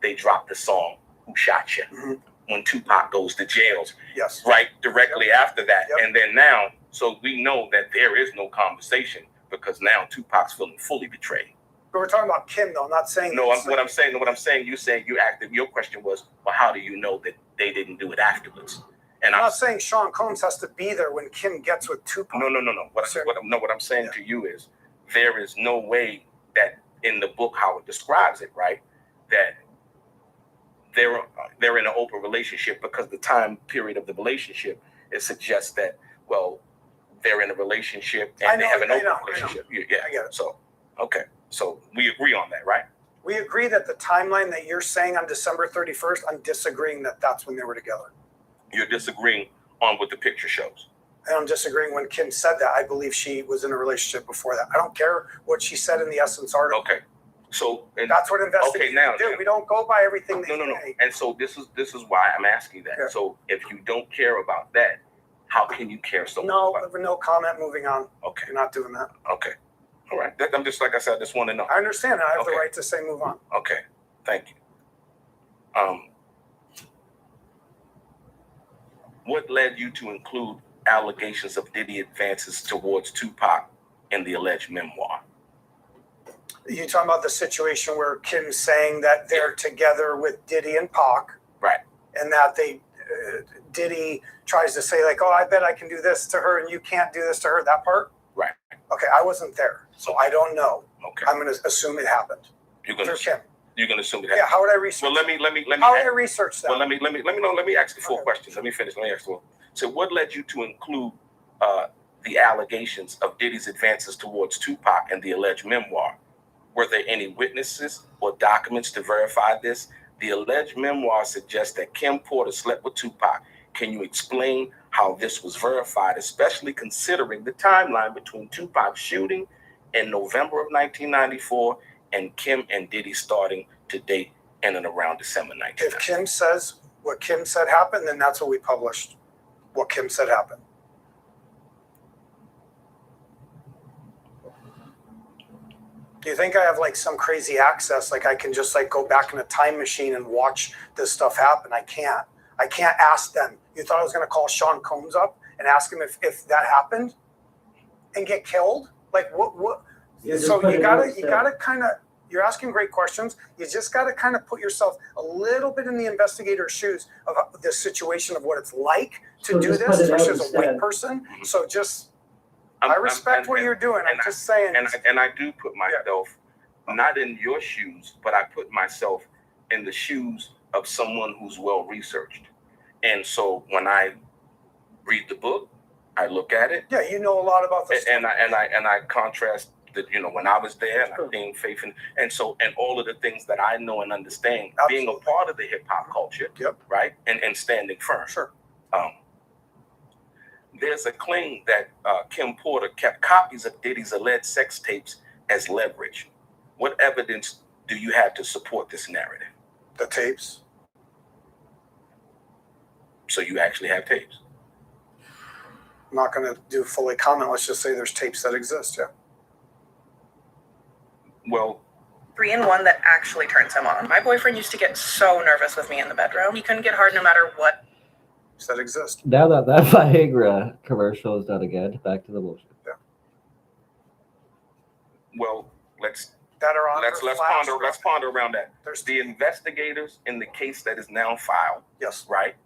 they drop the song "Who Shot You." When Tupac goes to jail. Yes. Right. Directly after that, and then now, so we know that there is no conversation because now Tupac's feeling fully betrayed. But we're talking about Kim, though. I'm not saying. What I'm saying. You saying you acted. Your question was, well, how do you know that they didn't do it afterwards? And I'm not saying Sean Combs has to be there when Kim gets with Tupac. No. What I'm saying to you is there is no way that in the book how it describes it, right, that they're in an open relationship because the time period of the relationship it suggests that they're in a relationship and they have an open relationship. Yeah, I get it. So okay, so we agree on that, right? We agree that the timeline that you're saying on December 31st, I'm disagreeing that that's when they were together. You're disagreeing on what the picture shows. And I'm disagreeing when Kim said that. I believe she was in a relationship before that. I don't care what she said in the Essence article. Okay. So that's what investigators do. We don't go by everything they say. And so this is why I'm asking that. Yeah. So if you don't care about that, how can you care so much? No comment. Moving on. Okay. You're not doing that. Okay. All right. I'm just like I said. I just want to know. I understand. I have the right to say move on. Okay. Thank you. What led you to include allegations of Diddy advances towards Tupac in the alleged memoir? You talking about the situation where Kim's saying that they're together with Diddy and Pac, right? And that Diddy tries to say like, "Oh, I bet I can do this to her, and you can't do this to her." That part, right? Okay, I wasn't there, so I don't know. Okay, I'm going to assume it happened. You're going to assume it happened. Yeah. How would I research? Well, let me. How would I research that? Well, let me ask the full questions. Let me finish. Let me ask you. So, what led you to include the allegations of Diddy's advances towards Tupac in the alleged memoir? Were there any witnesses or documents to verify this? The alleged memoir suggests that Kim Porter slept with Tupac. Can you explain how this was verified, especially considering the timeline between Tupac's shooting in November of 1994 and Kim and Diddy starting to date in and around December 1994? If Kim says what Kim said happened, then that's what we published. What Kim said happened. Do you think I have like some crazy access? Like I can just like go back in a time machine and watch this stuff happen? I can't. I can't ask them. You thought I was going to call Sean Combs up and ask him if that happened and get killed? Like what? So you gotta kind of, you're asking great questions. You just got to kind of put yourself a little bit in the investigator's shoes of the situation of what it's like to do this versus a white person. So just, I respect what you're doing. I'm just saying. And I do put myself not in your shoes, but I put myself in the shoes of someone who's well researched. And so when I read the book, I look at it. Yeah, you know a lot about this. And I contrast that, when I was there and I gained faith and all of the things that I know and understand, being a part of the hip hop culture, right? And standing firm. Sure. There's a claim that Kim Porter kept copies of Diddy's alleged sex tapes as leverage. What evidence do you have to support this narrative? The tapes. So you actually have tapes? I'm not going to do fully comment. Let's just say there's tapes that exist, yeah. Well, 3 and 1 that actually turns him on. My boyfriend used to get so nervous with me in the bedroom. He couldn't get hard no matter what. That exist. Now that Viagra commercial is done again, back to the bullshit. Yeah. Well, let's that are on let's her let's flash ponder let's drive. ponder around that. There's The investigators in the case that is now filed, yes, right,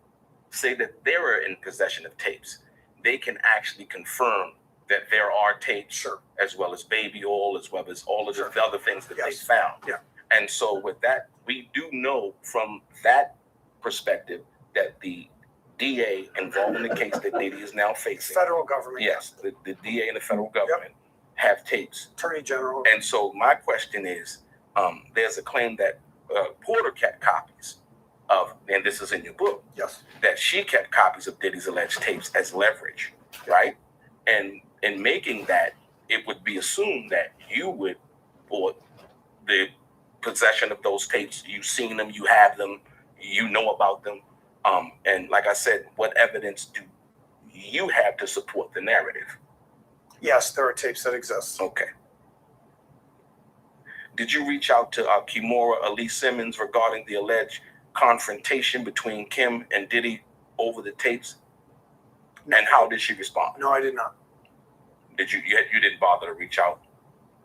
say that they were in possession of tapes. They can actually confirm that there are tapes, sure, as well as baby oil, as well as all of Sure. the other things that Yes. they found. Yeah. And so with that, we do know from that perspective that the DA involved in the case that Diddy is now facing, federal government, yes, the DA and the federal government have tapes. Attorney General. And so my question is, there's a claim that Porter kept copies of, and this is in your book, Yes, that she kept copies of Diddy's alleged tapes as leverage, right? And in making that, it would be assumed that you would, or the possession of those tapes, you've seen them, you have them, you know about them. And like I said, what evidence do you have to support the narrative? yes, there are tapes that exist. Okay. Did you reach out to Kimora Elise Simmons regarding the alleged confrontation between Kim and Diddy over the tapes? And how did she respond? No, I did not. Did you didn't bother to reach out?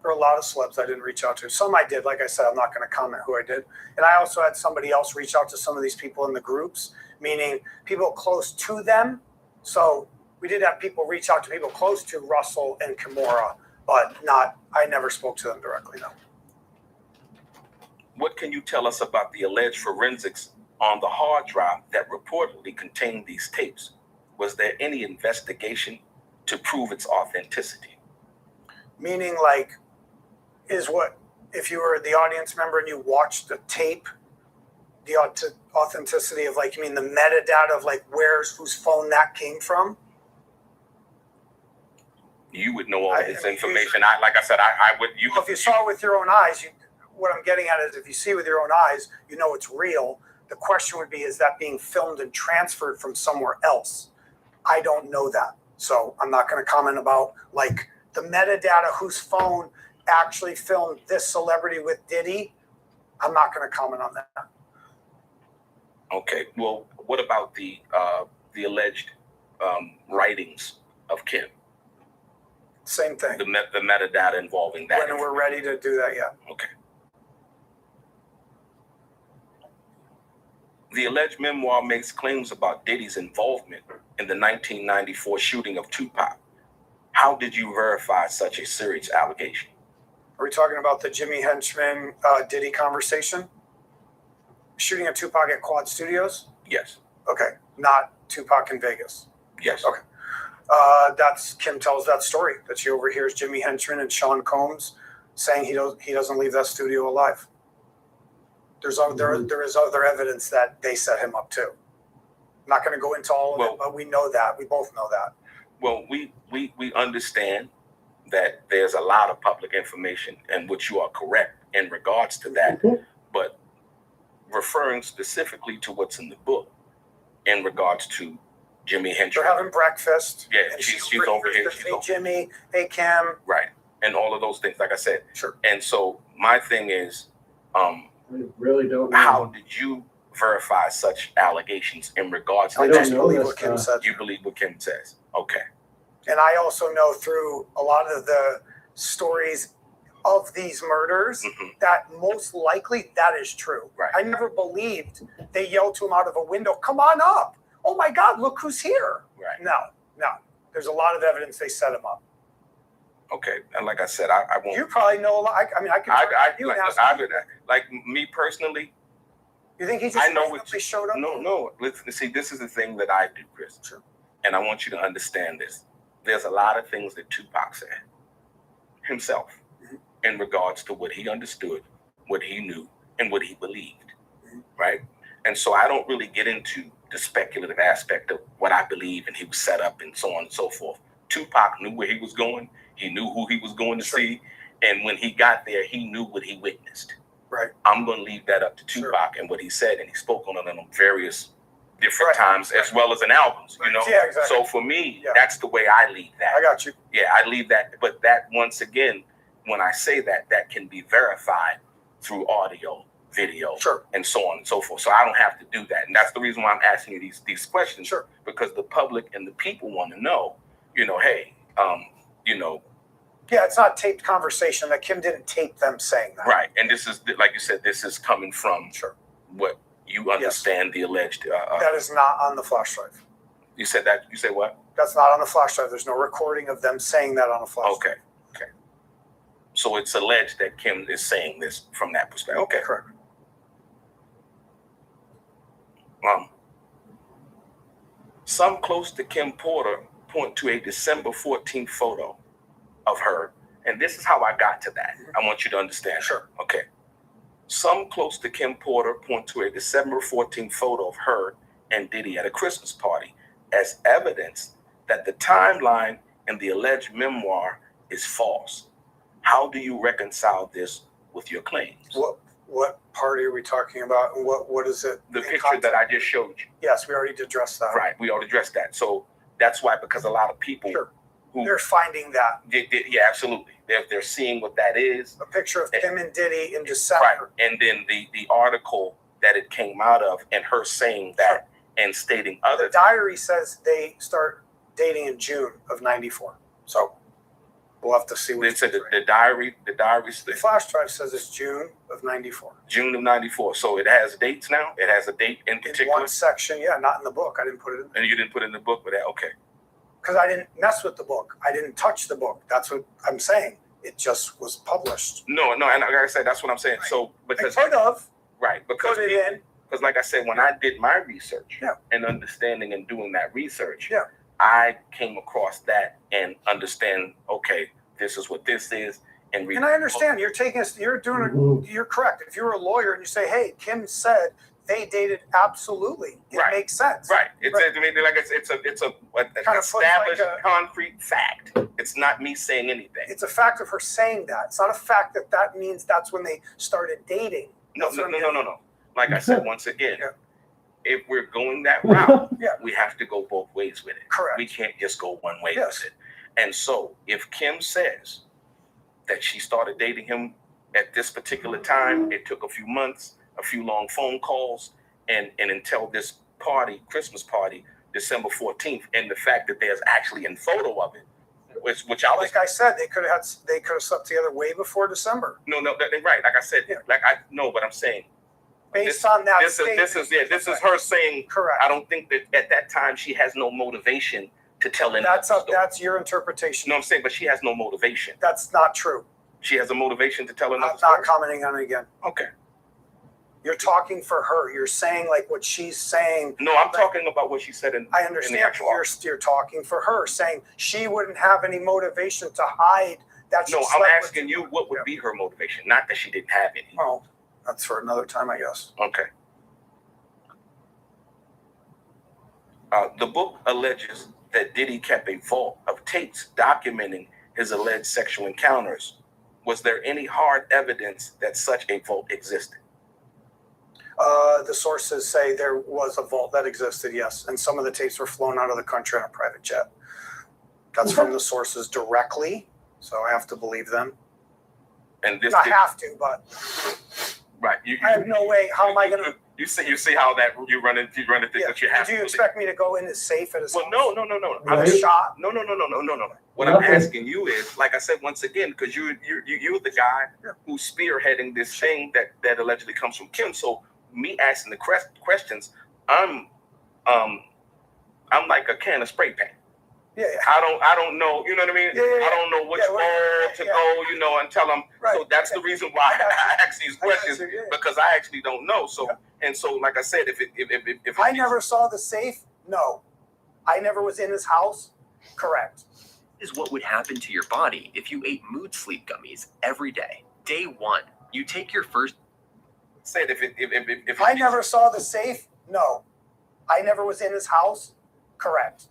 There are a lot of celebs I didn't reach out to. Some I did. Like I said, I'm not going to comment who I did. And I also had somebody else reach out to some of these people in the groups, meaning people close to them. So we did have people reach out to people close to Russell and Kimora, but I never spoke to them directly, no. What can you tell us about the alleged forensics on the hard drive that reportedly contained these tapes? Was there any investigation to prove its authenticity? Meaning, like, is what, if you were the audience member and you watched the tape, the authenticity of, like, you mean the metadata of, like, whose phone that came from? You would know all this information. I would. Well, if you saw it with your own eyes, what I'm getting at is if you see it with your own eyes, you know it's real. The question would be, is that being filmed and transferred from somewhere else? I don't know that. So I'm not going to comment about, like, the metadata, whose phone actually filmed this celebrity with Diddy. I'm not going to comment on that. Okay. Well, what about the alleged writings of Kim? Same thing. The metadata involving that. When we're ready to do that, yeah. Okay. The alleged memoir makes claims about Diddy's involvement in the 1994 shooting of Tupac. How did you verify such a serious allegation? Are we talking about the Jimmy Henchman Diddy conversation? Shooting of Tupac at Quad Studios? Yes. Okay. Not Tupac in Vegas. Yes. Okay. That's Kim tells that story that she overhears Jimmy Henchman and Sean Combs saying he doesn't leave that studio alive. There is other evidence that they set him up too. I'm not going to go into all of it, but we know that. We both know that. Well, we understand that there's a lot of public information, and which you are correct in regards to that. But referring specifically to what's in the book in regards to Jimmy Henchman. They're having breakfast. Yeah, she's over here. Hey, Jimmy. Hey, Kim. Right. And all of those things, like I said. Sure. And so my thing is, I really don't know. how did you verify such allegations in regards to I that? just believe what Kim said. You believe what Kim says. Okay. And I also know through a lot of the stories of these murders that most likely that is true. Right. I never believed they yelled to him out of a window, "Come on up. Oh my God, look who's here." Right. No. There's a lot of evidence they set him up. Okay. And like I said, I won't. You probably know a lot. I mean, I can. Like me personally. You think he just I know what they showed up? No. Listen, see, this is the thing that I do, Chris. Sure. And I want you to understand this. There's a lot of things that Tupac said himself in regards to what he understood, what he knew, and what he believed, right? And so I don't really get into the speculative aspect of what I believe and he was set up and so on and so forth. Tupac knew where he was going. He knew who he was going to see. And when he got there, he knew what he witnessed. Right. I'm going to leave that up to Tupac and what he said. And he spoke on it on various different times as well as in albums, you know? Yeah, exactly. So for me, that's the way I leave that. I got you. Yeah, I leave that. But that, once again, when I say that, that can be verified through audio, video, and so on and so forth. So I don't have to do that. And that's the reason why I'm asking you these questions. Because the public and the people want to know, you know, hey, you know, Yeah, it's not taped conversation. That Kim didn't tape them saying that. Right. And this is, like you said, this is coming from what you understand the alleged. That is not on the flash drive. You said that? You said what? That's not on the flash drive. There's no recording of them saying that on a flash drive. Okay. So it's alleged that Kim is saying this from that perspective. Okay. Correct. Some close to Kim Porter point to a December 14th photo of her. And this is how I got to that. I want you to understand. Sure. Okay. Some close to Kim Porter point to a December 14th photo of her and Diddy at a Christmas party as evidence that the timeline in the alleged memoir is false. How do you reconcile this with your claims? What party are we talking about? And what is it? The picture that I just showed you. Yes, we already addressed that. Right. We already addressed that. So that's why, because a lot of people who they're finding that. Yeah, absolutely. They're seeing what that is. A picture of Kim and Diddy in December. Right. And then the article that it came out of and her saying that and stating other. The diary says they start dating in June of '94. So we'll have to see what it said. The diary. The flash drive says it's June of '94. June of '94. So it has dates now. It has a date in particular. In one section, yeah, not in the book. I didn't put it in. And you didn't put it in the book, but okay. Because I didn't mess with the book. I didn't touch the book. That's what I'm saying. It just was published. No, and like I said, that's what I'm saying. Right. So because I could have. Right. Because put it in. Because like I said, when I did my research and understanding and doing that research, yeah, I came across that and understand, okay, this is what this is. And I understand you're you're correct. If you're a lawyer and you say, hey, Kim said they dated, absolutely. It makes sense. Right. It's a kind of established concrete fact. It's not me saying anything. It's a fact of her saying that. It's not a fact that means that's when they started dating. No. Like I said, once again, if we're going that route, we have to go both ways with it. Correct. We can't just go one way with it. And so if Kim says that she started dating him at this particular time, it took a few months, a few long phone calls, and until this party, Christmas party, December 14th, and the fact that there's actually a photo of it, which I was, like I said, they could have slept together way before December. No, right. Like I said, but I'm saying, based on that, this is her saying. Correct. I don't think that at that time she has no motivation to tell any. That's your interpretation. No, I'm saying, but she has no motivation. That's not true. She has a motivation to tell another. I'm not commenting on it again. Okay. You're talking for her. You're saying like what she's saying. No, I'm talking about what she said in. I understand. In the actual you're talking for her, saying she wouldn't have any motivation to hide that. No, I'm asking you what would be her motivation, not that she didn't have any. Well, that's for another time, I guess. Okay. The book alleges that Diddy kept a vault of tapes documenting his alleged sexual encounters. Was there any hard evidence that such a vault existed? The sources say there was a vault that existed, yes. And some of the tapes were flown out of the country on a private jet. That's from the sources directly, so I have to believe them. And this I have to, but right. I have no way. How am I going to? You see how that you run into that you have. Do you expect me to go in as safe as? Well, no. I was shot. No. What I'm asking you is, like I said once again, because you're the guy who's spearheading this thing that allegedly comes from Kim. So me asking the questions, I'm like a can of spray paint. Yeah. I don't know. You know what I mean? Yeah. I don't know which wall to go. And tell them. Right. So that's the reason why I ask these questions because I actually don't know. So and so, like I said, if I never saw the safe, no, I never was in his house. Correct. Is what would happen to your body if you ate mood sleep gummies every day. Day one, you take your first. Said if I never saw the safe, no, I never was in his house. Correct.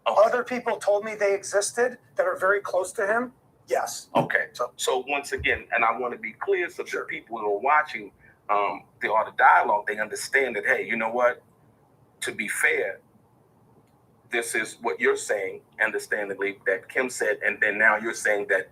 Okay. Other people told me they existed that are very close to him. Yes. Okay. So once again, and I want to be clear so the people who are watching the Art of Dialogue, they understand that, hey, you know what? To be fair, this is what you're saying, understandably, that Kim said, and then now you're saying that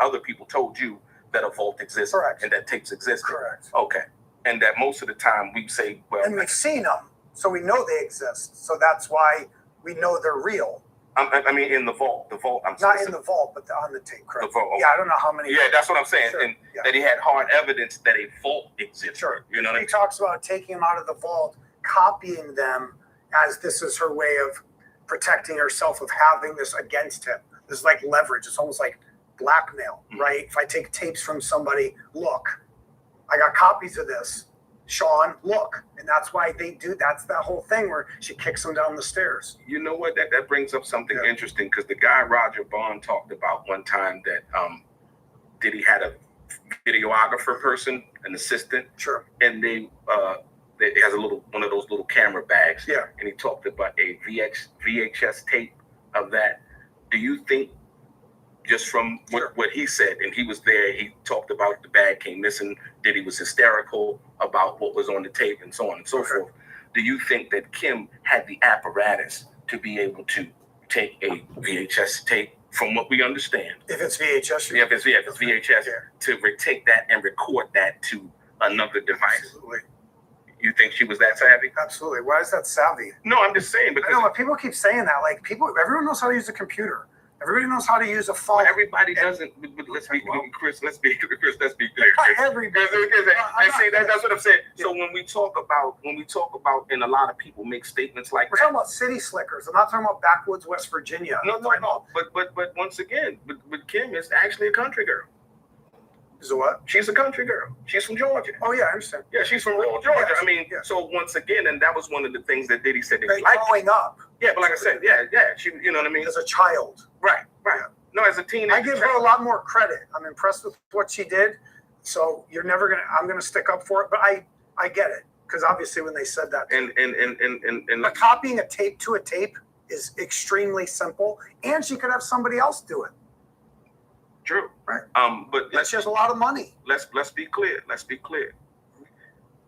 other people told you that a vault exists. Correct. And that tapes exist. Correct. Okay. And that most of the time we say, well. And we've seen them, so we know they exist. So that's why we know they're real. I mean, in the vault. The vault. I'm Not in the vault, but on the tape, correct? The vault. Yeah, I don't know how many. Yeah, that's what I'm saying. Sure, And yeah. that he had hard evidence that a vault exists. Sure. You know what I He mean? talks about taking them out of the vault, copying them as this is her way of protecting herself of having this against him. This is like leverage. It's almost like blackmail, right? If I take tapes from somebody, look, I got copies of this. Sean, look. And that's why they do, that's that whole thing where she kicks him down the stairs. You know what? That brings up something interesting because the guy Roger Bond talked about one time that that he had a videographer person, an assistant. Sure. And they has a little one of those little camera bags. Yeah. And he talked about a VHS tape of that. Do you think, just from what he said, and he was there, he talked about the bag came missing, that he was hysterical about what was on the tape and so on and so forth. Do you think that Kim had the apparatus to be able to take a VHS tape, from what we understand? If it's VHS, if it's VHS, to take that and record that to another device. Absolutely. You think she was that savvy? Absolutely. Why is that savvy? No, I'm just saying because I know, but people keep saying that. Like everyone knows how to use a computer. Everybody knows how to use a phone. Everybody doesn't. But let's be Chris. Let's be clear. Everybody. And see, that's what I'm saying. So when we talk about, and a lot of people make statements like we're talking about city slickers. I'm not talking about backwoods West Virginia. No. But once again, but Kim is actually a country girl. Is a what? She's a country girl. She's from Georgia. Oh yeah, I understand. Yeah, she's from rural Georgia. Yes. I mean, so once again, and that was one of the things that Diddy said that he Like liked. growing up. Yeah, but like I said, she, you know what I mean. As a child. Right. No, as a teenager. I give her a lot more credit. I'm impressed with what she did. So I'm gonna stick up for it. But I get it, because obviously when they said that, and but copying a tape to a tape is extremely simple, and she could have somebody else do it. True. Right. But she has a lot of money. Let's be clear.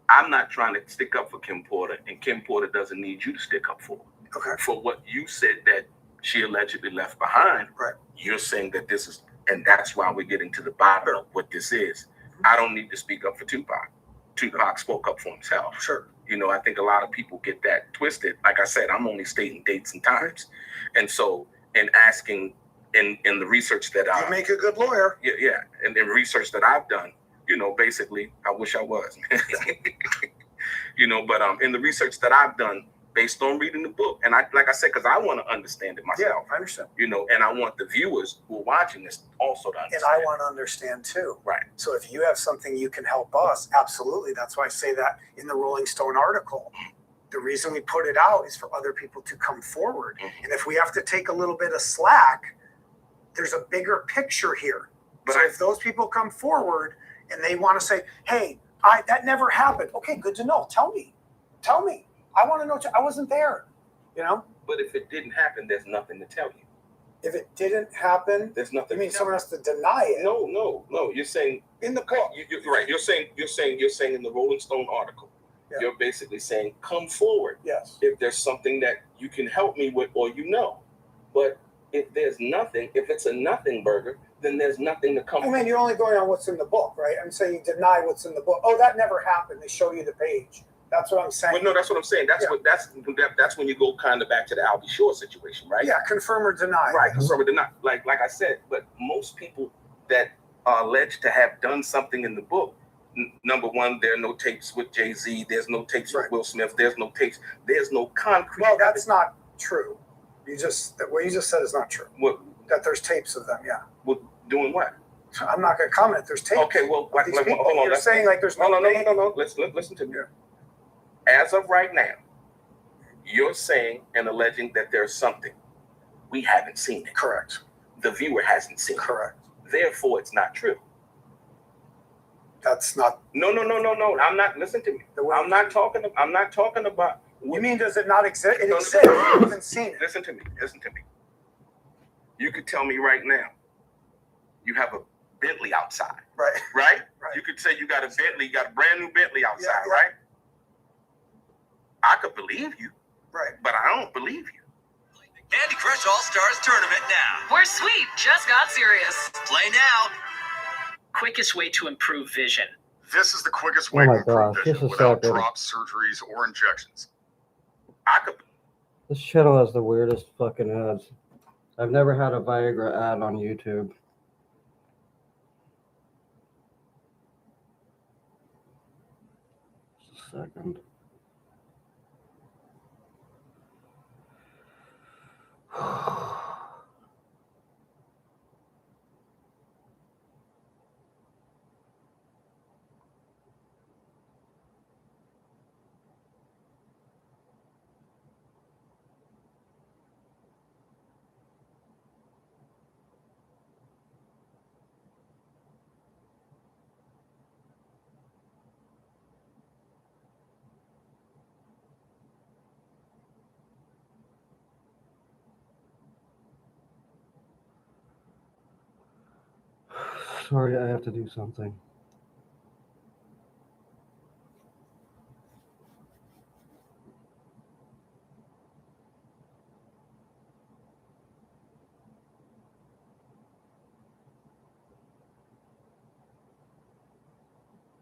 I'm not trying to stick up for Kim Porter, and Kim Porter doesn't need you to stick up for her. Okay. For what you said that she allegedly left behind. Right. You're saying that this is, and that's why we're getting to the bottom of what this is. I don't need to speak up for Tupac. Tupac spoke up for himself. Sure. You know, I think a lot of people get that twisted. Like I said, I'm only stating dates and times. And so, in asking, in the research that You make a good lawyer. Yeah, and the research that I've done, you know, basically, I wish I was. You know, but in the research that I've done, based on reading the book, and like I said, because I want to understand it myself. Yeah, I understand. You know, and I want the viewers who are watching this also to understand. And I want to understand too. Right. So if you have something you can help us, absolutely. That's why I say that in the Rolling Stone article. The reason we put it out is for other people to come forward. And if we have to take a little bit of slack, there's a bigger picture here. But if those people come forward and they want to say, hey, that never happened. Okay, good to know. Tell me. I want to know. I wasn't there, you know? But if it didn't happen, there's nothing to tell you. If it didn't happen, there's nothing. I mean, someone has to deny it. No. You're saying in the book. You're right. You're saying in the Rolling Stone article. Yeah. You're basically saying, come forward. Yes. If there's something that you can help me with, or you know. But if there's nothing, if it's a nothing burger, then there's nothing to come. I mean, you're only going on what's in the book, right? I'm saying you deny what's in the book. Oh, that never happened. They show you the page. That's what I'm saying. Well, no, that's what I'm saying. That's when you go kind of back to the Albie Shore situation, right? Yeah, confirm or deny. Right, confirm or deny. Like I said, but most people that are alleged to have done something in the book, number one, there are no tapes with Jay-Z. There's no tapes with Will Smith. There's no tapes. There's no concrete. Well, that's not true. What you just said is not true. What? That there's tapes of them, yeah. What, doing what? I'm not going to comment. There's tapes. Okay, well, hold on. You're saying like there's no. Listen to me. As of right now, you're saying and alleging that there's something. We haven't seen it. Correct. The viewer hasn't seen it. Correct. Therefore, it's not true. That's not. No. I'm not. Listen to me. I'm not talking about. You mean does it not exist? It exists. You haven't seen it. Listen to me. You could tell me right now. You have a Bentley outside. Right. You could say you got a Bentley. You got a brand new Bentley outside. Right. I could believe you. Right. But I don't believe you. Candy Crush All-Stars Tournament now. We're sweet. Just got serious. Play now. Quickest way to improve vision. This is the quickest way to improve vision without drops, surgeries, or injections. I could. This channel has the weirdest fucking ads. I've never had a Viagra ad on YouTube. Just a second. Sorry, I have to do something.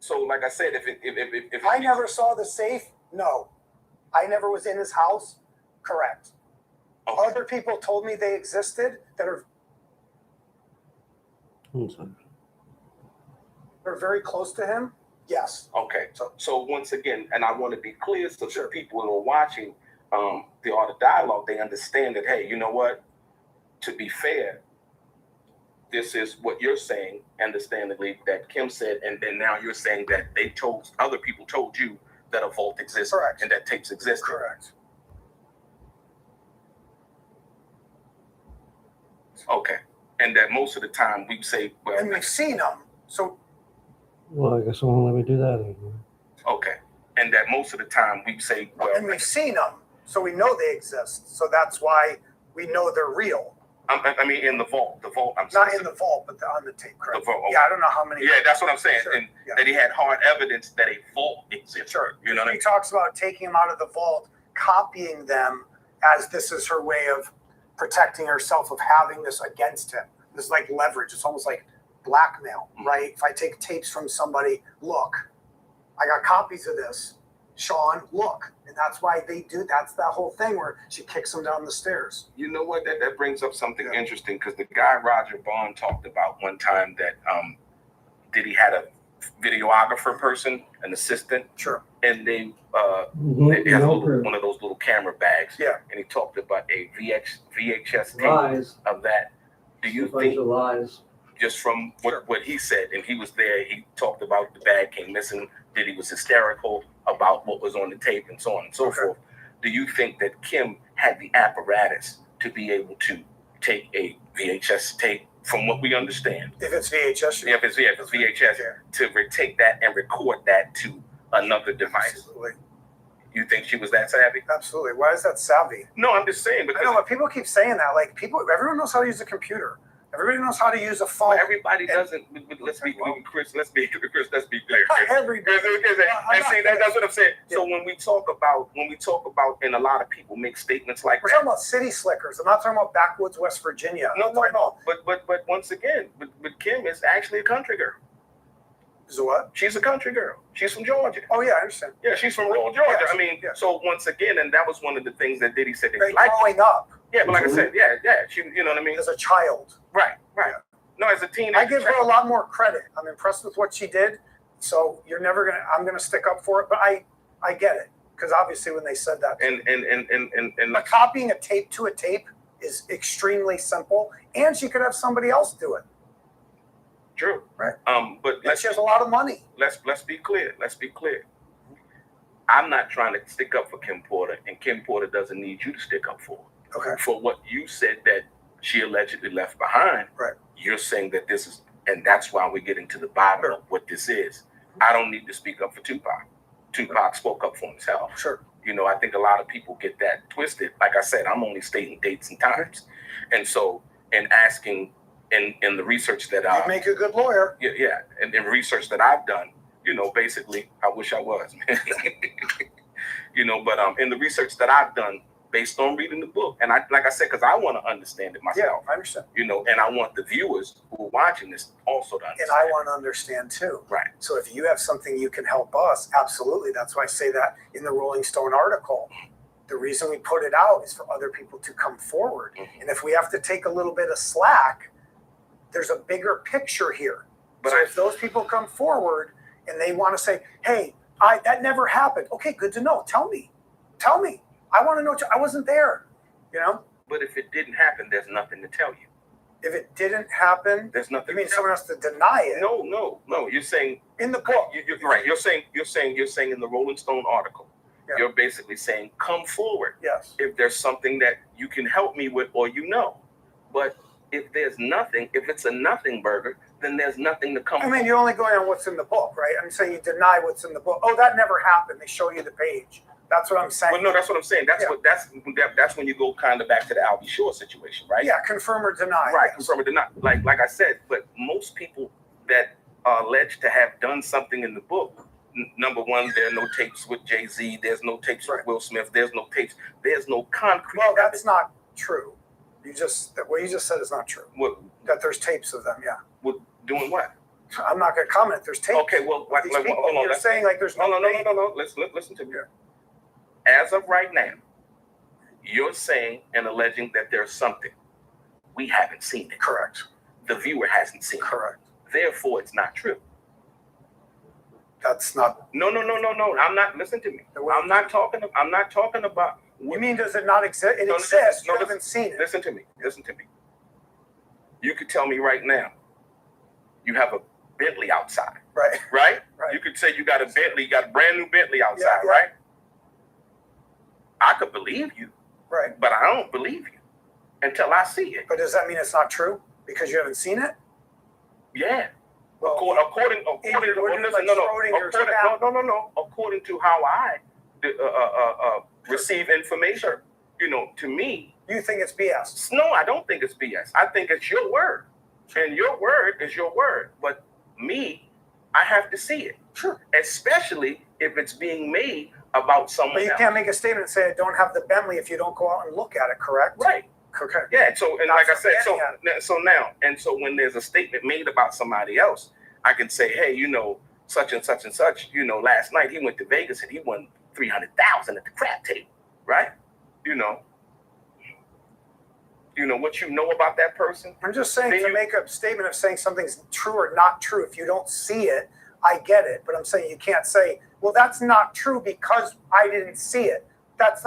So, like I said, if I never saw the safe, no. I never was in his house, correct. Okay. Other people told me they existed that are very close to him, yes. Okay, so once again, and I want to be clear so the people who are watching the Art of Dialogue, they understand that, hey, you know what? To be fair, this is what you're saying, understandably, that Kim said, and then now you're saying that other people told you that a vault exists. Correct. And that tapes exist. Correct. Okay, and that most of the time we say, well, And we've seen them, so Well, I guess I won't let me do that anymore. okay, and that most of the time we say, well, and we've seen them, so we know they exist. So that's why we know they're real. I mean, in the vault, I'm Not in the vault, but on the tape, correct? The vault, Yeah, I don't know how many. Yeah, that's what I'm saying, Sure, and yeah. that he had hard evidence that a vault exists. Sure. You know what I He mean? talks about taking them out of the vault, copying them as this is her way of protecting herself of having this against him. This is like leverage. It's almost like blackmail, right? If I take tapes from somebody, look, I got copies of this. Sean, look. And that's why they do, that's that whole thing where she kicks him down the stairs. You know what? That brings up something interesting, because the guy Roger Bond talked about one time that he had a videographer person, an assistant. Sure. And they had one of those little camera bags. Yeah. And he talked about a VHS tape Lies. of that. Do you A bunch think, of lies. just from what he said, and he was there, he talked about the bag came missing, that he was hysterical about what was on the tape and so on and so forth. Do you think that Kim had the apparatus to be able to take a VHS tape, from what we understand? If it's VHS. If it's VHS, to take that and record that to another device. Absolutely. You think she was that savvy? Absolutely. Why is that savvy? No, I'm just saying, because I know, but people keep saying that. Like, everyone knows how to use a computer. Everybody knows how to use a phone. Well, everybody doesn't. Let's be clear. Let's be clear. Everybody. And see, that's what I'm saying. So when we talk about, and a lot of people make statements like We're that. talking about city slickers. I'm not talking about backwoods West Virginia. No. But once again, but Kim is actually a country girl. Is it what? She's a country girl. She's from Georgia. Oh yeah, I understand. Yeah, she's from rural Georgia. Yeah, I mean, so once again, and that was one of the things that Diddy said. Like growing up. Yeah, but like I said, yeah, she, you know what I mean. As a child. Right. No, as a teenager. I give her a lot more credit. I'm impressed with what she did. So I'm gonna stick up for it. But I get it, because obviously when they said that. And but copying a tape to a tape is extremely simple, and she could have somebody else do it. True. Right. But she has a lot of money. Let's be clear. I'm not trying to stick up for Kim Porter, and Kim Porter doesn't need you to stick up for her. Okay. For what you said that she allegedly left behind. Right. You're saying that this is, and that's why we're getting to the bottom of what this is. I don't need to speak up for Tupac. Tupac spoke up for himself. Sure. You know, I think a lot of people get that twisted. Like I said, I'm only stating dates and times. And so, in asking, in the research that You make a good lawyer. Yeah, and in research that I've done, you know, basically, I wish I was, man. You know, but in the research that I've done, based on reading the book, and like I said, because I want to understand it myself. Yeah, I understand. You know, and I want the viewers who are watching this also to understand. And I want to understand too. Right. So if you have something you can help us, absolutely. That's why I say that in the Rolling Stone article. The reason we put it out is for other people to come forward. And if we have to take a little bit of slack, there's a bigger picture here. So if those people come forward and they want to say, hey, that never happened. Okay, good to know. Tell me. I want to know. I wasn't there, you know? But if it didn't happen, there's nothing to tell you. If it didn't happen, there's nothing. You mean someone has to deny it? No. You're saying in the book. You're right. You're saying in the Rolling Stone article. Yeah. You're basically saying, come forward. Yes. If there's something that you can help me with, or you know. But if there's nothing, if it's a nothing burger, then there's nothing to come. I mean, you're only going on what's in the book, right? I'm saying you deny what's in the book. Oh, that never happened. They show you the page. That's what I'm saying. Well, no, that's what I'm saying. That's when you go kind of back to the Albie Shore situation, right? Yeah, confirm or deny. Right, confirm or deny. Like I said, but most people that are alleged to have done something in the book, number one, there are no tapes with Jay-Z. There's no tapes with Will Smith. There's no tapes. There's no concrete. Well, that's not true. What you just said is not true. What? That there's tapes of them, yeah. What, doing what? I'm not going to comment. There's tapes. Okay, well, hold on. You're saying like there's no. No. Listen to me. As of right now, you're saying and alleging that there's something. We haven't seen it. Correct. The viewer hasn't seen it. Correct. Therefore, it's not true. That's not. No. I'm not. Listen to me. I'm not talking about. You mean does it not exist? It exists. You haven't seen it. Listen to me. You could tell me right now. You have a Bentley outside. Right. You could say you got a Bentley. You got a brand new Bentley outside. Yeah. Right. I could believe you. Right. But I don't believe you until I see it. But does that mean it's not true because you haven't seen it? Yeah. Well, according to how I receive information, to me. You think it's BS? No, I don't think it's BS. I think it's your word. And your word is your word. But me, I have to see it. Sure. Especially if it's being made about someone else. But you can't make a statement and say I don't have the Bentley if you don't go out and look at it, correct? Right. Okay. Yeah, so and like I said, so when there's a statement made about somebody else, I can say, hey, such and such and such, last night he went to Vegas and he won $300,000 at the crap table, right? What you know about that person. I'm just saying to make a statement of saying something's true or not true. If you don't see it, I get it. But I'm saying you can't say, well, that's not true because I didn't see it. That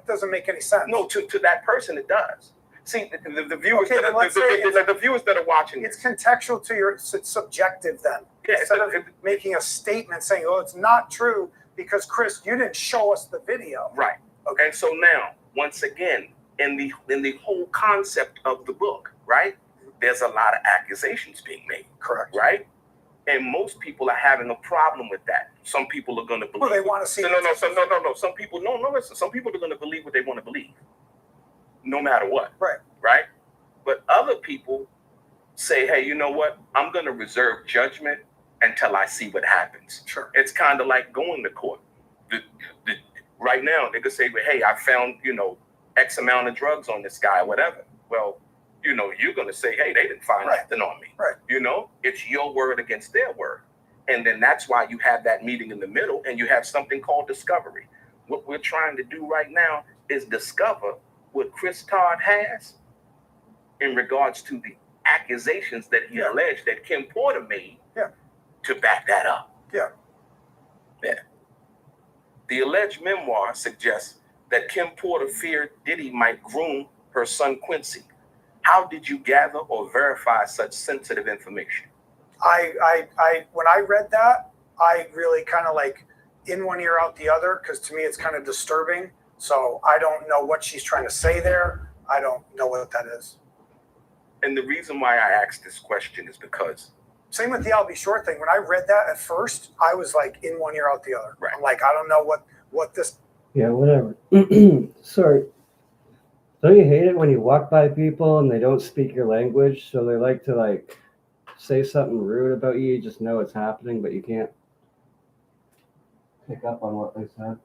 doesn't make any sense. No, to that person it does. See, the viewers, the viewers that are watching, it's contextual to it's subjective then. Yeah, instead of making a statement saying, "Oh, it's not true because Chris, you didn't show us the video." Right. Okay. And so now, once again, in the whole concept of the book, right? There's a lot of accusations being made. Correct. Right. And most people are having a problem with that. Some people are going to believe. Well, they want to see. No. Some people, listen. Some people are going to believe what they want to believe, no matter what. Right. But other people say, hey, you know what? I'm going to reserve judgment until I see what happens. Sure. It's kind of like going to court. Right now, they could say, hey, I found, X amount of drugs on this guy, or whatever. Well, you're going to say, hey, they didn't find nothing on me. Right. It's your word against their word. And then that's why you have that meeting in the middle and you have something called discovery. What we're trying to do right now is discover what Chris Todd has in regards to the accusations that he alleged that Kim Porter made to back that up. Yeah. The alleged memoir suggests that Kim Porter feared Diddy might groom her son Quincy. How did you gather or verify such sensitive information? When I read that, I really kind of like in one ear out the other, because to me it's kind of disturbing. So I don't know what she's trying to say there. I don't know what that is. And the reason why I asked this question is because same with the Albie Shore thing. When I read that at first, I was like in one ear out the other. Right. I'm like, I don't know what this. Yeah, whatever. Sorry. Don't you hate it when you walk by people and they don't speak your language, so they like to say something rude about you? You just know it's happening, but you can't pick up on what they said.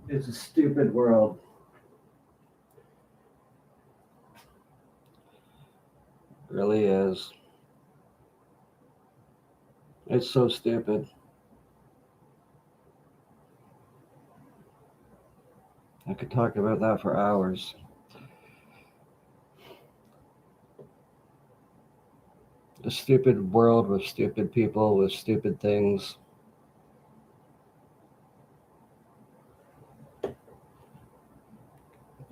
It's a stupid world. It really is. It's so stupid. I could talk about that for hours. A stupid world with stupid people with stupid things.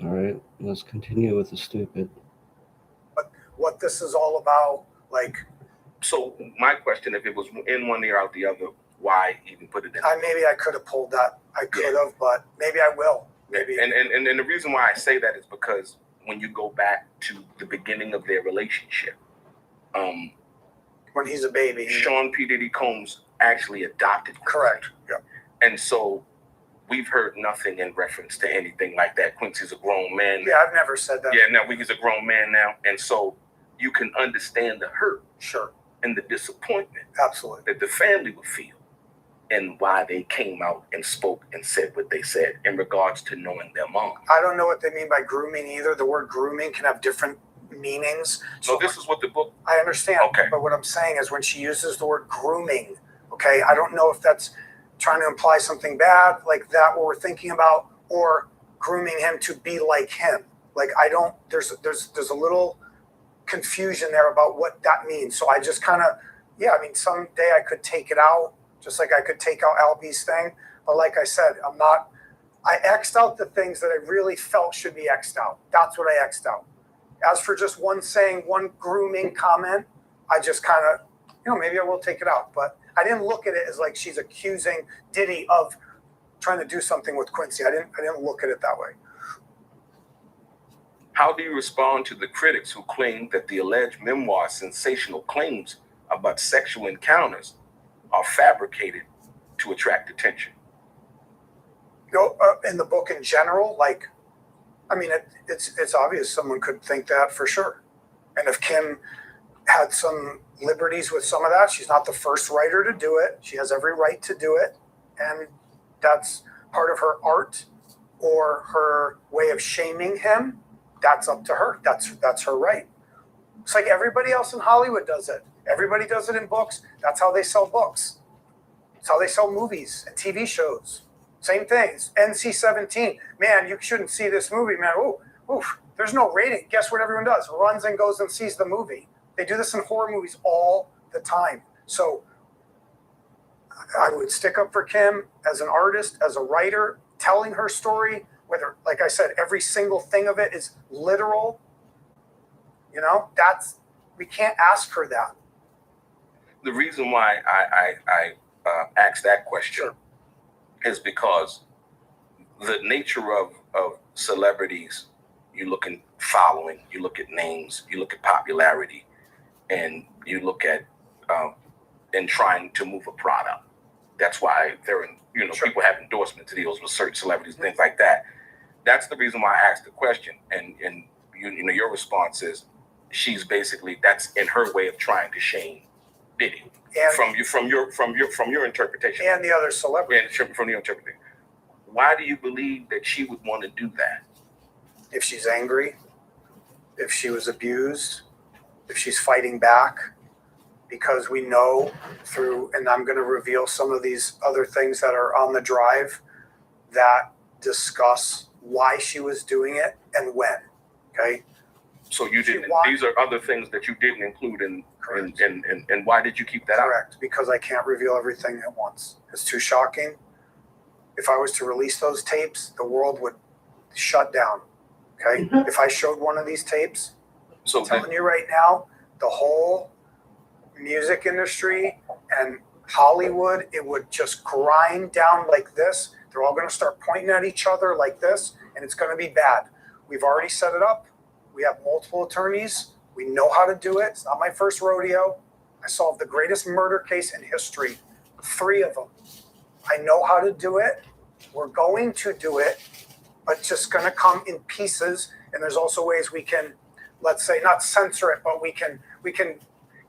All right, let's continue with the stupid. What this is all about, like. So my question, if it was in one ear out the other, why even put it in? Maybe I could have pulled that. I could have, but maybe I will. Maybe. And the reason why I say that is because when you go back to the beginning of their relationship, when he's a baby, Sean P. Diddy Combs actually adopted Quincy. Correct. Yeah. And so we've heard nothing in reference to anything like that. Quincy's a grown man. Yeah, I've never said that. Yeah, now he's a grown man now, and so you can understand the hurt, sure, and the disappointment, absolutely, that the family would feel, and why they came out and spoke and said what they said in regards to knowing their mom. I don't know what they mean by grooming either. The word grooming can have different meanings. So this is what the book. I understand. Okay. But what I'm saying is when she uses the word grooming, okay, I don't know if that's trying to imply something bad, like that what we're thinking about, or grooming him to be like him. Like I don't. There's a little confusion there about what that means. So I just kind of, yeah. I mean, someday I could take it out, just like I could take out Albie's thing. But like I said, I X'd out the things that I really felt should be X'd out. That's what I X'd out. As for just one grooming comment, I just kind of, maybe I will take it out. But I didn't look at it as like she's accusing Diddy of trying to do something with Quincy. I didn't look at it that way. How do you respond to the critics who claim that the alleged memoir's sensational claims about sexual encounters are fabricated to attract attention? In the book in general, like, I mean, it's obvious someone could think that for sure. And if Kim had some liberties with some of that, she's not the first writer to do it. She has every right to do it. And that's part of her art or her way of shaming him. That's up to her. That's her right. It's like everybody else in Hollywood does it. Everybody does it in books. That's how they sell books. It's how they sell movies and TV shows. Same things. NC-17. Man, you shouldn't see this movie, man. Oof. There's no rating. Guess what everyone does? Runs and goes and sees the movie. They do this in horror movies all the time. So I would stick up for Kim as an artist, as a writer, telling her story, whether, like I said, every single thing of it is literal. We can't ask her that. The reason why I asked that question is because the nature of celebrities, you look in following, you look at names, you look at popularity, and you look at in trying to move a product. That's why they're in, people have endorsement deals with certain celebrities, things like that. That's the reason why I asked the question. And your response is she's basically, that's in her way of trying to shame Diddy. And from your interpretation. And the other celebrities. And from your interpretation. Why do you believe that she would want to do that? If she's angry, if she was abused, if she's fighting back, because we know through, and I'm going to reveal some of these other things that are on the drive that discuss why she was doing it and when. Okay. So you didn't. These are other things that you didn't include in. And why did you keep that out? Correct. Because I can't reveal everything at once. It's too shocking. If I was to release those tapes, the world would shut down. Okay. If I showed one of these tapes, I'm telling you right now, the whole music industry and Hollywood, it would just grind down like this. They're all going to start pointing at each other like this, and it's going to be bad. We've already set it up. We have multiple attorneys. We know how to do it. It's not my first rodeo. I solved the greatest murder case in history, 3 of them. I know how to do it. We're going to do it, but just going to come in pieces. And there's also ways we can, let's say, not censor it, but we can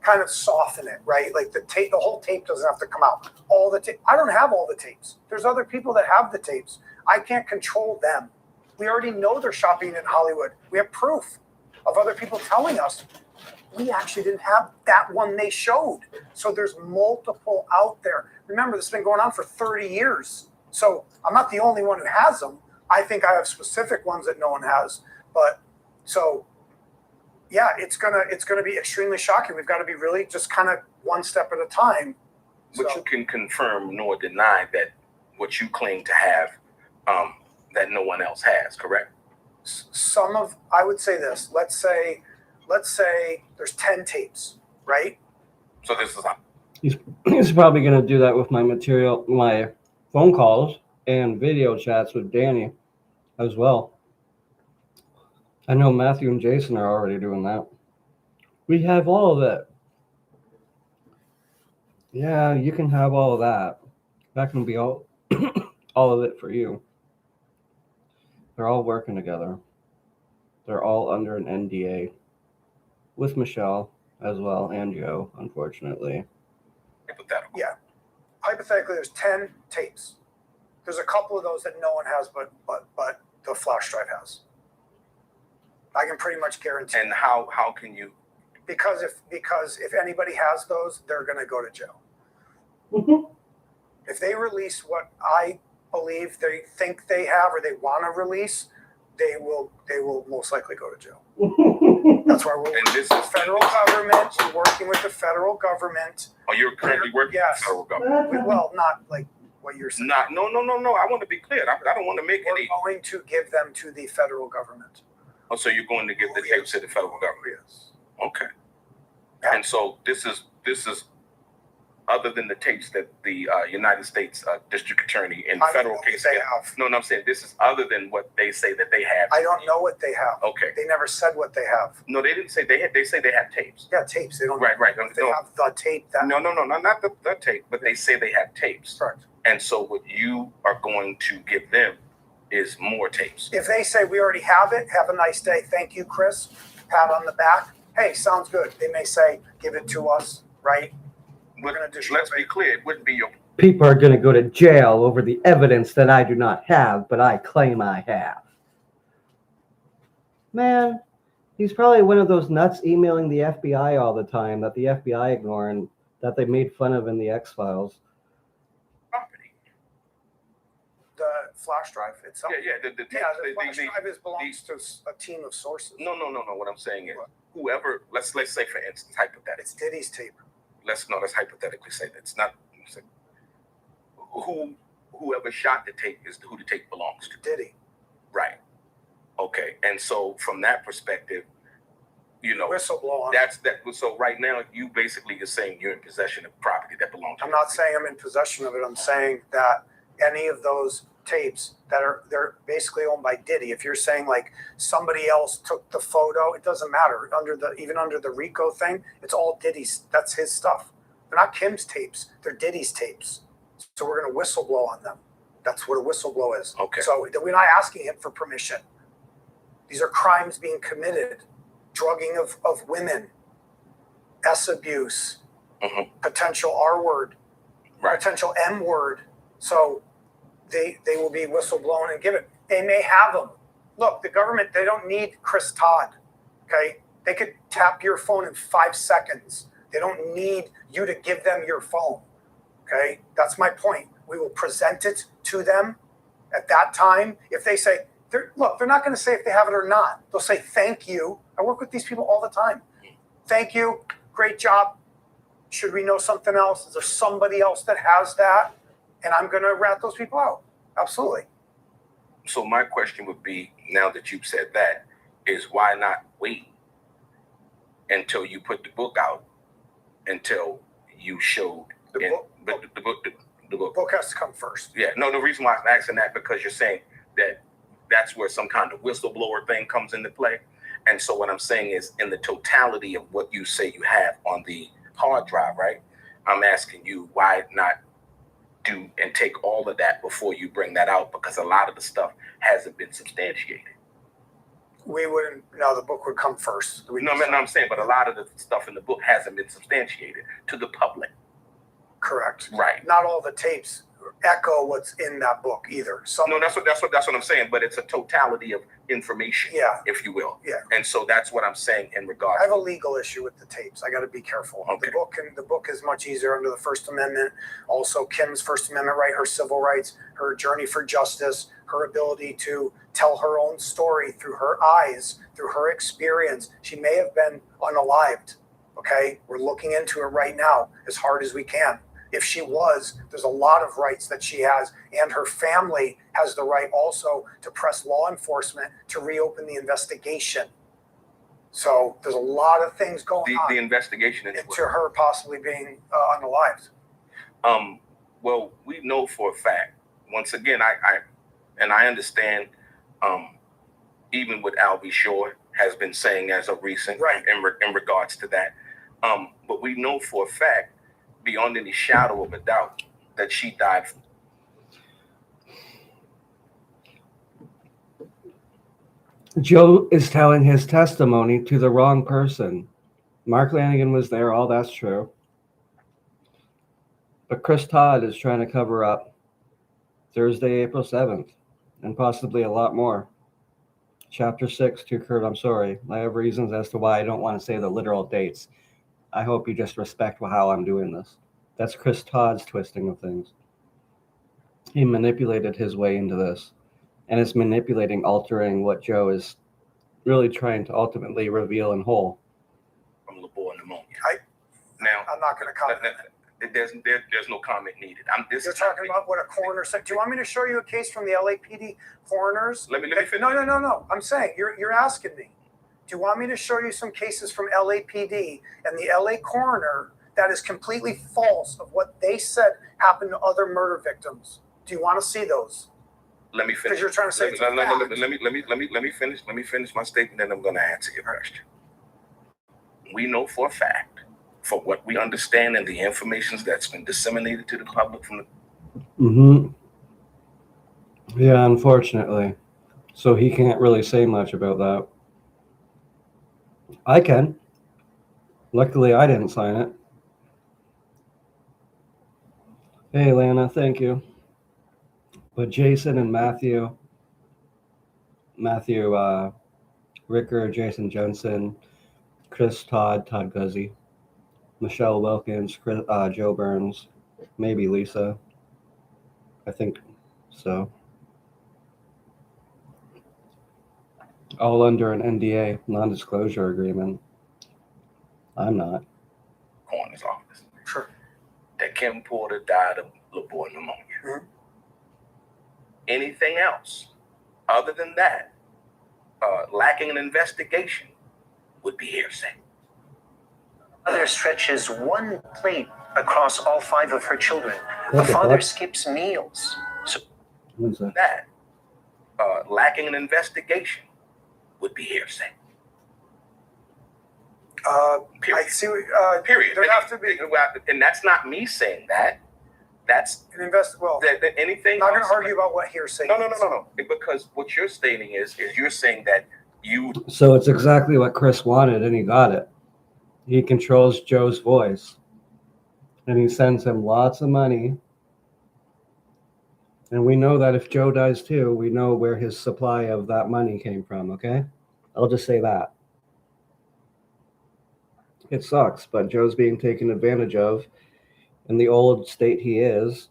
kind of soften it, right? Like the whole tape doesn't have to come out. All the tape. I don't have all the tapes. There's other people that have the tapes. I can't control them. We already know they're shopping in Hollywood. We have proof of other people telling us we actually didn't have that one they showed. So there's multiple out there. Remember, this has been going on for 30 years. So I'm not the only one who has them. I think I have specific ones that no one has. But so, yeah, it's gonna be extremely shocking. We've got to be really just kind of one step at a time. But you can confirm nor deny that what you claim to have, that no one else has, correct? I would say this. Let's say there's 10 tapes, right? So this is He's probably going to do that with my material, my phone calls and video chats with Danny as well. I know Matthew and Jason are already doing that. We have all of it. Yeah, you can have all of that. That can be all of it for you. They're all working together. They're all under an NDA with Michelle as well and Joe, unfortunately. Hypothetical. Yeah. Hypothetically, there's 10 tapes. There's a couple of those that no one has, but the flash drive has. I can pretty much guarantee. And how can you? Because if anybody has those, they're going to go to jail. If they release what I believe they think they have or they want to release, they will most likely go to jail. That's why we're working with the federal government. We're working with the federal government. Oh, you're currently working with the federal government? Well, not like what you're saying. No. I want to be clear. I don't want to make any. We're going to give them to the federal government. Oh, so you're going to give the tapes to the federal government? Yes. Okay. And so this is other than the tapes that the United States District Attorney in federal case have. No, I'm saying this is other than what they say that they have. I don't know what they have. Okay. They never said what they have. No, they didn't say they had. They say they have tapes. Yeah, tapes. They don't. Right. They have the tape. No, not the tape, but they say they have tapes. Correct. And so what you are going to give them is more tapes. If they say we already have it, have a nice day. Thank you, Chris. Pat on the back. Hey, sounds good. They may say, give it to us, right? We're going to distribute. Let's be clear. It wouldn't be your. People are going to go to jail over the evidence that I do not have, but I claim I have. Man, he's probably one of those nuts emailing the FBI all the time that the FBI ignore and that they made fun of in the X-Files. The flash drive itself. Yeah. The flash drive belongs to a team of sources. No. What I'm saying is, whoever, let's say for instance, hypothetically. It's Diddy's tape. Let's hypothetically say that it's not. Whoever shot the tape is who the tape belongs to. Diddy. Right. Okay. And so from that perspective, whistleblower. That's that. So right now, you basically are saying you're in possession of property that belongs to. I'm not saying I'm in possession of it. I'm saying that any of those tapes they're basically owned by Diddy. If you're saying like somebody else took the photo, it doesn't matter. Even under the RICO thing, it's all Diddy's. That's his stuff. They're not Kim's tapes. They're Diddy's tapes. So we're going to whistleblow on them. That's what a whistleblow is. Okay. So we're not asking him for permission. These are crimes being committed. Drugging of women, S abuse, potential R word, potential M word. So they will be whistleblown and given. They may have them. Look, the government, they don't need Chris Todd. Okay. They could tap your phone in 5 seconds. They don't need you to give them your phone. Okay. That's my point. We will present it to them at that time. If they say, they're not going to say if they have it or not. They'll say, thank you. I work with these people all the time. Thank you. Great job. Should we know something else? Is there somebody else that has that? And I'm going to rat those people out. Absolutely. So my question would be, now that you've said that, is why not wait until you put the book out, until you showed the book has to come first. Yeah. No, the reason why I'm asking that, because you're saying that that's where some kind of whistleblower thing comes into play. And so what I'm saying is, in the totality of what you say you have on the hard drive, right? I'm asking you, why not do and take all of that before you bring that out? Because a lot of the stuff hasn't been substantiated. We wouldn't. No, the book would come first. I'm saying, but a lot of the stuff in the book hasn't been substantiated to the public. Correct. Right. Not all the tapes echo what's in that book either. No, that's what I'm saying. But it's a totality of information, if you will. Yeah. And so that's what I'm saying in regards. I have a legal issue with the tapes. I got to be careful. Okay. The book is much easier under the First Amendment. Also, Kim's First Amendment right, her civil rights, her journey for justice, her ability to tell her own story through her eyes, through her experience. She may have been unalived. Okay, we're looking into it right now as hard as we can. If she was, there's a lot of rights that she has, and her family has the right also to press law enforcement to reopen the investigation. So there's a lot of things going on. The investigation into her possibly being unalived. Well, we know for a fact. Once again, I understand. Even what Albie Shore has been saying as of recent, right, in regards to that. But we know for a fact, beyond any shadow of a doubt, that she died. Joe is telling his testimony to the wrong person. Mark Lanigan was there, all that's true. But Chris Todd is trying to cover up Thursday, April 7th, and possibly a lot more. Chapter 6 to Kurt, I'm sorry. I have reasons as to why I don't want to say the literal dates. I hope you just respect how I'm doing this. That's Chris Todd's twisting of things. He manipulated his way into this, and is manipulating, altering what Joe is really trying to ultimately reveal in whole. From labor pneumonia. I'm not going to comment. There's no comment needed. You're talking about what a coroner said. Do you want me to show you a case from the LAPD coroners? Let me finish. No. I'm saying you're asking me. Do you want me to show you some cases from LAPD and the LA coroner that is completely false of what they said happened to other murder victims? Do you want to see those? Let me finish. Because you're trying to say let me finish. Let me finish my statement, then I'm going to answer your question. We know for a fact, for what we understand and the information that's been disseminated to the public from the. Yeah, unfortunately. So he can't really say much about that. I can. Luckily, I didn't sign it. Hey, Lana, thank you. But Jason and Matthew Ricker, Jason Johnson, Chris Todd Guzzi, Michelle Wilkins, Joe Burns, maybe Lisa. I think so. All under an NDA, non-disclosure agreement. I'm not. Coroner's office. Sure. That Kim Porter died of labor pneumonia. Mm-hmm. Anything else other than that, lacking an investigation, would be hearsay. Mother stretches one plate across all 5 of her children. What the the father fuck? skips meals. So What's that? That, lacking an investigation, would be hearsay. I see. Period. There have to be. And that's not me saying that. That's an Well, anything. I'm not going to argue about what hearsay. No. Because what you're stating is you're saying that you. So it's exactly what Chris wanted, and he got it. He controls Joe's voice, and he sends him lots of money. And we know that if Joe dies too, we know where his supply of that money came from, okay? I'll just say that. It sucks, but Joe's being taken advantage of in the old state he is,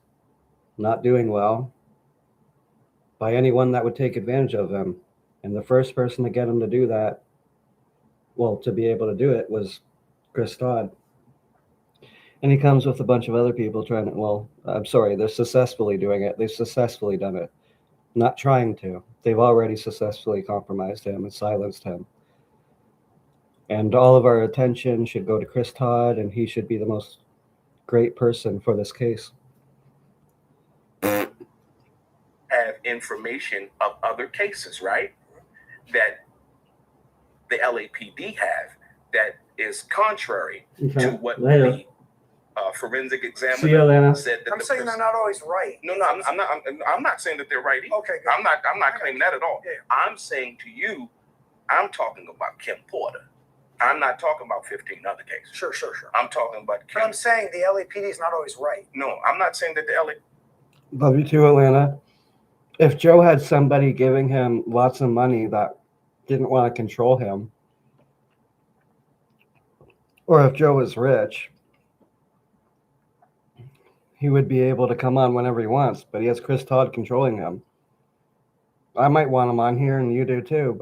not doing well, by anyone that would take advantage of him. And the first person to get him to do that, well, to be able to do it, was Chris Todd. And he comes with a bunch of other people trying to, they're successfully doing it. They've successfully done it. Not trying to. They've already successfully compromised him and silenced him. And all of our attention should go to Chris Todd, and he should be the most great person for this case. Have information of other cases, right? That the LAPD have that is contrary to what the forensic examiner said. That I'm saying they're not always right. No, I'm not saying that they're right either. Okay, good. I'm not claiming that at all. Yeah. I'm saying to you, I'm talking about Kim Porter. I'm not talking about 15 other cases. Sure. I'm talking about Kim. But I'm saying the LAPD is not always right. No, I'm not saying that the LA. Love you too, Atlanta. If Joe had somebody giving him lots of money that didn't want to control him, or if Joe was rich, he would be able to come on whenever he wants, but he has Chris Todd controlling him. I might want him on here, and you do too,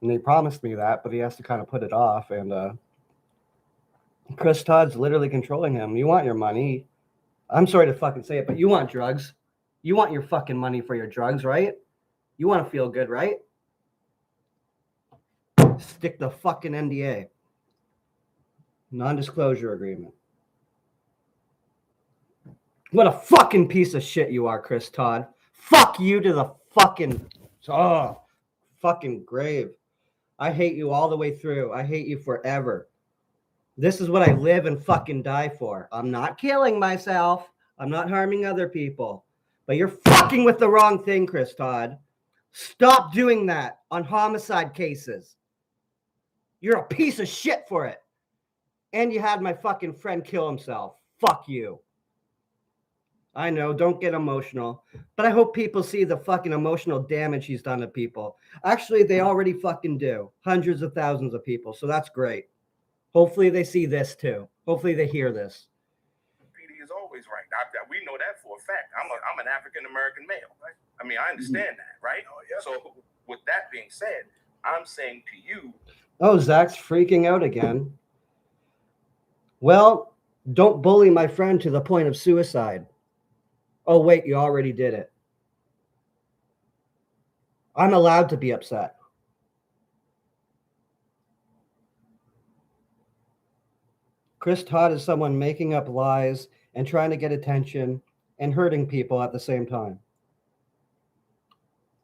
and he promised me that, but he has to kind of put it off, and Chris Todd's literally controlling him. You want your money. I'm sorry to fucking say it, but you want drugs. You want your fucking money for your drugs, right? You want to feel good, right? Stick the fucking NDA. Non-disclosure agreement. What a fucking piece of shit you are, Chris Todd. Fuck you to the fucking grave. I hate you all the way through. I hate you forever. This is what I live and fucking die for. I'm not killing myself. I'm not harming other people. But you're fucking with the wrong thing, Chris Todd. Stop doing that on homicide cases. You're a piece of shit for it. And you had my fucking friend kill himself. Fuck you. I know, don't get emotional. But I hope people see the fucking emotional damage he's done to people. Actually, they already fucking do. Hundreds of thousands of people. So that's great. Hopefully they see this too. Hopefully they hear this. PD is always right. We know that for a fact. I'm an African American male. Right? I mean, I understand that, right? Oh, yeah. So with that being said, I'm saying to you. Oh, Zach's freaking out again. Well, don't bully my friend to the point of suicide. Oh, wait, you already did it. I'm allowed to be upset. Chris Todd is someone making up lies and trying to get attention and hurting people at the same time.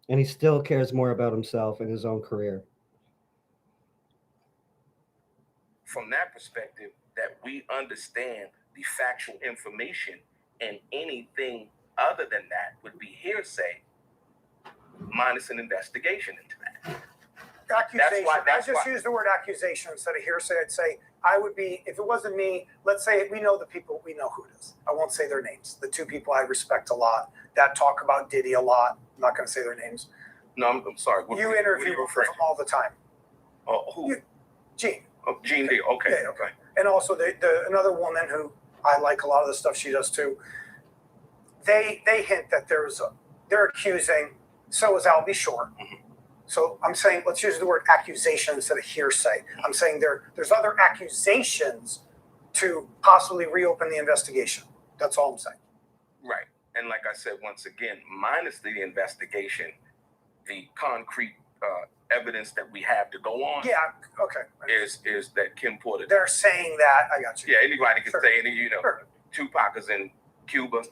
And he still cares more about himself and his own career. From that perspective, that we understand the factual information, and anything other than that would be hearsay minus an investigation into that. Accusation. I just use the word accusation instead of hearsay. I'd say I would be, if it wasn't me, let's say we know the people, we know who it is. I won't say their names. The two people I respect a lot that talk about Diddy a lot. I'm not going to say their names. No, I'm sorry. You interview them all the time. Oh, who? Gene. Oh, Gene Deal. Okay. Yeah, okay. And also another woman who I like a lot of the stuff she does too. They hint that they're accusing. So is Albie Shore. Mm-hmm. So I'm saying, let's use the word accusation instead of hearsay. I'm saying there's other accusations to possibly reopen the investigation. That's all I'm saying. Right. And like I said, once again, minus the investigation, the concrete evidence that we have to go on. Yeah. Okay. Is that Kim Porter? They're saying that. I got you. Yeah. Anybody can say any. Sure. Tupac is in Cuba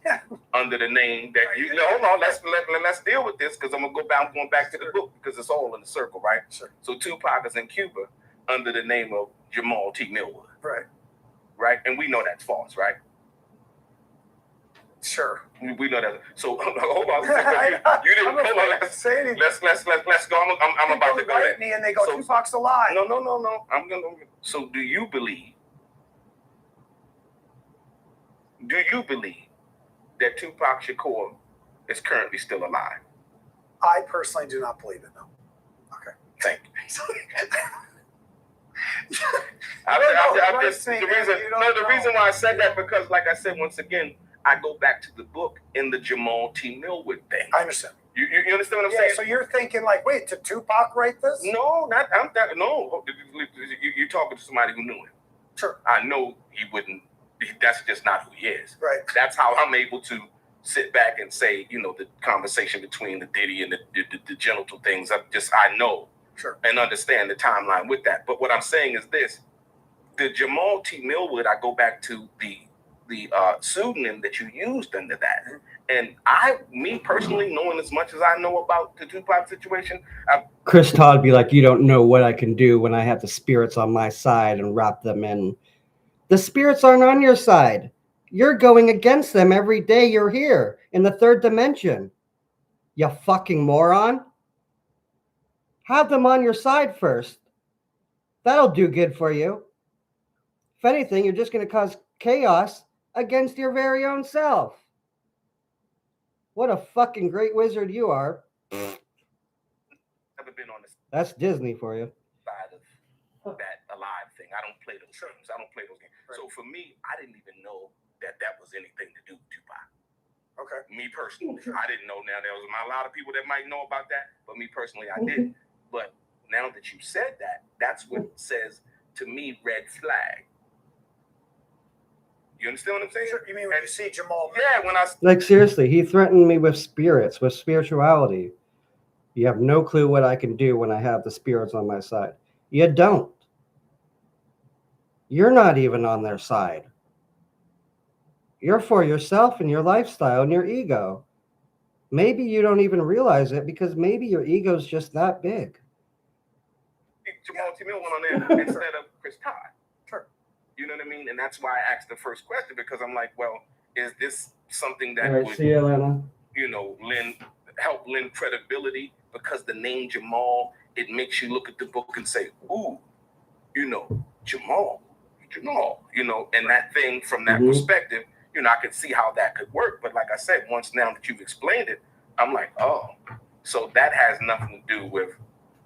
under the name that hold on, let's deal with this because I'm going back to the book because it's all in the circle, right? Sure. So Tupac is in Cuba under the name of Jamal T. Millwood. Right. And we know that's false, right? Sure. We know that. So hold on. You didn't hold on. Let's go. I'm about to go there. Me and they go, Tupac's a lie. No. So do you believe that Tupac Shakur is currently still alive? I personally do not believe it, no. Okay. Thank you. The reason why I said that, because like I said, once again, I go back to the book in the Jamal T. Millwood thing. I understand. You understand what I'm saying? So you're thinking like, wait, did Tupac write this? No, no. You're talking to somebody who knew him. Sure. I know he wouldn't. That's just not who he is. Right. That's how I'm able to sit back and say, the conversation between the Diddy and the genital things. I know and understand the timeline with that. But what I'm saying is this: the Jamal T. Millwood, I go back to the pseudonym that you used under that. And me personally, knowing as much as I know about the Tupac situation, Chris Todd be like, you don't know what I can do when I have the spirits on my side and wrap them in. The spirits aren't on your side. You're going against them every day you're here in the third dimension. You fucking moron. Have them on your side first. That'll do good for you. If anything, you're just going to cause chaos against your very own self. What a fucking great wizard you are. Never been on the That's Disney for you. side of that alive thing. I don't play those games. I don't play those games. Right. So for me, I didn't even know that was anything to do with Tupac. Okay. Me personally, I didn't know. Now there was a lot of people that might know about that, but me personally, I didn't. But now that you said that, that's what says to me red flag. You understand what I'm saying? You mean when you see Jamal? Yeah, when I Like, seriously, he threatened me with spirits, with spirituality. You have no clue what I can do when I have the spirits on my side. You don't. You're not even on their side. You're for yourself and your lifestyle and your ego. Maybe you don't even realize it because maybe your ego's just that big. Jamal T. Mill went on there instead of Chris Todd. Sure. You know what I mean? And that's why I asked the first question, because I'm like, well, is this something that All right, would, see you, Lana. help lend credibility? Because the name Jamal, it makes you look at the book and say, ooh, Jamal, and that thing from that perspective, I could see how that could work. But like I said, once now that you've explained it, I'm like, oh, so that has nothing to do with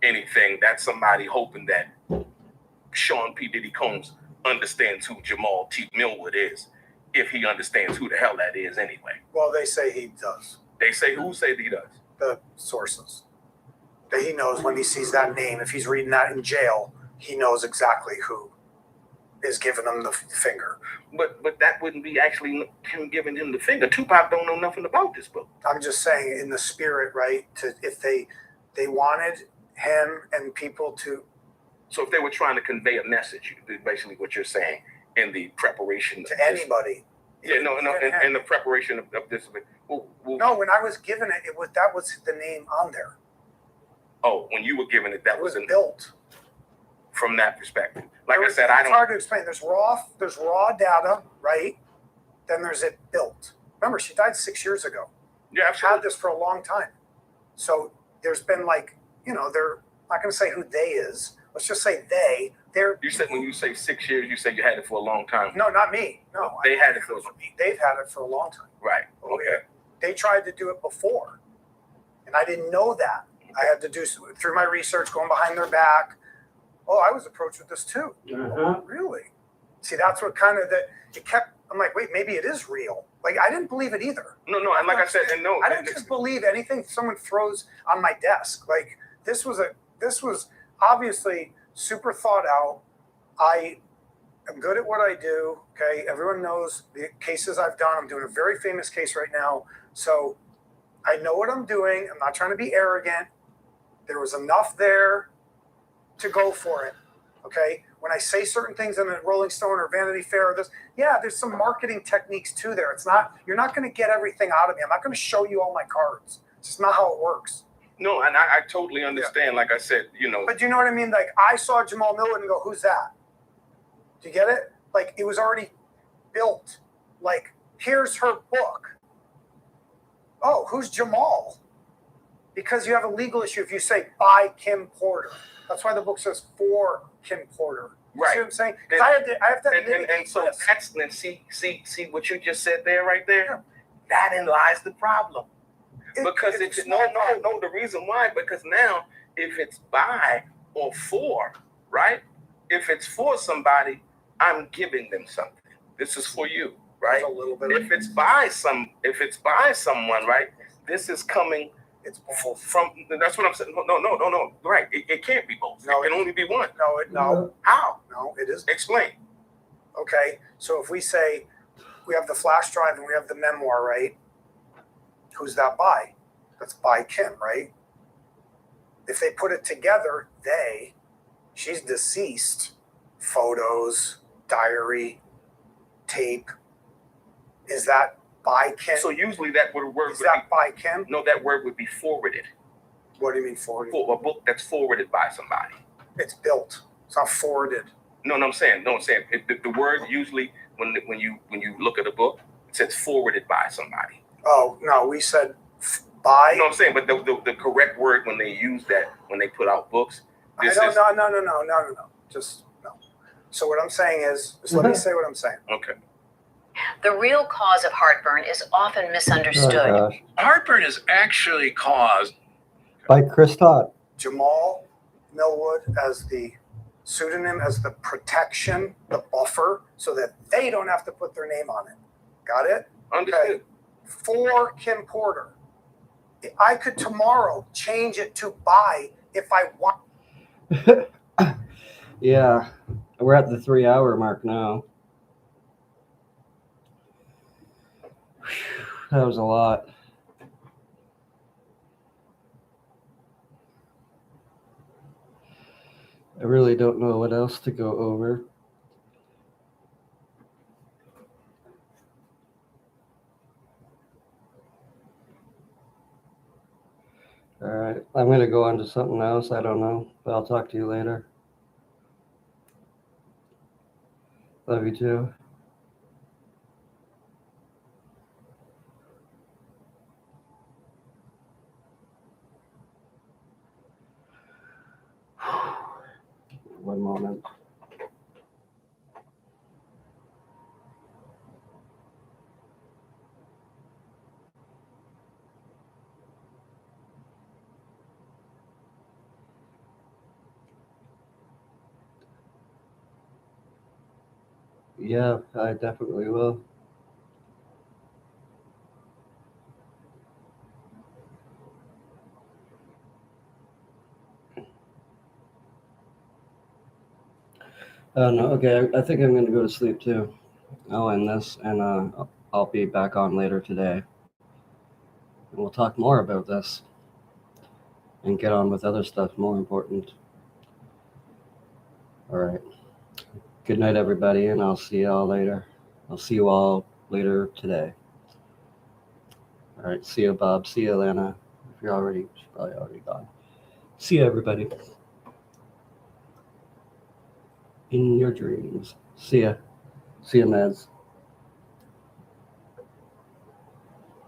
anything. That's somebody hoping that Sean P. Diddy Combs understands who Jamal T. Millwood is, if he understands who the hell that is anyway. Well, they say he does. They say, who say he does? The sources. That he knows when he sees that name. If he's reading that in jail, he knows exactly who is giving him the finger. But that wouldn't be actually him giving him the finger. Tupac don't know nothing about this book. I'm just saying, in the spirit, right? If they wanted him and people to. So if they were trying to convey a message, basically what you're saying in the preparation to anybody. Yeah, no, in the preparation of this. No, when I was given it, that was the name on there. Oh, when you were given it, that was built. From that perspective. Like I said, it's hard to explain. There's raw data, right? Then there's it built. Remember, she died 6 years ago. Yeah, I've had this for a long time. So there's been they're not going to say who they is. Let's just say they're. You said when you say 6 years, you said you had it for a long time. No, not me. No, they had it for me. They've had it for a long time. Right. Okay. They tried to do it before, and I didn't know that. I had to do through my research, going behind their back. Oh, I was approached with this too. Oh, really? See, that's what kind of it kept. I'm like, wait, maybe it is real. Like, I didn't believe it either. No, and like I said, I didn't just believe anything someone throws on my desk. Like, this was obviously super thought out. I am good at what I do. Okay, everyone knows the cases I've done. I'm doing a very famous case right now, so I know what I'm doing. I'm not trying to be arrogant. There was enough there to go for it. Okay, when I say certain things in a Rolling Stone or Vanity Fair or this, there's some marketing techniques too there. You're not going to get everything out of me. I'm not going to show you all my cards. It's just not how it works. No, and I totally understand. Like I said, But you know what I mean? Like, I saw Jamal Millwood and go, who's that? Do you get it? Like, it was already built. Like, here's her book. Oh, who's Jamal? Because you have a legal issue if you say by Kim Porter. That's why the book says for Kim Porter. You see what I'm saying? I have to and so that's see what you just said there, right there. Yeah. That lies the problem. Because it's no. The reason why, because now if it's by or for, right? If it's for somebody, I'm giving them something. This is for you, right? A little bit. If it's by someone, right? This is coming. It's both. From that's what I'm saying. No. Right? It can't be both. No, it can only be one. No. How? No, it isn't. Explain. Okay, so if we say we have the flash drive and we have the memoir, right? Who's that by? That's by Kim, right? If they put it together, she's deceased. Photos, diary, tape. Is that by Kim? So usually that word is that by Kim? No, that word would be forwarded. What do you mean forwarded? For a book that's forwarded by somebody. It's built. It's not forwarded. No, I'm saying the word usually when you look at a book, it says forwarded by somebody. Oh no, we said by. No, I'm saying, but the correct word when they use that when they put out books. No. Just no. So what I'm saying is, let me say what I'm saying. Okay. The real cause of heartburn is often misunderstood. Oh, gosh. Heartburn is actually caused By Chris Todd. Jamal Millwood as the pseudonym, as the protection, the buffer, so that they don't have to put their name on it. Got it? Understood. Okay. For Kim Porter. I could tomorrow change it to by if I want. Yeah, we're at the 3-hour mark now. Whew, that was a lot. I really don't know what else to go over. All right, I'm going to go on to something else. I don't know, but I'll talk to you later. Love you too. One moment. Yeah, I definitely will. No, okay, I think I'm going to go to sleep too. I'll end this, and I'll be back on later today. And we'll talk more about this and get on with other stuff more important. All right. Good night, everybody, and I'll see you all later. I'll see you all later today. All right. See you, Bob. See you, Lana. If you're already, she's probably already gone. See you, everybody. In your dreams. See ya. See ya, Mads.